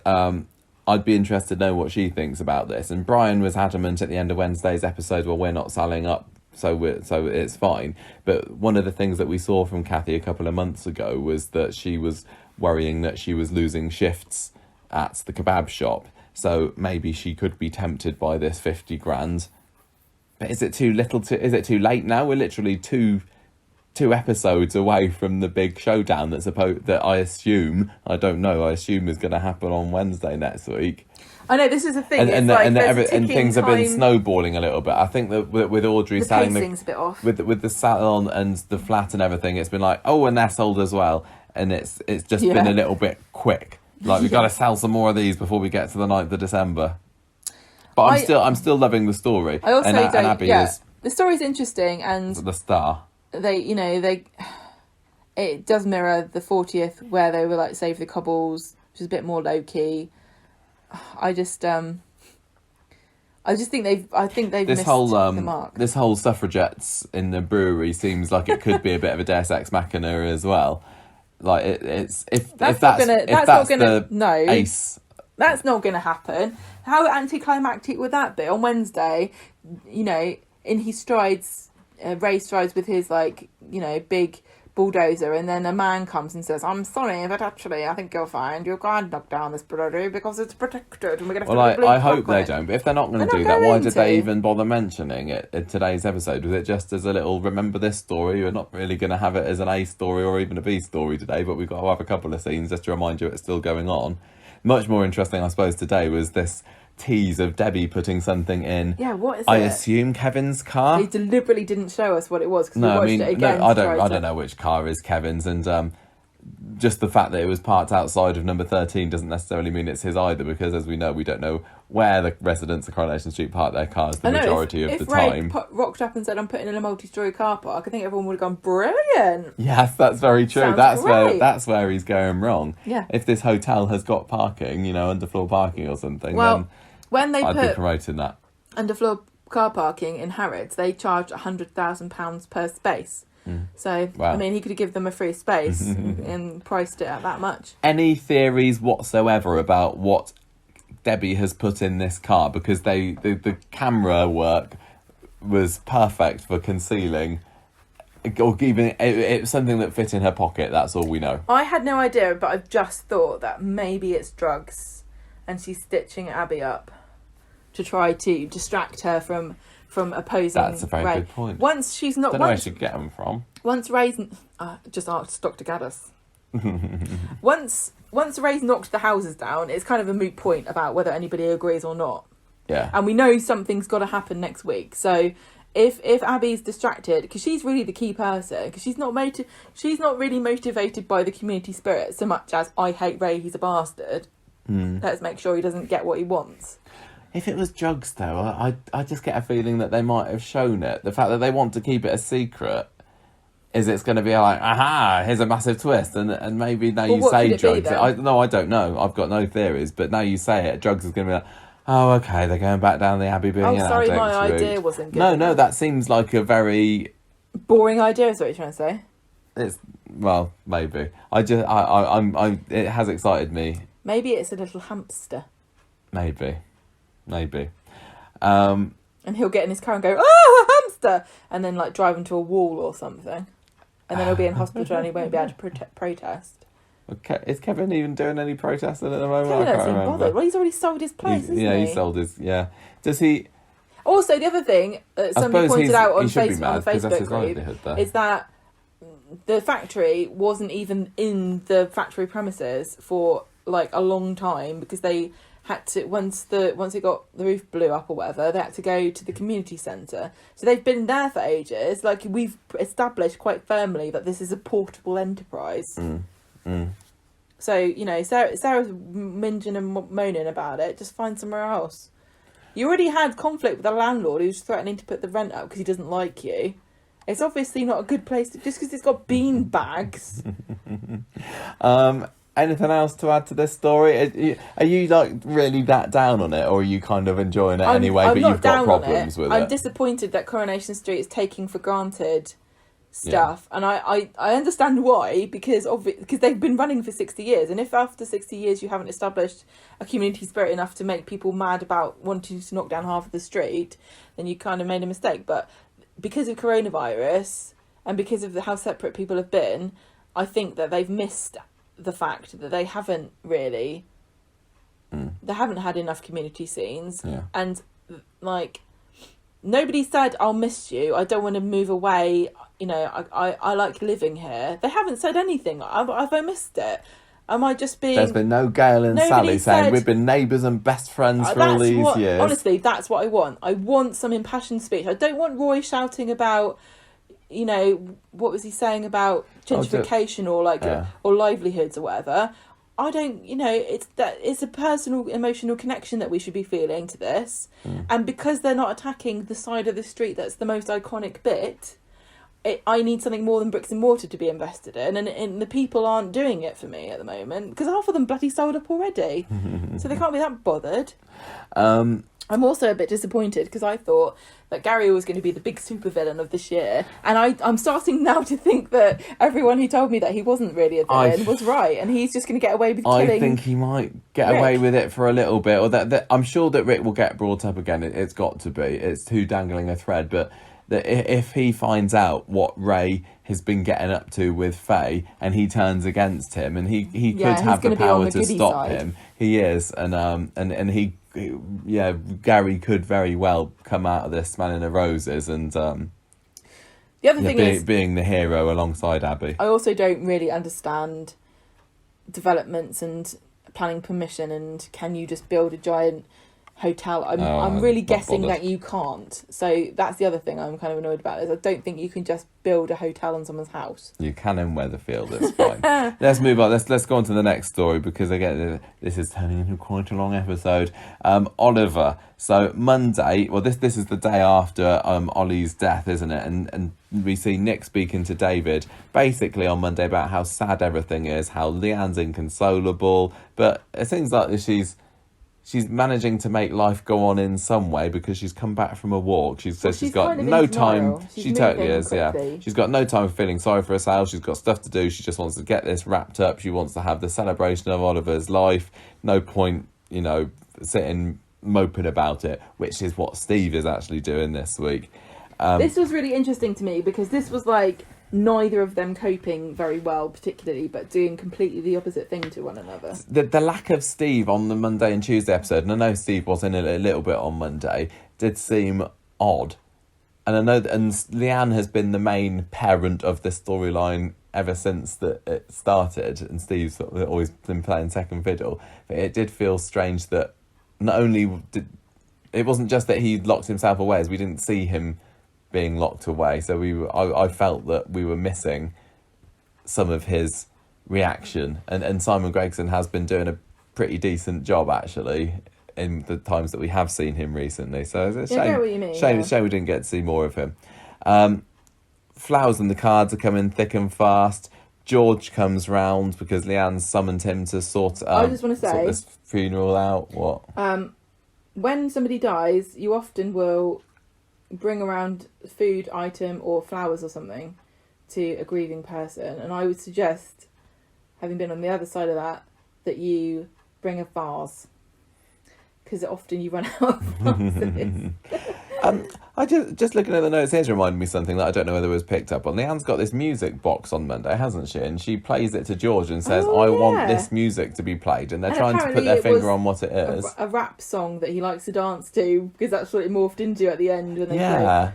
I'd be interested to know what she thinks about this. And Brian was adamant at the end of Wednesday's episode, well, we're not selling up, so it's fine. But one of the things that we saw from Kathy a couple of months ago was that she was worrying that she was losing shifts at the kebab shop. So maybe she could be tempted by this 50 grand. But is it too little? Is it too late now? We're literally two episodes away from the big showdown that I assume is going to happen on Wednesday next week. I know, this is a thing. And things have been snowballing a little bit. I think that with Audrey selling pacing's a bit off. With the salon and the flat and everything, it's been like, oh, and they're sold as well, and it's just been a little bit quick. Like, we've got to sell some more of these before we get to the 9th of December. But I'm still loving the story. I also and Abby is the story's interesting, and the star. It does mirror the 40th where they were like Save the Cobbles, which is a bit more low key. I just think they've missed the mark. This whole suffragettes in the brewery seems like it could be a bit of a Deus Ex Machina as well. Like it's if that's the ace. That's not going to happen. How anticlimactic would that be on Wednesday? In his strides, Ray strides with his big bulldozer, and then a man comes and says, "I'm sorry, but actually, I think you'll find you can't knock down this brewery because it's protected, and we're going to have to." I hope they don't. But if they're not going to do that, why did they even bother mentioning it in today's episode? Was it just as a little remember this story? We're not really going to have it as an A story or even a B story today, but we've got to have a couple of scenes just to remind you it's still going on. Much more interesting, I suppose, today was this tease of Debbie putting something in. Yeah, what is I it? assume Kevin's car. He deliberately didn't show us what it was because we watched it again. I don't know which car is Kevin's, and just the fact that it was parked outside of number 13 doesn't necessarily mean it's his either, because as we know, we don't know where the residents of Coronation Street park their cars the majority of the time. If Ray rocked up and said, "I'm putting in a multi-storey car park," I think everyone would have gone, "Brilliant." Yes, that's very true. Sounds great. That's where he's going wrong. Yeah. If this hotel has got parking, underfloor parking or something, then when they I'd be promoting that. Underfloor car parking in Harrods, they charge £100,000 per space. So, wow. I mean, he could have given them a free space and priced it at that much. Any theories whatsoever about what Debbie has put in this car? Because the camera work was perfect for concealing, or even it was something that fit in her pocket. That's all we know. I had no idea, but I've just thought that maybe it's drugs. and she's stitching Abby up to try to distract her from opposing. That's a very good point. Once she's not. Don't know where she get them from. Once Ray's just asked Dr. Gaddis. Once Ray's knocked the houses down, it's kind of a moot point about whether anybody agrees or not. Yeah. And we know something's got to happen next week. So if Abby's distracted, because she's really the key person, because she's not really motivated by the community spirit so much as I hate Ray, he's a bastard. Let's make sure he doesn't get what he wants. If it was drugs, though, I just get a feeling that they might have shown it. The fact that they want to keep it a secret is it's going to be like, aha, here's a massive twist, and maybe now you say drugs. I don't know. I've got no theories, but now you say it, drugs is going to be like, oh, okay, they're going back down the Abbey being an addict. Oh, sorry, my idea wasn't good. No, that seems like a very boring idea. Is what you're trying to say? It's maybe. It has excited me. Maybe it's a little hamster. Maybe. And he'll get in his car and go, oh, a hamster! And then, like, drive into a wall or something. And then he'll be in hospital and he won't be able to protest. Okay. Is Kevin even doing any protesting at the moment? Kevin doesn't seem bothered. Well, he's already sold his place, hasn't he? Yeah, he sold his... Yeah. Does he... Also, the other thing that somebody pointed out on the Facebook group is that the factory wasn't even in the factory premises for, like, a long time because they had to, once it got, the roof blew up or whatever, they had to go to the community centre. So they've been there for ages. Like, we've established quite firmly that this is a portable enterprise. So, you know, Sarah's whinging and moaning about it. Just find somewhere else. You already had conflict with the landlord who's threatening to put the rent up because he doesn't like you. It's obviously not a good place just because it's got bean bags. Anything else to add to this story? Are you like really that down on it, or are you kind of enjoying it anyway? But you've got problems with it. I'm disappointed that Coronation Street is taking for granted stuff, and I understand why, because they've been running for 60 years, and if after 60 years you haven't established a community spirit enough to make people mad about wanting to knock down half of the street, then you kind of made a mistake. But because of coronavirus and because of how separate people have been, I think that they've missed the fact that they haven't really they haven't had enough community scenes, and like nobody said I'll miss you, I don't want to move away, you know, I like living here. They haven't said anything. Have I missed it? Am I just being... There's been no Gail and Sally saying we've been neighbours and best friends for all these years. Honestly, that's what I want. I want some impassioned speech. I don't want Roy shouting about, you know, what was he saying about gentrification or livelihoods or whatever. I don't, you know, it's a personal emotional connection that we should be feeling to this. And because they're not attacking the side of the street that's the most iconic bit, I need something more than bricks and mortar to be invested in, and the people aren't doing it for me at the moment because half of them bloody sold up already. So they can't be that bothered. I'm also a bit disappointed because I thought that Gary was going to be the big supervillain of this year, and I'm starting now to think that everyone who told me that he wasn't really a villain was right, and he's just going to get away with killing. I think he might get away with it for a little bit, or that I'm sure that Rick will get brought up again. It's got to be. It's too dangling a thread, but that if he finds out what Ray has been getting up to with Faye and he turns against him, and he could have the power to stop him. He is, and Gary could very well come out of this smelling of roses and the other thing is being the hero alongside Abby. I also don't really understand developments and planning permission, and can you just build a giant hotel? I'm really guessing that you can't. So that's the other thing I'm kind of annoyed about, is I don't think you can just build a hotel on someone's house. You can in Weatherfield, it's fine. Let's move on. Let's go on to the next story, because again, this is turning into quite a long episode. Oliver. So Monday, well, this is the day after Ollie's death, isn't it? And we see Nick speaking to David basically on Monday about how sad everything is, how Leanne's inconsolable, but it seems like she's managing to make life go on in some way, because she's come back from a walk. She says she's got no time. She totally is, quickly. Yeah. She's got no time for feeling sorry for herself. She's got stuff to do. She just wants to get this wrapped up. She wants to have the celebration of Oliver's life. No point, sitting moping about it, which is what Steve is actually doing this week. This was really interesting to me, because this was like neither of them coping very well particularly, but doing completely the opposite thing to one another. The lack of Steve on the Monday and Tuesday episode, and I know Steve was in it a little bit on Monday, did seem odd. And I know that, and Leanne has been the main parent of this storyline ever since that it started, and Steve's sort of always been playing second fiddle. But it did feel strange that not only did it wasn't just that he locked himself away, as we didn't see him being locked away. So I felt that we were missing some of his reaction, and Simon Gregson has been doing a pretty decent job actually in the times that we have seen him recently. So it's a shame. I get what you mean, Shame we didn't get to see more of him. Flowers and the cards are coming thick and fast. George comes round because Leanne's summoned him to sort I just want to say, this funeral out. What? When somebody dies, you often will bring around a food item or flowers or something to a grieving person, and I would suggest, having been on the other side of that, that you bring a vase, because often you run out of vases. I just looking at the notes here reminded me something that I don't know whether it was picked up on. Leanne's got this music box on Monday, hasn't she? And she plays it to George and says, I want this music to be played. And they're trying to put their finger on what it is. A rap song that he likes to dance to, because that's what it morphed into at the end when they played.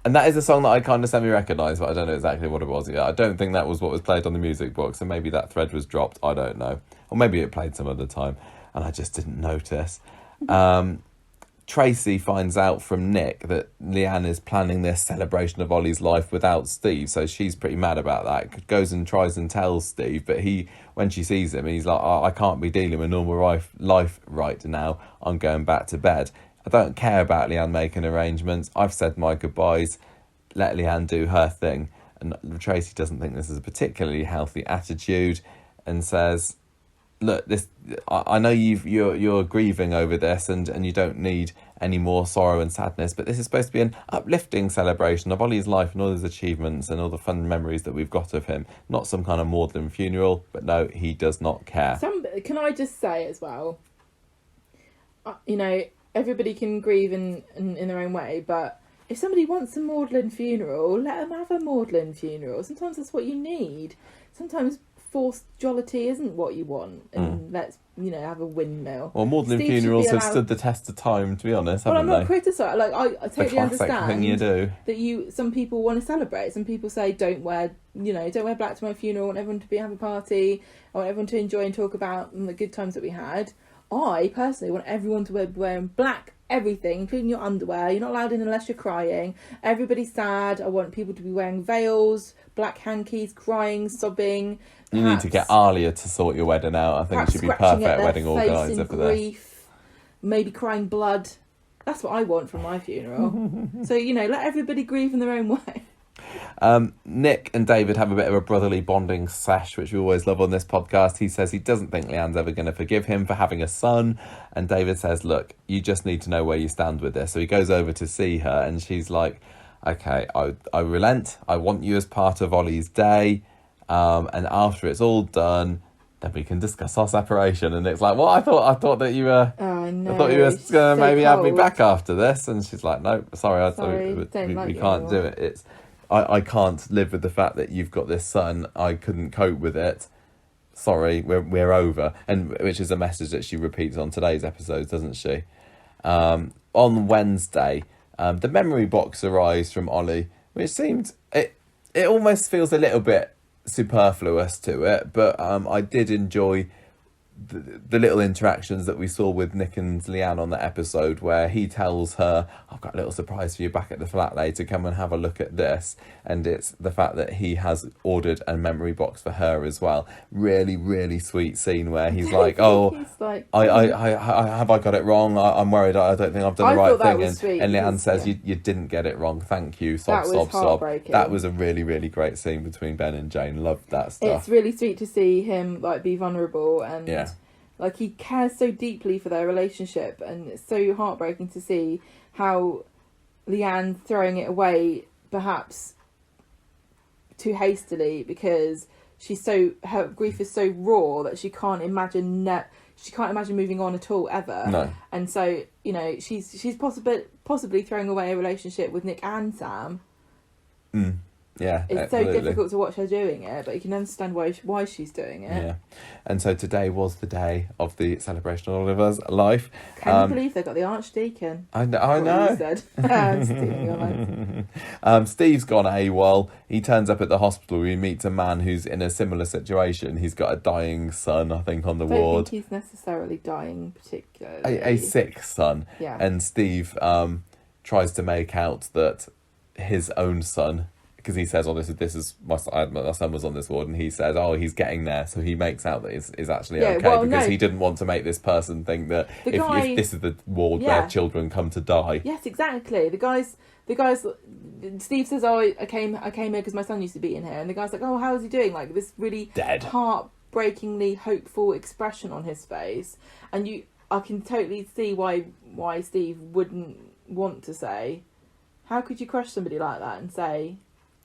And that is a song that I kind of semi-recognise, but I don't know exactly what it was. Yeah, I don't think that was what was played on the music box, and maybe that thread was dropped. I don't know. Or maybe it played some other time, and I just didn't notice. Tracy finds out from Nick that Leanne is planning this celebration of Ollie's life without Steve, so she's pretty mad about that. Goes and tries and tells Steve, but when she sees him, he's like, I can't be dealing with normal life right now. I'm going back to bed. I don't care about Leanne making arrangements. I've said my goodbyes. Let Leanne do her thing. And Tracy doesn't think this is a particularly healthy attitude and says, look, I know you're grieving over this and you don't need any more sorrow and sadness, but this is supposed to be an uplifting celebration of Ollie's life and all his achievements and all the fun memories that we've got of him. Not some kind of maudlin funeral, but no, he does not care. Can I just say as well, everybody can grieve in their own way, but if somebody wants a maudlin funeral, let them have a maudlin funeral. Sometimes that's what you need. Sometimes forced jollity isn't what you want, and let's have a windmill. Well, maudlin funerals have stood the test of time, to be honest, haven't they? I'm not criticising. Like I totally understand thing you do. That some people want to celebrate. Some people say don't wear black to my funeral. I want everyone to have a party. I want everyone to enjoy and talk about the good times that we had. I personally want everyone to wear black everything, including your underwear. You're not allowed in unless you're crying. Everybody's sad. I want people to be wearing veils, black hankies, crying, sobbing. You need to get Alia to sort your wedding out. I think she'd be perfect wedding organiser for this. Maybe crying blood. That's what I want from my funeral. So, let everybody grieve in their own way. Nick and David have a bit of a brotherly bonding sesh, which we always love on this podcast. He says he doesn't think Leanne's ever going to forgive him for having a son. And David says, look, you just need to know where you stand with this. So he goes over to see her and she's like, okay, I relent. I want you as part of Ollie's day. And after it's all done, then we can discuss our separation. And it's like, well, I thought that you were. Oh, no, I thought you were going to maybe have me back after this. And she's like, no, sorry, we can't do it. I can't live with the fact that you've got this son. I couldn't cope with it. Sorry, we're over. And which is a message that she repeats on today's episode, doesn't she? On Wednesday, the memory box arrives from Ollie, which seemed it almost feels a little bit superfluous to it, but I did enjoy the little interactions that we saw with Nick and Leanne on that episode, where he tells her, I've got a little surprise for you back at the flat later, come and have a look at this. And it's the fact that he has ordered a memory box for her as well. Really, really sweet scene where he's like, I got it wrong, I'm worried, I don't think I've done the right thing. And Leanne says, you didn't get it wrong, thank you, sob. That was a really, really great scene between Ben and Jane. Loved that stuff. It's really sweet to see him be vulnerable and he cares so deeply for their relationship, and it's so heartbreaking to see how Leanne throwing it away perhaps too hastily, because her grief is so raw that she can't imagine moving on at all ever. No. And so she's possibly throwing away a relationship with Nick and Sam. Yeah, It's absolutely. so difficult to watch her doing it, but you can understand why she's doing it. Yeah, and so today was the day of the celebration of Oliver's life. Can you believe they got the Archdeacon? I What know. you said. I'm stealing your lines. Steve's gone AWOL. He turns up at the hospital. He meets a man who's in a similar situation. He's got a dying son, I think, on the I don't ward. think he's necessarily dying particularly. A sick son. Yeah. And Steve tries to make out that his own son, because he says, "Oh, this is my son was on this ward," and he says, "Oh, he's getting there." So he makes out that is actually okay because he didn't want to make this person think that if this is the ward where children come to die. Yes, exactly. The guys. Steve says, "Oh, I came here because my son used to be in here," and the guy's like, "Oh, how is he doing?" Like this really dead, heartbreakingly hopeful expression on his face, and I can totally see why Steve wouldn't want to say. How could you crush somebody like that and say?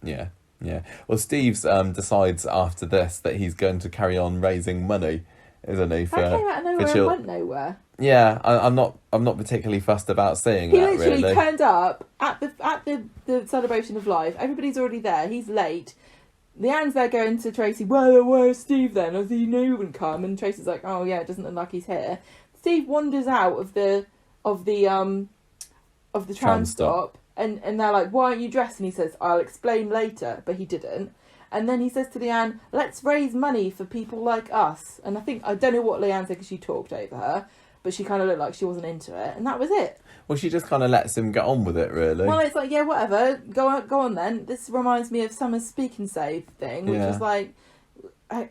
Yeah. Well, Steve's decides after this that he's going to carry on raising money, isn't he? That came out of nowhere and went nowhere. Yeah, I'm not particularly fussed about seeing that. He literally turned up at the celebration of life. Everybody's already there. He's late. Leanne's there going to Tracy. Well, where's Steve then? I said, you knew he wouldn't come. And Tracy's like, oh yeah, it doesn't look like he's here. Steve wanders out of the tram stop. And they're like, why aren't you dressed? And he says, I'll explain later. But he didn't. And then he says to Leanne, let's raise money for people like us. And I don't know what Leanne said because she talked over her, but she kind of looked like she wasn't into it. And that was it. Well, she just kind of lets him get on with it, really. Well, it's like, yeah, whatever. Go on then. This reminds me of Summer's Speak and Save thing, which was like,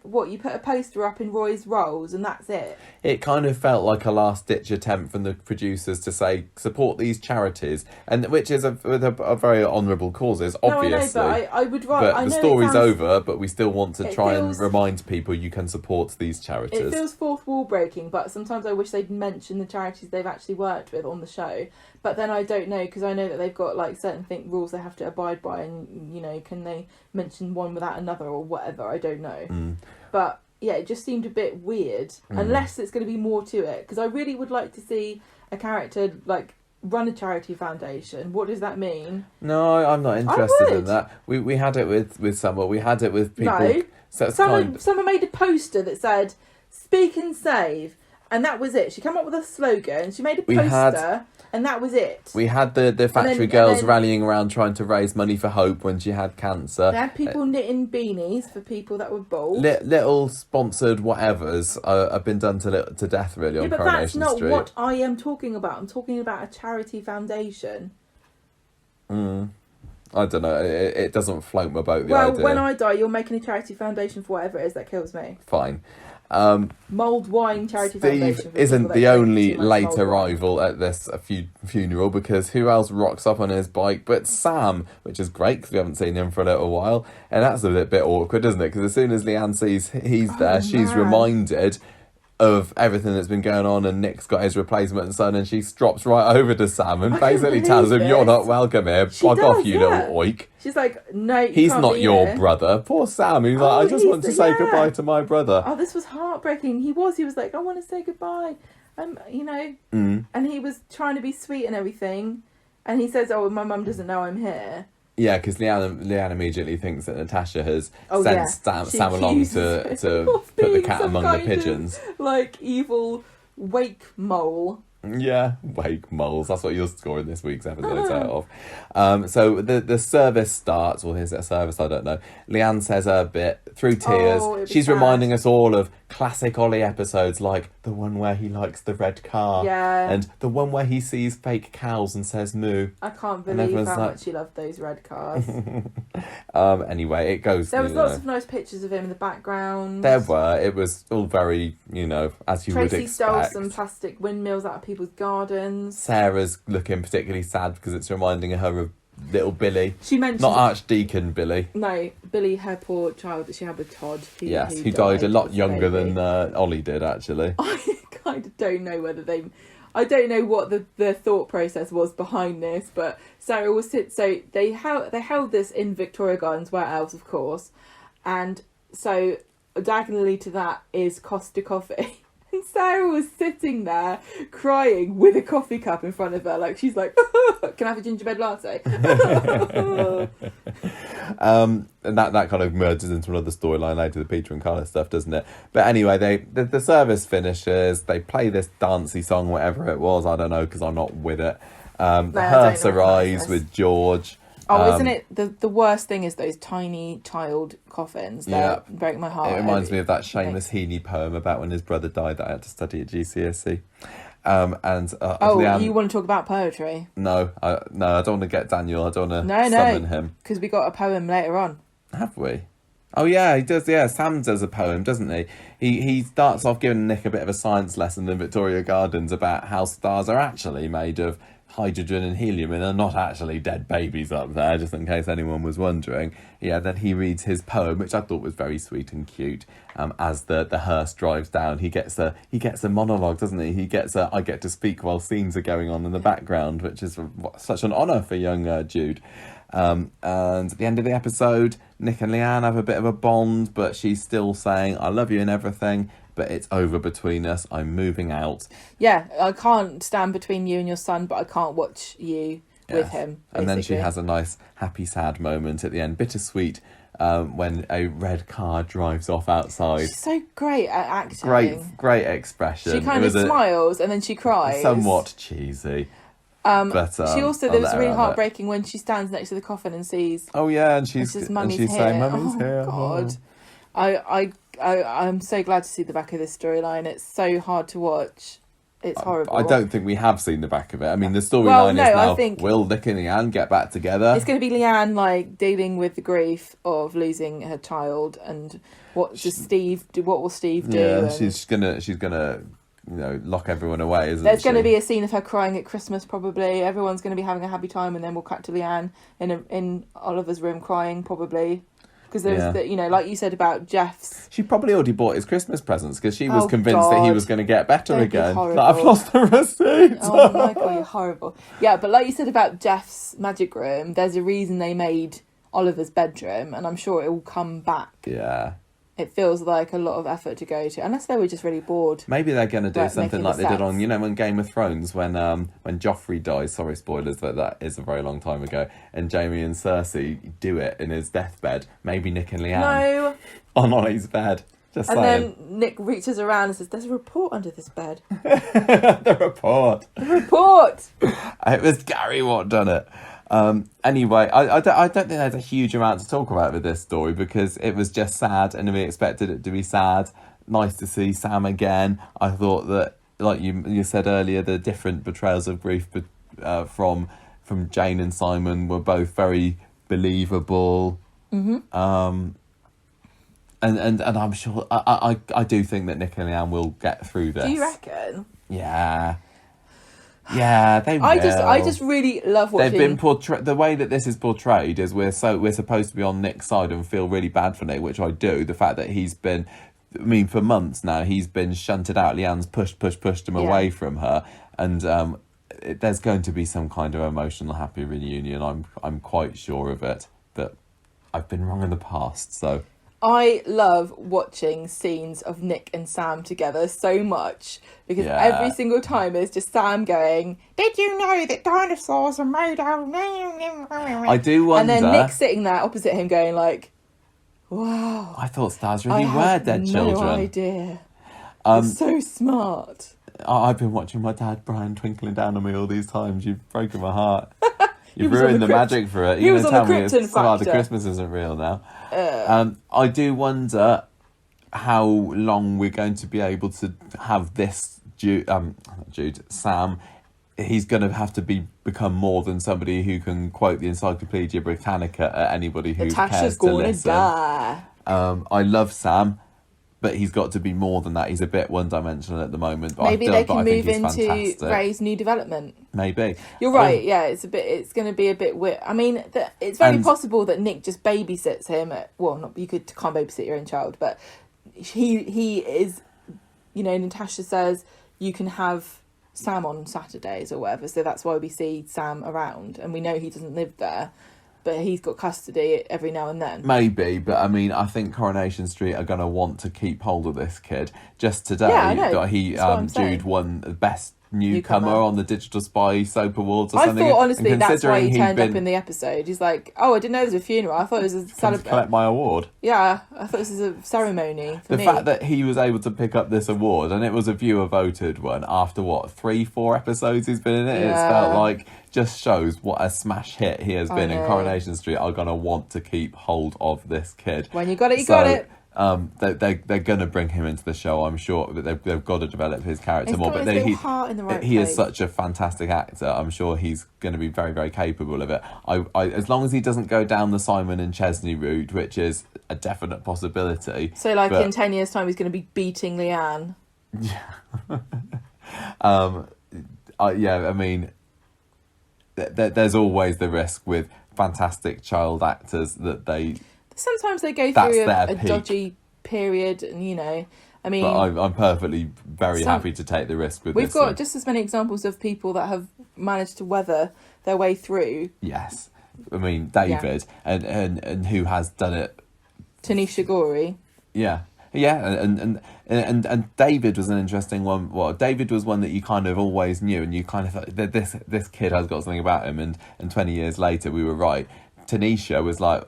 what, you put a poster up in Roy's Rolls and that's it? It kind of felt like a last-ditch attempt from the producers to say, support these charities, and which is a very honourable causes, obviously. No, I know, but I would rather... But the story's over, but we still want to try and remind people you can support these charities. It feels fourth wall breaking, but sometimes I wish they'd mention the charities they've actually worked with on the show. But then I don't know, because I know that they've got like certain rules they have to abide by, and can they mention one without another or whatever? I don't know. But yeah, it just seemed a bit weird, unless it's going to be more to it. Because I really would like to see a character like run a charity foundation. What does that mean? No, I'm not interested in that. We had it with Summer. We had it with people. No, Summer made a poster that said "Speak and Save," and that was it. She came up with a slogan. She made a poster. And that was it. We had the factory girls rallying around trying to raise money for Hope when she had cancer. They had people knitting beanies for people that were bald. Little sponsored whatevers have been done to death, really, on Coronation Street. But that's not what I am talking about. I'm talking about a charity foundation. I don't know. It doesn't float my boat, the idea. Well, when I die, you're making a charity foundation for whatever it is that kills me. Fine. Mulled wine charity foundation. Steve isn't the only late arrival at this funeral, because who else rocks up on his bike but Sam, which is great because we haven't seen him for a little while, and that's a bit awkward, isn't it? Because as soon as Leanne sees he's there, she's reminded of everything that's been going on, and Nick's got his replacement son, and she drops right over to Sam and basically tells him, "You're not welcome here. Fuck off, you little oik." She's like, "No, he's not your brother." Poor Sam. He's like, "I just want to say goodbye to my brother." Oh, this was heartbreaking. He was like, "I want to say goodbye." And he was trying to be sweet and everything, and he says, "Oh, my mum doesn't know I'm here." Yeah, because Leanne immediately thinks that Natasha has sent Sam along to put the cat among the pigeons. Like evil wake mole. Yeah, wake moles. That's what you're scoring this week's episode out of. So the service starts, or is it a service? I don't know. Leanne says her bit through tears. She's reminding us all of classic Ollie episodes, like the one where he likes the red car, and the one where he sees fake cows and says moo. I can't believe how much he loved those red cars. Anyway, it goes. There was lots of nice pictures of him in the background. There were. It was all very, as you would expect. Tracy stole some plastic windmills out of people's gardens. Sarah's looking particularly sad because it's reminding her of little Billy. She mentioned not Archdeacon Billy. No, Billy, her poor child that she had with Todd. Who died a lot younger than Ollie did, actually. I kind of don't know whether I don't know what the thought process was behind this, but Sarah was so they held this in Victoria Gardens, where else, of course, and so diagonally to that is Costa Coffee. And Sarah was sitting there crying with a coffee cup in front of her, like she's like, "Can I have a gingerbread latte?" And that kind of merges into another storyline later, the Peter and Carla stuff, doesn't it? But anyway, the service finishes. They play this dancey song, whatever it was. I don't know, because I'm not with it. The hearse arrives with George. Oh, isn't it the worst thing is those tiny child coffins that break my heart. It reminds me of that Seamus Heaney poem about when his brother died that I had to study at GCSE. Leanne, you want to talk about poetry? No, I don't want to get Daniel. I don't want to summon him. Because we got a poem later on. Have we? Oh yeah, he does. Yeah, Sam does a poem, doesn't he? He starts off giving Nick a bit of a science lesson in Victoria Gardens about how stars are actually made of hydrogen and helium and are not actually dead babies up there, just in case anyone was wondering. Yeah, then he reads his poem, which I thought was very sweet and cute. As the hearse drives down, he gets a monologue, doesn't he? He gets I get to speak while scenes are going on in the background, which is such an honour for young Jude. And at the end of the episode, Nick and Leanne have a bit of a bond, but she's still saying, I love you and everything, but it's over between us. I'm moving out. Yeah, I can't stand between you and your son, but I can't watch you with him. Basically. And then she has a nice happy, sad moment at the end. Bittersweet when a red car drives off outside. She's so great at acting. Great expression. She kind of smiles and then she cries. Somewhat cheesy. But she also, there was really heartbreaking when she stands next to the coffin and sees. Oh yeah, and she's saying, "Mummy's here." Oh God, I'm so glad to see the back of this storyline. It's so hard to watch. It's horrible. I don't think we have seen the back of it. I mean, the storyline is now, will Nick and Leanne get back together? It's going to be Leanne like dealing with the grief of losing her child, and what will Steve do? Yeah, she's gonna lock everyone away, isn't There's going to be a scene of her crying at Christmas, probably. Everyone's going to be having a happy time, and then we'll cut to Leanne in Oliver's room crying, probably. Because there was, like you said about Geoff's... She probably already bought his Christmas presents, because she was convinced that he was going to get better again. Like, I've lost the receipt. Oh, Michael, you're horrible. Yeah, but like you said about Geoff's magic room, there's a reason they made Oliver's bedroom, and I'm sure it will come back. Yeah. It feels like a lot of effort to go to, unless they were just really bored. Maybe they're going to do something like they did on, on Game of Thrones when Joffrey dies. Sorry, spoilers, but that is a very long time ago. And Jaime and Cersei do it in his deathbed. Maybe Nick and Leanne on Ollie's bed. Just saying. And then Nick reaches around and says, "There's a report under this bed." The report. The report. It was Gary what done it. Anyway, I don't think there's a huge amount to talk about with this story, because it was just sad and we expected it to be sad. Nice to see Sam again. I thought that, like you said earlier, the different betrayals of grief from Jane and Simon were both very believable. Mm-hmm. And I'm sure I do think that Nick and Leanne will get through this. Do you reckon? Yeah. Yeah, they will. I just really love watching. They've been the way that this is portrayed is we're supposed to be on Nick's side and feel really bad for Nick, which I do. The fact that he's been, for months now, he's been shunted out. Leanne's pushed him away from her, and there's going to be some kind of emotional happy reunion. I'm quite sure of it, but I've been wrong in the past, so. I love watching scenes of Nick and Sam together so much, because every single time it's just Sam going, "Did you know that dinosaurs are made out?" I do wonder. And then Nick sitting there opposite him going like, "Wow. I thought stars really were dead children." No idea. It's so smart. I've been watching my dad Brian twinkling down on me all these times. You've broken my heart. You've ruined the magic for it. He was on the Krypton factor. The Christmas isn't real now. I do wonder how long we're going to be able to have this Sam. He's going to have to become more than somebody who can quote the Encyclopedia Britannica at anybody who cares to listen. Die. I love Sam, but he's got to be more than that. He's a bit one-dimensional at the moment. But Maybe they can move into fantastic. Ray's new development. Maybe. You're right. Yeah, it's going to be a bit weird. I mean, it's very possible that Nick just babysits him. You can't babysit your own child, but he is. Natasha says you can have Sam on Saturdays or whatever, so that's why we see Sam around, and we know he doesn't live there. But he's got custody every now and then. Maybe, but I mean, I think Coronation Street are going to want to keep hold of this kid. Just today, Jude won the best newcomer on the Digital Spy Soap Awards or I something. thought, honestly, and that's why he considering turned up in the episode. He's like, oh, I didn't know there was a funeral. I thought it was a come to celebration. collect my award. Yeah, I thought this was a ceremony for The me. fact that he was able to pick up this award, and it was a viewer voted one after 3-4 episodes he's been in it. It's felt like just shows what a smash hit he has been. And Coronation Street are gonna want to keep hold of this kid. When you got it, you got it. They're going to bring him into the show, I'm sure, but they've got to develop his character more. But he is such a fantastic actor. I'm sure he's going to be very, very capable of it. As long as he doesn't go down the Simon and Chesney route, which is a definite possibility. So, in 10 years' time, he's going to be beating Leanne. Yeah. I mean, there's always the risk with fantastic child actors that sometimes they go through a dodgy period, and I mean. But I'm perfectly very happy to take the risk with this. We've got just as many examples of people that have managed to weather their way through. Yes, I mean David, and who has done it. Tanisha Gorey. Yeah, and David was an interesting one. Well, David was one that you kind of always knew, and you kind of thought that this kid has got something about him, and 20 years later we were right. Tanisha was like.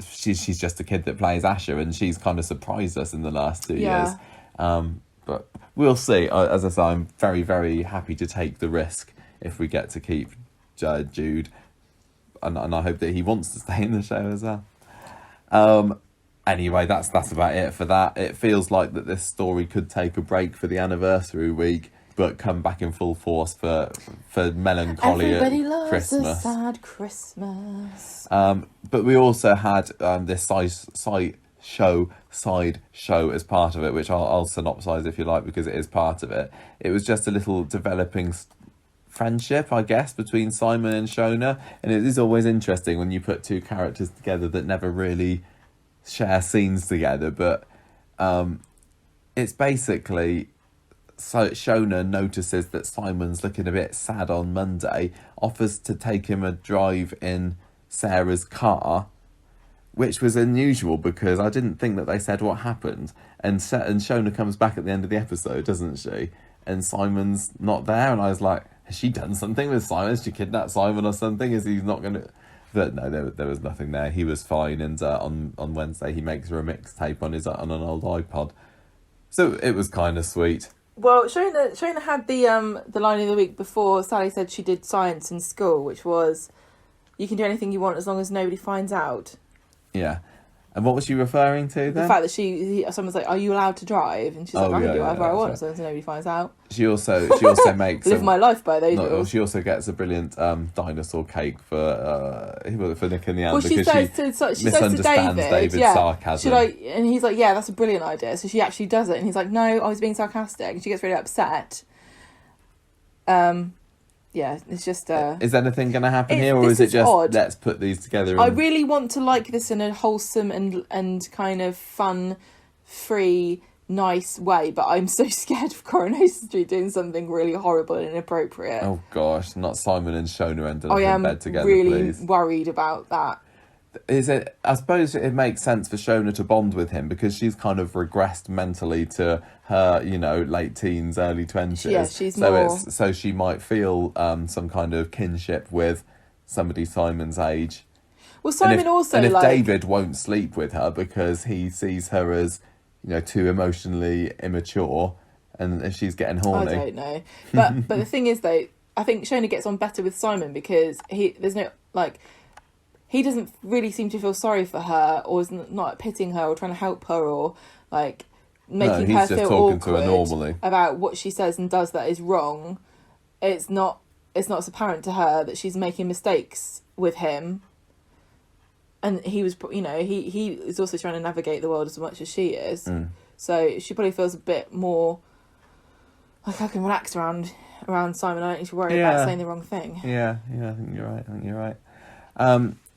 She's just a kid that plays Asher, and she's kind of surprised us in the last 2 years. But we'll see. As I say, I'm very, very happy to take the risk if we get to keep Jude, and I hope that he wants to stay in the show as well. Anyway, that's about it for that. It feels like that this story could take a break for the anniversary week, but come back in full force for melancholy Everybody at loves Christmas. a sad Christmas. But we also had this side show as part of it, which I'll synopsise if you like, because it is part of it. It was just a little developing friendship, I guess, between Simon and Shona, and it is always interesting when you put two characters together that never really share scenes together, but it's basically. So Shona notices that Simon's looking a bit sad on Monday, offers to take him a drive in Sarah's car, which was unusual because I didn't think that they said what happened. And Shona comes back at the end of the episode, doesn't she? And Simon's not there, and I was like, has she done something with Simon? Has she kidnapped Simon or something? Is he not going to... But no, there was nothing there. He was fine, and on Wednesday he makes her a mixtape on an old iPod. So it was kind of sweet. Well, Shona had the line of the week before Sally said she did science in school, which was, you can do anything you want as long as nobody finds out. Yeah. And what was she referring to then? The fact that someone's like, are you allowed to drive? And she's like, I can do whatever I want as long as nobody finds out. She also makes... Live my life by those rules. She also gets a brilliant dinosaur cake for Nick and the Well, she says to David's sarcasm. And he's like, yeah, that's a brilliant idea. So she actually does it. And he's like, no, I was being sarcastic. And she gets really upset. Yeah, it's just... is anything going to happen here, or is it just, odd. Let's put these together? I really want to like this in a wholesome and kind of fun, free, nice way, but I'm so scared of Coronation Street doing something really horrible and inappropriate. Oh gosh, not Simon and Shona ended up in bed together, I am really worried about that. I suppose it makes sense for Shona to bond with him because she's kind of regressed mentally to her, late teens, early 20s. Yeah, she's so she might feel some kind of kinship with somebody Simon's age. Well, Simon and if David won't sleep with her because he sees her as, too emotionally immature, and if she's getting horny. I don't know, but the thing is though, I think Shona gets on better with Simon because he doesn't really seem to feel sorry for her, or is not pitting her or trying to help her, or making her feel awkward about what she says and does that is wrong. It's not as apparent to her that she's making mistakes with him. And he was, he is also trying to navigate the world as much as she is. Mm. So she probably feels a bit more like I can relax around Simon. I don't need to worry about saying the wrong thing. Yeah, I think you're right.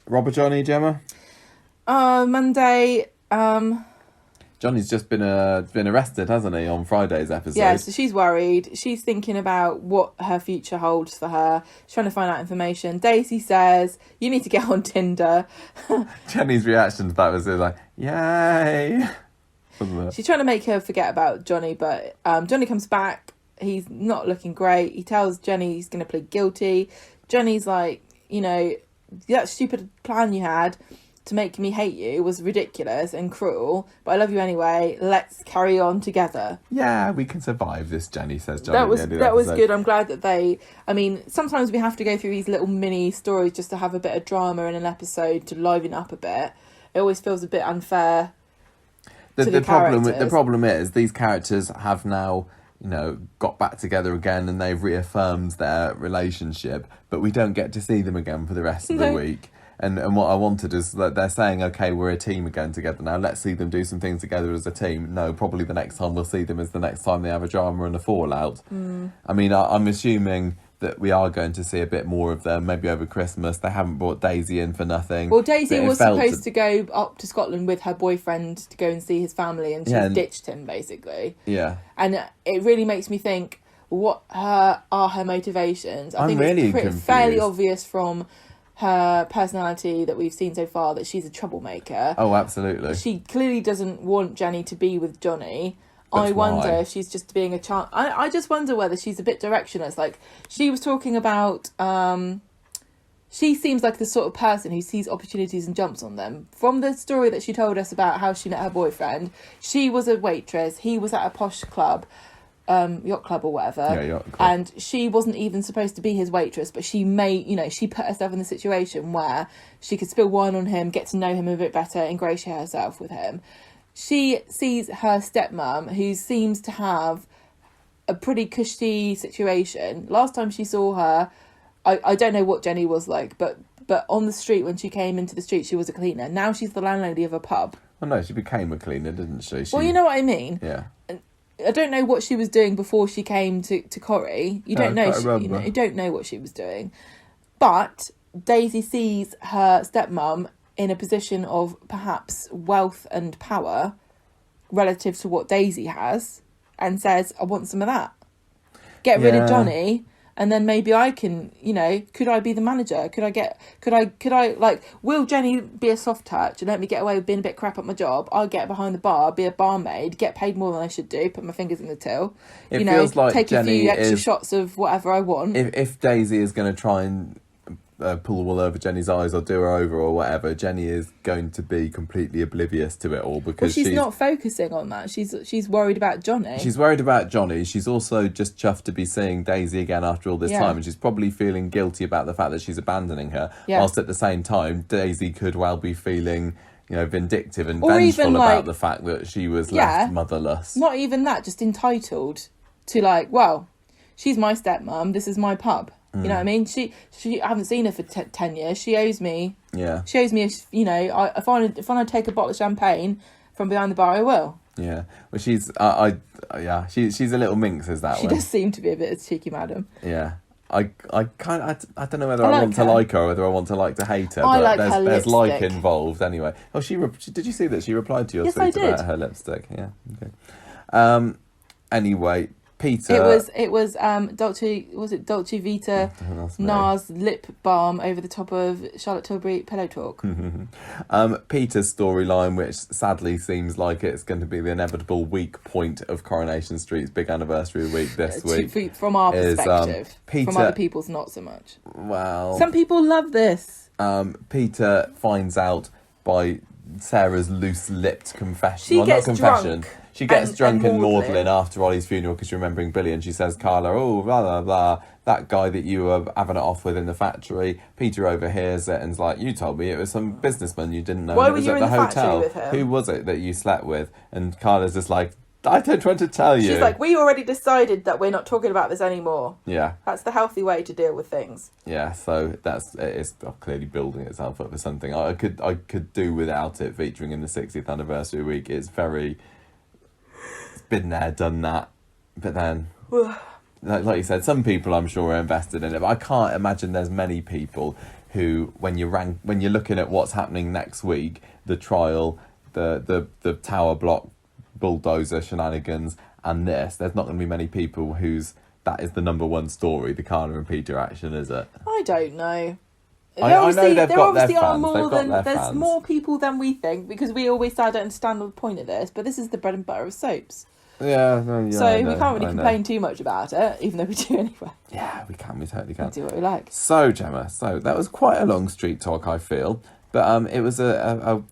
Robert Johnny, Gemma? Monday. Johnny's just been arrested, hasn't he, on Friday's episode? Yeah, so she's worried. She's thinking about what her future holds for her. She's trying to find out information. Daisy says, you need to get on Tinder. Jenny's reaction to that was like, yay! She's trying to make her forget about Johnny, but Johnny comes back He's not looking great. He tells Jenny he's going to plead guilty. Jenny's like, you know, that stupid plan you had to make me hate you was ridiculous and cruel, but I love you anyway. Let's carry on together. Yeah, we can survive this, Jenny says. Johnny, that was good. I'm glad that I mean, sometimes we have to go through these little mini stories just to have a bit of drama in an episode to liven up a bit. It always feels a bit unfair. The problem is these characters have now, you know, got back together again and they've reaffirmed their relationship, but we don't get to see them again for the rest of the week. And what I wanted is that they're saying, okay, we're a team again together now. Let's see them do some things together as a team. No, probably the next time we'll see them is the next time they have a drama and a fallout. I mean, I'm assuming that we are going to see a bit more of them, maybe over Christmas. They haven't brought Daisy in for nothing. Well, Daisy was supposed to go up to Scotland with her boyfriend to go and see his family, and she's ditched him, basically. Yeah. And it really makes me think, what are her motivations? I think really it's fairly obvious from her personality that we've seen so far that she's a troublemaker. Oh, absolutely. She clearly doesn't want Jenny to be with Johnny. I wonder if she's just being a child. I just wonder whether she's a bit directionless. Like, she was talking about... she seems like the sort of person who sees opportunities and jumps on them. From the story that she told us about how she met her boyfriend, she was a waitress, he was at a posh club, yacht club or whatever, yacht club. And she wasn't even supposed to be his waitress, but she she put herself in the situation where she could spill wine on him, get to know him a bit better, ingratiate herself with him. She sees her stepmom, who seems to have a pretty cushy situation. Last time she saw her, I don't know what Jenny was like, but on the street, when she came into the street, she was a cleaner. Now she's the landlady of a pub. Well, no, she became a cleaner, didn't she? Well, you know what I mean? Yeah. I don't know what she was doing before she came to Corrie. You don't know. You don't know what she was doing. But Daisy sees her stepmom in a position of perhaps wealth and power relative to what Daisy has, and says, I want some of that. Get rid of Johnny, and then maybe I can, could I be the manager? Could I will Jenny be a soft touch and let me get away with being a bit crap at my job? I'll get behind the bar, be a barmaid, get paid more than I should do, put my fingers in the till. It feels like take Jenny a few extra shots of whatever I want. If Daisy is going to try and pull the wool over Jenny's eyes or do her over or whatever, Jenny is going to be completely oblivious to it all, because she's not focusing on that. She's worried about Johnny. She's worried about Johnny. She's also just chuffed to be seeing Daisy again after all this time, and she's probably feeling guilty about the fact that she's abandoning her, whilst at the same time Daisy could well be feeling vindictive and vengeful about the fact that she was left motherless. Not even that, just entitled to well, she's my stepmom, this is my pub. You know what I mean? She I haven't seen her for 10 years. She owes me. Yeah. She owes me. If I want to take a bottle of champagne from behind the bar, I will. Yeah. Well, she's she's a little minx, is that? She does seem to be a bit of a cheeky madam. Yeah. I don't know whether I want to like her or whether I want to hate her. I like her lipstick. There's like involved anyway. Oh, did you see that she replied to your tweet about her lipstick? Yeah. Okay. Anyway. Peter. It was Dolce Vita NARS lip balm over the top of Charlotte Tilbury Pillow Talk. Peter's storyline, which sadly seems like it's going to be the inevitable weak point of Coronation Street's big anniversary week this week. From our perspective. Peter, from other people's not so much. Well, some people love this. Peter finds out by Sarah's loose-lipped confession. She gets drunk. She gets drunk and maudlin after Ollie's funeral because she's remembering Billy, and she says, Carla, oh, blah, blah, blah, that guy that you were having it off with in the factory. Peter overhears it and's like, you told me it was some businessman you didn't know. Why it were was you at in the hotel. Factory with him? Who was it that you slept with? And Carla's just like, I don't want to tell you. She's like, we already decided that we're not talking about this anymore. Yeah. That's the healthy way to deal with things. Yeah, so it's clearly building itself up for something. I could do without it featuring in the 60th anniversary week. It's been there, done that. But then, like you said, some people I'm sure are invested in it. But I can't imagine there's many people who, when you're looking at what's happening next week, the trial, the tower block bulldozer shenanigans, and there's not going to be many people that is the number one story, the Carla and Peter action, is it? I don't know. I know they've got their fans. There's more people than we think, because we always say I don't understand the point of this, but this is the bread and butter of soaps. Yeah, no, yeah. So we can't really complain too much about it, even though we do anyway. Yeah, we totally can. We do what we like. So, Gemma, that was quite a long street talk, I feel. But it was a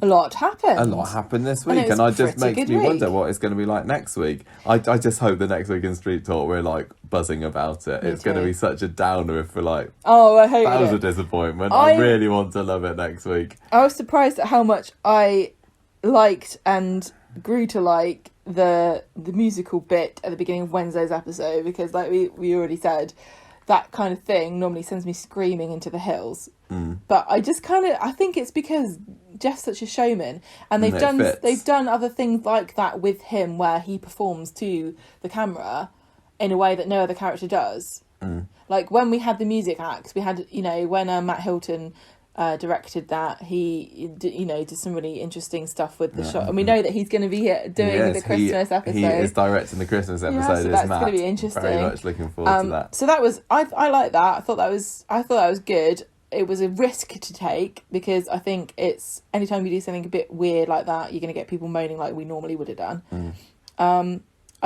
lot happened. A lot happened this week, and it just makes me wonder what it's going to be like next week. I just hope the next week in Street Talk we're like buzzing about it. It's going to be such a downer if we're like, I hate it. That was a disappointment. I really want to love it next week. I was surprised at how much I liked and grew to like the musical bit at the beginning of Wednesday's episode, because like we already said, that kind of thing normally sends me screaming into the hills. But I think it's because Geoff's such a showman, and they've done other things like that with him, where he performs to the camera in a way that no other character does. Like when we had the music acts, we had, when Matt Hilton directed that, he did some really interesting stuff with the shot, and we know that he's going to be doing the Christmas episode. He is directing the Christmas episode. So that's going to be interesting. Very much looking forward to that. So that was I like that. I thought that was good. It was a risk to take, because I think it's anytime you do something a bit weird like that, you're going to get people moaning like we normally would have done. I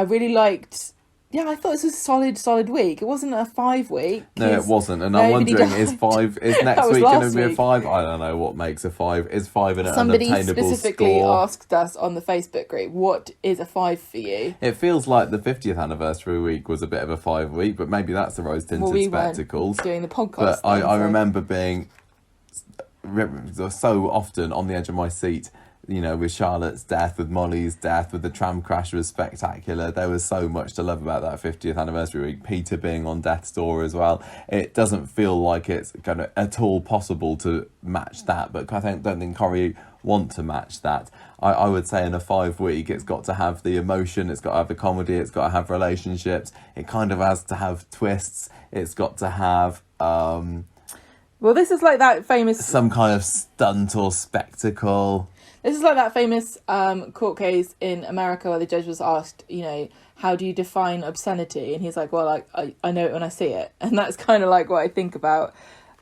really liked. Yeah, I thought this was a solid week. It wasn't a 5 week. No, it wasn't. And I'm wondering, is next week going to be a 5? I don't know what makes a 5. Is 5 an unobtainable score? Somebody specifically asked us on the Facebook group, what is a 5 for you? It feels like the 50th anniversary week was a bit of a 5 week, but maybe that's the rose-tinted spectacles. Doing the podcast. But I remember being so often on the edge of my seat, with Charlotte's death, with Molly's death, with the tram crash was spectacular. There was so much to love about that 50th anniversary week. Peter being on death's door as well. It doesn't feel like it's kind of at all possible to match that, but I don't think Corrie want to match that. I would say in a 5 week, it's got to have the emotion, it's got to have the comedy, it's got to have relationships, it kind of has to have twists, it's got to have well, this is like that famous some kind of stunt or spectacle. This is like that famous court case in America where the judge was asked, how do you define obscenity? And he's like, well, I know it when I see it. And that's kind of like what I think about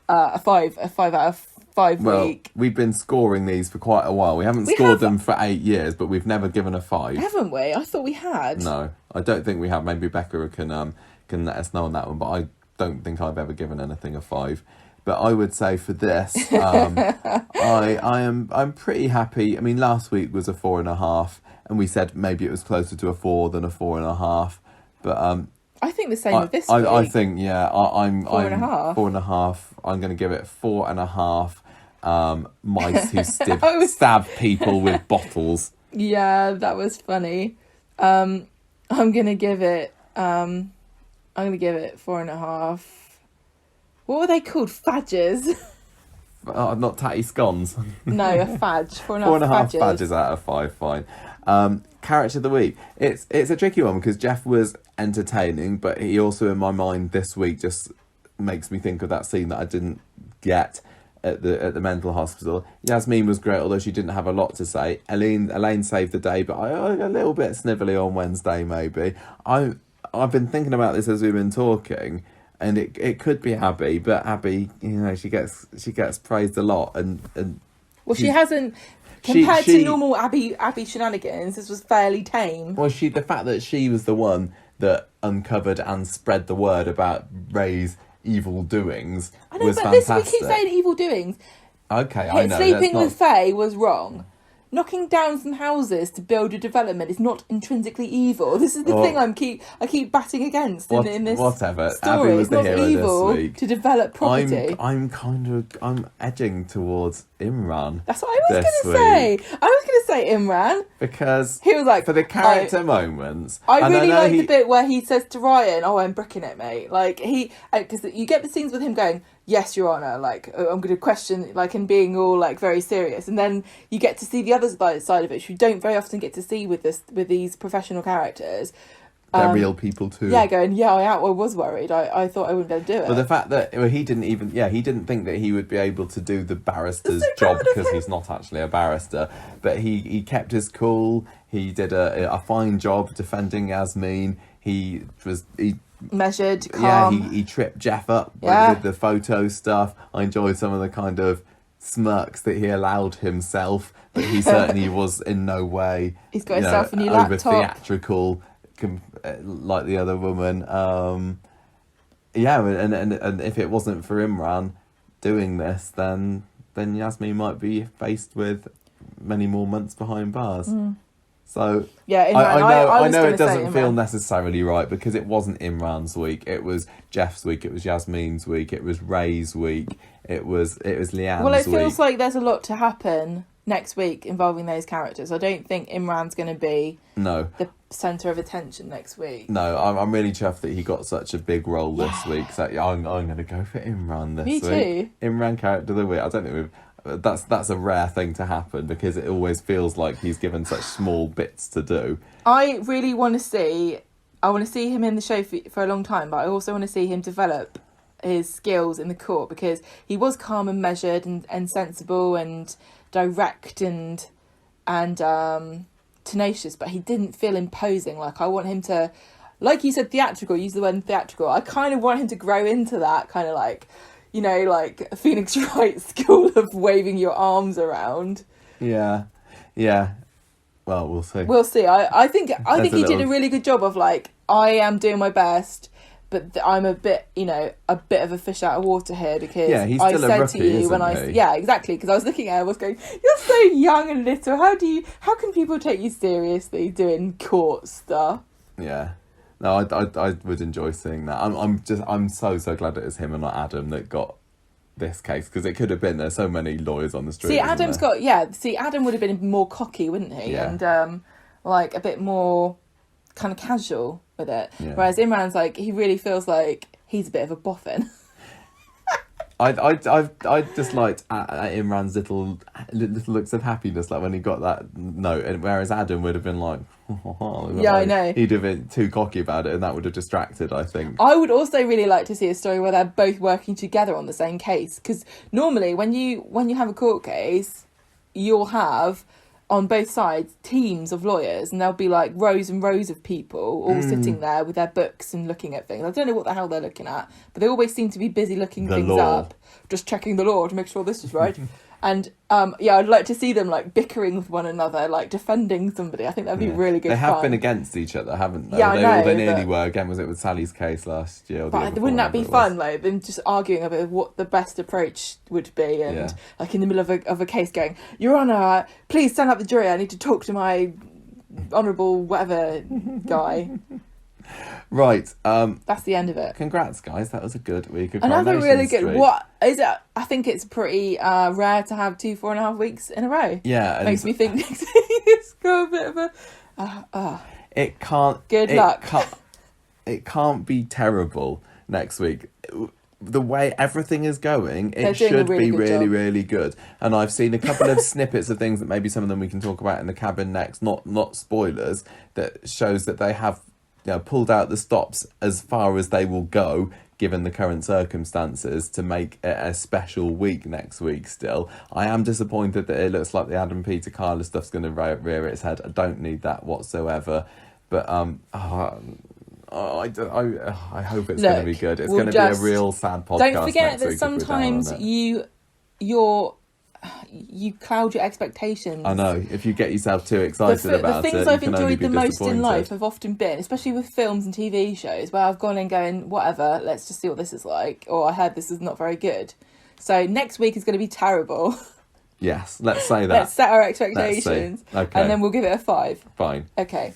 a 5 out of 5 week. We've been scoring these for quite a while. We haven't scored them for 8 years, but we've never given a 5. Haven't we? I thought we had. No, I don't think we have. Maybe Becca can let us know on that one, but I don't think I've ever given anything a 5. But I would say for this, I'm pretty happy. I mean, last week was a 4.5, and we said maybe it was closer to a 4 than a 4.5. But I think the same with this week. I think I'm 4.5. 4.5. I'm going to give it 4.5. Mice who stab people with bottles. Yeah, that was funny. I'm gonna give it 4.5. What were they called? Fadges? Not tatty scones. No, a fadge. 4.5 fadges out of 5, fine. Character of the week. It's a tricky one because Geoff was entertaining, but he also, in my mind this week, just makes me think of that scene that I didn't get at the mental hospital. Yasmeen was great, although she didn't have a lot to say. Elaine saved the day, but I a little bit snivelly on Wednesday, maybe. I've been thinking about this as we've been talking. And it could be Abby, but Abby, she gets praised a lot, and well, she hasn't compared to normal Abby shenanigans. This was fairly tame. Well, the fact that she was the one that uncovered and spread the word about Ray's evil doings was fantastic. We keep saying evil doings. Okay, I know. Sleeping with Faye was wrong. Knocking down some houses to build a development is not intrinsically evil. This is the thing I keep batting against in this whatever. story. Abby was the hero evil this week. To develop property. I'm edging towards Imran. That's what I was going to say. I was going to say Imran because he was like, for the character moments. I really like the bit where he says to Ryan, "Oh, I'm bricking it, mate." Like because you get the scenes with him going, "Yes, Your Honour," like, I'm going to question, like, and being all, like, very serious. And then you get to see the other side of it, which you don't very often get to see with these professional characters. They're real people too. Yeah, going, I was worried. I thought I wouldn't be able to do it. But the fact that he didn't think that he would be able to do the barrister's job because he's not actually a barrister. But he kept his cool. He did a fine job defending Yasmeen. He measured, calm. Yeah, he tripped Geoff up with the photo stuff. I enjoyed some of the kind of smirks that he allowed himself, but he certainly was in no way. He's got himself a new over laptop. theatrical, like the other woman. And if it wasn't for Imran doing this, then Yasmeen might be faced with many more months behind bars. So yeah, Imran, I was know gonna it doesn't say feel Imran. necessarily right because it wasn't Imran's week. It was Geoff's week. It was Yasmeen's week. It was Ray's week. It was Leanne's Well, it week. feels like there's a lot to happen next week involving those characters. I don't think Imran's going to be the centre of attention next week. No, I'm really chuffed that he got such a big role this week. So I'm going to go for Imran this week. Me too. Imran character of the week. I don't think that's a rare thing to happen because it always feels like he's given such small bits to do. I really want to see him in the show for a long time, but I also want to see him develop his skills in the court because he was calm and measured and sensible and direct and tenacious, but he didn't feel imposing. Like I want him to, like you said, theatrical, use the word theatrical. I kind of want him to grow into that kind of like, you know, like a Phoenix Wright school of waving your arms around. Yeah. Well, we'll see. We'll see. I think he did a really good job of like, I am doing my best, but I'm a bit of a fish out of water here because he's I still a said rookie, to you isn't when he? yeah, exactly, because I was looking at him, I was going, you're so young and little. How can people take you seriously doing court stuff? Yeah. No, I would enjoy seeing that. I'm so glad it was him and not Adam that got this case because it could have been there's so many lawyers on the street. Adam would have been more cocky, wouldn't he? Yeah. And like a bit more kind of casual with it. Yeah. Whereas Imran's like he really feels like he's a bit of a boffin. I just liked Imran's little looks of happiness, like when he got that note, and whereas Adam would have been like, Yeah, I know. He'd have been too cocky about it, and that would have distracted, I think. I would also really like to see a story where they're both working together on the same case, because normally when you have a court case, you'll have on both sides teams of lawyers, and there'll be like rows and rows of people all sitting there with their books and looking at things. I don't know what the hell they're looking at, but they always seem to be busy looking The things law. up, just checking the law to make sure this is right. And I'd like to see them like bickering with one another, like defending somebody. I think that'd be really good. They have fun. been against each other, haven't they? Yeah, I know, They nearly but- were. Again, was it with Sally's case last year? Or the year But before, wouldn't that be whatever it was? fun, like them just arguing about what the best approach would be, and Yeah. like in the middle of a case, going, "Your Honour, please stand up the jury. I need to talk to my honourable whatever guy." Right. That's the end of it. Congrats, guys. That was a good week of Another Coronation really good. Street. What is it? I think it's pretty rare to have 2 4.5 weeks in a row. Yeah, and Makes me think next week it's got a bit of a. it can't. Good luck. It can't be terrible next week. The way everything is going, They're it doing a should really be good really, job. really good. And I've seen a couple of snippets of things that maybe some of them we can talk about in the cabin next, not spoilers, that shows that they have pulled out the stops as far as they will go, given the current circumstances, to make it a special week next week still. I am disappointed that it looks like the Adam Peter Carla stuff's going to rear its head. I don't need that whatsoever. But I hope it's going to be good. It's going to be a real sad podcast. Don't forget next that week if we're down sometimes on it. you cloud your expectations. I know, if you get yourself too excited about the it, things you I've can only enjoyed be the most in disappointed. life have often been, especially with films and TV shows, where I've gone in going, whatever, let's just see what this is like, or I heard this is not very good. So next week is going to be terrible. Yes, let's say that. Let's set our expectations, Okay. and then we'll give it a 5. Fine. Okay.